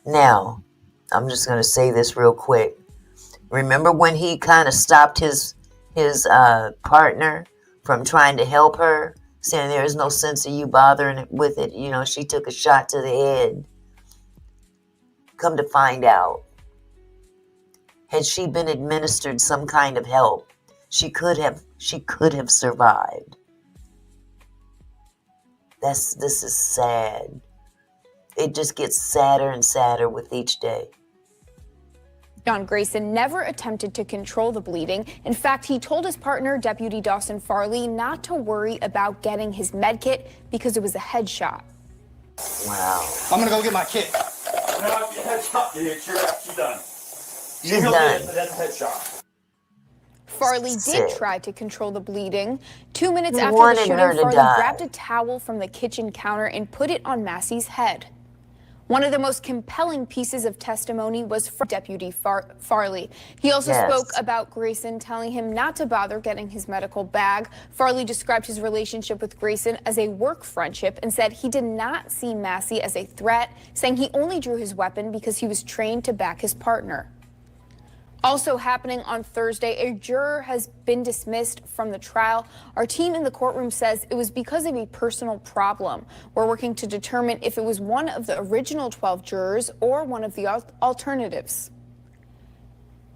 Now, I'm just going to say this real quick. Remember when he kind of stopped his partner from trying to help her, saying there is no sense of you bothering with it? You know, she took a shot to the head. Come to find out, had she been administered some kind of help, she could have survived. This is sad. it just gets sadder and sadder with each day. Sean Grayson never attempted to control the bleeding. In fact, he told his partner, Deputy Dawson Farley, not to worry about getting his med kit because it was a headshot. Wow. I'm gonna go get my kit. No, headshot. She's done. She's done. That's a headshot. Farley did try to control the bleeding. 2 minutes He after the wanted shooting, her to Farley die. grabbed a towel from the kitchen counter and put it on Massey's head. One of the most compelling pieces of testimony was from Deputy Farley. He also spoke about Grayson telling him not to bother getting his medical bag. Farley described his relationship with Grayson as a work friendship and said he did not see Massey as a threat, saying he only drew his weapon because he was trained to back his partner. Also happening on Thursday, a juror has been dismissed from the trial. Our team in the courtroom says it was because of a personal problem. We're working to determine if it was one of the original 12 jurors or one of the alternatives.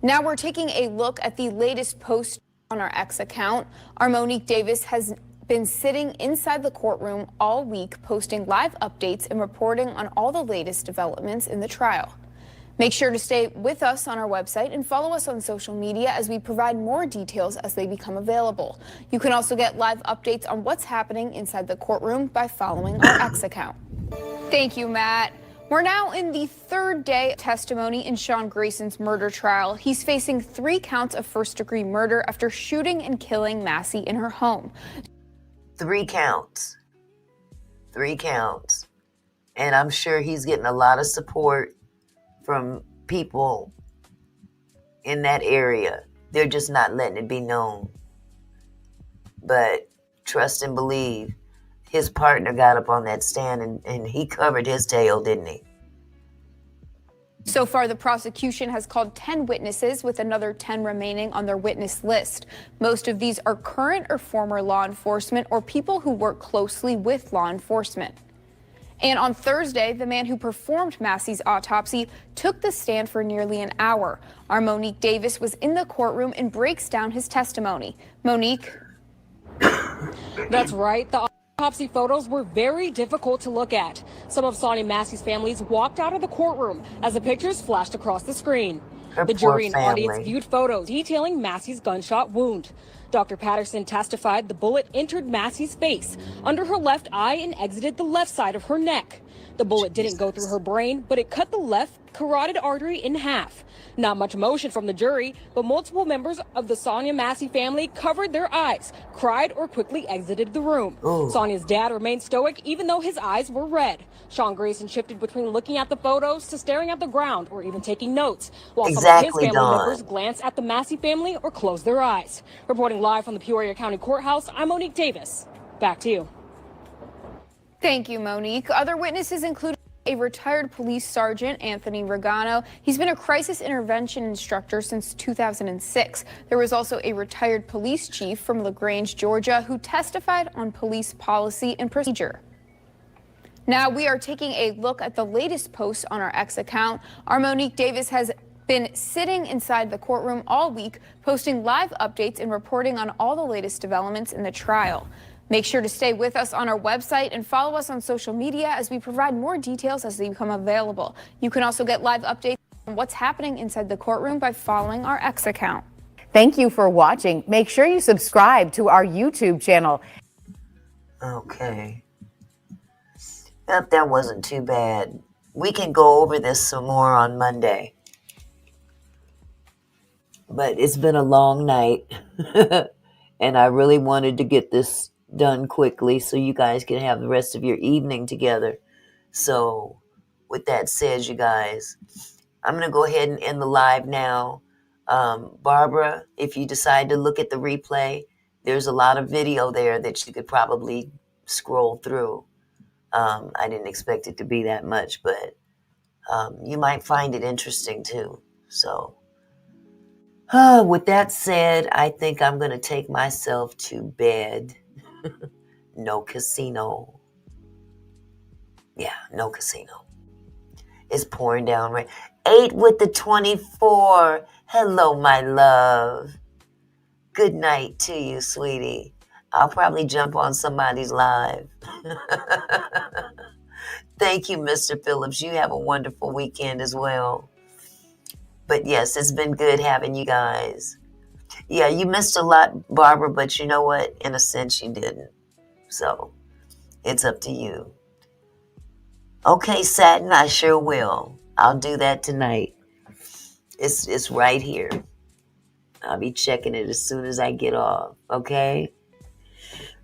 Now we're taking a look at the latest post on our X account. Our Monique Davis has been sitting inside the courtroom all week, posting live updates and reporting on all the latest developments in the trial. Make sure to stay with us on our website and follow us on social media as we provide more details as they become available. You can also get live updates on what's happening inside the courtroom by following our X account. Thank you, Matt. We're now in the third day of testimony in Sean Grayson's murder trial. He's facing 3 counts of first-degree murder after shooting and killing Massey in her home. 3 counts. 3 counts. And I'm sure he's getting a lot of support from people in that area. They're just not letting it be known. But trust and believe, his partner got up on that stand and he covered his tail, didn't he? So far, the prosecution has called 10 witnesses, with another 10 remaining on their witness list. Most of these are current or former law enforcement or people who work closely with law enforcement. And on Thursday, the man who performed Massey's autopsy took the stand for nearly an hour. Our Monique Davis was in the courtroom and breaks down his testimony. Monique. That's right. The autopsy photos were very difficult to look at. Some of Sonya Massey's families walked out of the courtroom as the pictures flashed across the screen. The jury and audience viewed photos detailing Massey's gunshot wound. Dr. Patterson testified the bullet entered Massey's face under her left eye and exited the left side of her neck. The bullet didn't go through her brain, but it cut the left carotid artery in half. Not much emotion from the jury, but multiple members of the Sonya Massey family covered their eyes, cried, or quickly exited the room. Sonya's dad remained stoic even though his eyes were red. Sean Grayson shifted between looking at the photos to staring at the ground or even taking notes, while some of his family members glanced at the Massey family or closed their eyes. Reporting live from the Peoria County Courthouse, I'm Monique Davis. Back to you. Thank you, Monique. Other witnesses included a retired police sergeant, Anthony Regano. He's been a crisis intervention instructor since 2006. There was also a retired police chief from LaGrange, Georgia, who testified on police policy and procedure. Now we are taking a look at the latest post on our X account. Our Monique Davis has been sitting inside the courtroom all week, posting live updates and reporting on all the latest developments in the trial. Make sure to stay with us on our website and follow us on social media as we provide more details as they become available. You can also get live updates on what's happening inside the courtroom by following our X account. Thank you for watching. Make sure you subscribe to our YouTube channel. Okay. Yep, that wasn't too bad. We can go over this some more on Monday. But it's been a long night. And I really wanted to get this done quickly so you guys can have the rest of your evening together. So with that said, you guys, I'm going to go ahead and end the live now. Barbara, if you decide to look at the replay, there's a lot of video there that you could probably scroll through. I didn't expect it to be that much, but you might find it interesting too. So with that said, I think I'm going to take myself to bed. No casino. Yeah, no casino. It's pouring down rain. 8 with the 24. Hello, my love. Good night to you, sweetie. I'll probably jump on somebody's live. Thank you, Mr. Phillips. You have a wonderful weekend as well. But yes, it's been good having you guys. Yeah, you missed a lot, Barbara, but you know what? In a sense, you didn't. So it's up to you. Okay, Satin, I sure will. I'll do that tonight. It's right here. I'll be checking it as soon as I get off, okay?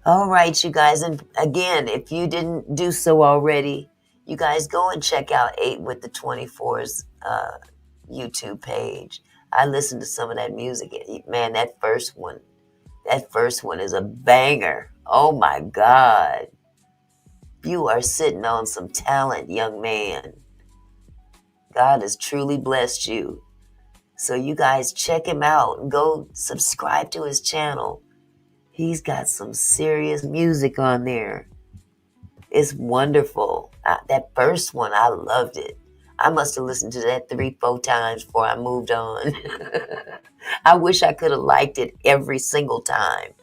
All right, you guys. And again, if you didn't do so already, you guys go and check out 8 with the 24's YouTube page. I listened to some of that music. Man, that first one is a banger. Oh my God. You are sitting on some talent, young man. God has truly blessed you. So you guys check him out and go subscribe to his channel. He's got some serious music on there. It's wonderful. That first one, I loved it. I must have listened to that 3-4 times before I moved on. I wish I could have liked it every single time.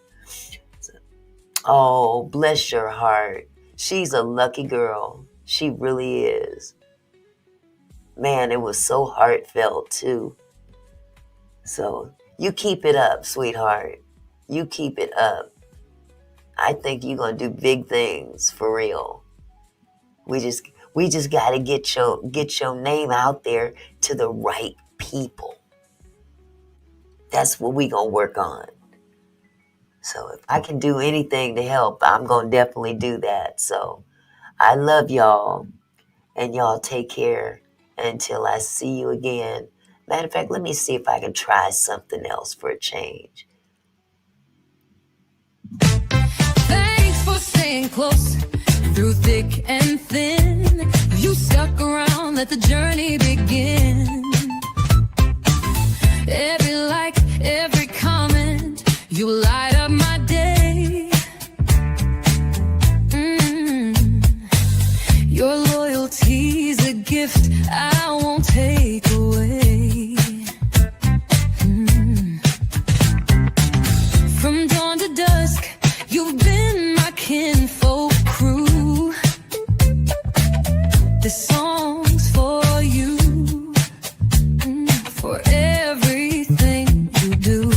Oh, bless your heart. She's a lucky girl. She really is. Man, it was so heartfelt too. So you keep it up, sweetheart. You keep it up. I think you're going to do big things for real. We just got to get your name out there to the right people. That's what we going to work on. So if I can do anything to help, I'm going to definitely do that. So I love y'all, and y'all take care until I see you again. Matter of fact, let me see if I can try something else for a change. Thanks for staying close through thick and thin. You stuck around, let the journey begin. Every like, every comment, you light up my day. Your loyalty's a gift I won't take away. From dawn to dusk, you've been my kinfolk crew. This song's for you, for everything you do.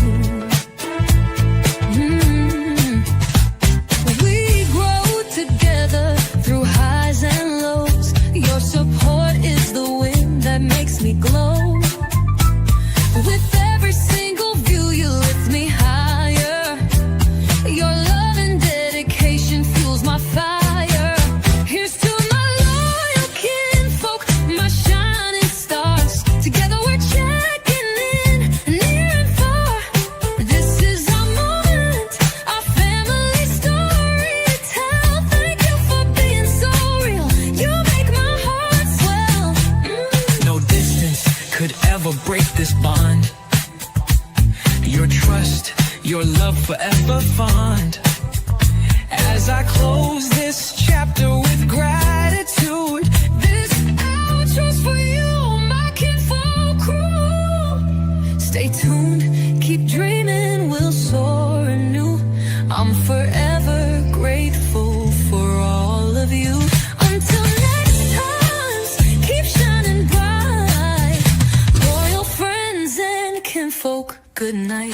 We grow together through highs and lows. Your support is the wind that makes me glow. With every single view, you lift me higher. Your love and dedication fuels my fire. Here's to my loyal kinfolk, my shining stars. Together we're checking in, near and far. This is our moment, our family story to tell. Thank you for being so real. You make my heart swell. No distance could ever break this bond. Your trust, your love forever fond. As I close this chapter with gratitude, This outro's for you, my kinfolk crew. Stay tuned, keep dreaming, we'll soar anew. I'm forever grateful for all of you. Until next time, keep shining bright. Loyal friends and kinfolk, good night.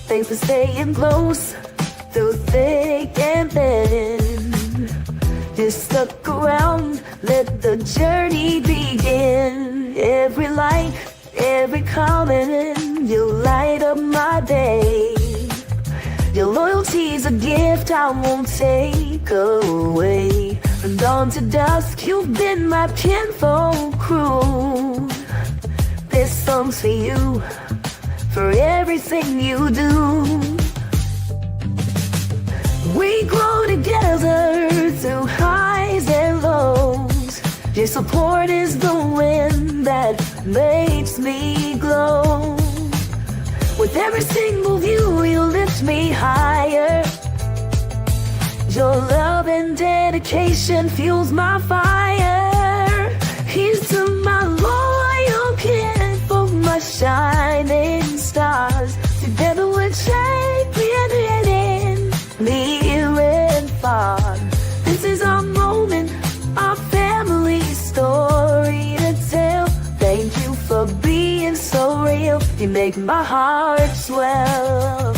Thanks for staying close through thick and thin. Just stuck around, let the journey begin. Every like, every comment, you light up my day. Your loyalty's a gift I won't take away. From dawn to dusk, you've been my kinfolk crew. This song's for you, for everything you do. We grow together through highs and lows. Your support is the wind that makes me glow. With every single view, you lift me higher. Your love and dedication fuels my fire. Here's to my loyal kinfolk, my shining stars. Together we're championing near and far. This is our moment, our family story to tell. Thank you for being so real. You make my heart swell.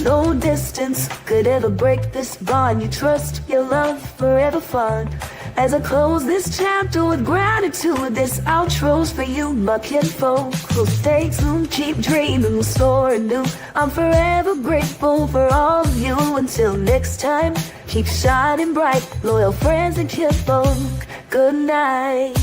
No distance could ever break this bond. You trust, your love, forever fun. As I close this chapter with gratitude, this outro's for you, my kinfolk. We'll stay tuned, keep dreaming, we'll soar anew. I'm forever grateful for all of you. Until next time, keep shining bright, loyal friends and kinfolk. Good night.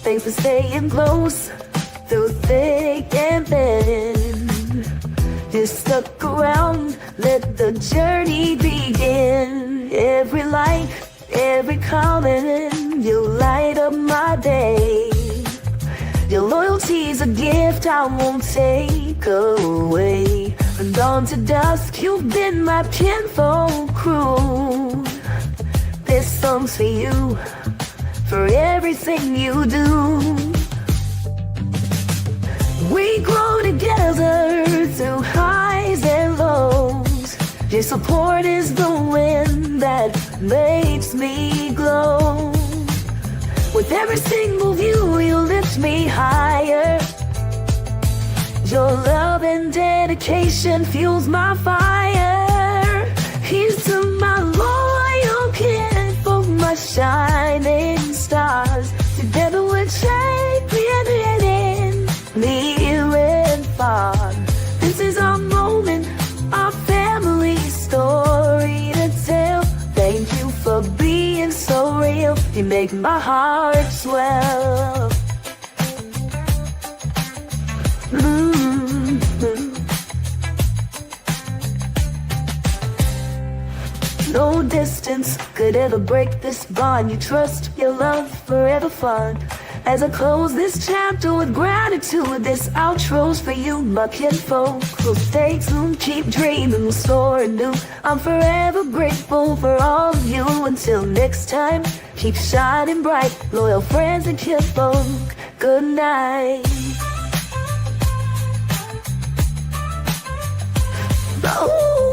Thanks for staying close through thick and thin. You stuck around, let the journey begin. Every like, every comment, you light up my day. Your loyalty's a gift I won't take away. From dawn to dusk, you've been my kinfolk crew. This song's for you, for everything you do. We grow together through highs and lows. Your support is the wind that makes me glow. With every single view, you lift me higher. Your love and dedication fuels my fire. Here's to my loyal kinfolk, my shining stars. Together we're championing near and far. This is our moment, our family story to tell. Thank you for being so real. You make my heart swell. No distance could ever break this bond. You trust, your love, forever fun. As I close this chapter with gratitude, this outro's for you, my kinfolk. We'll stay tuned, keep dreaming, we'll soar anew. I'm forever grateful for all of you. Until next time, keep shining bright, loyal friends and kinfolk. Good night. Oh.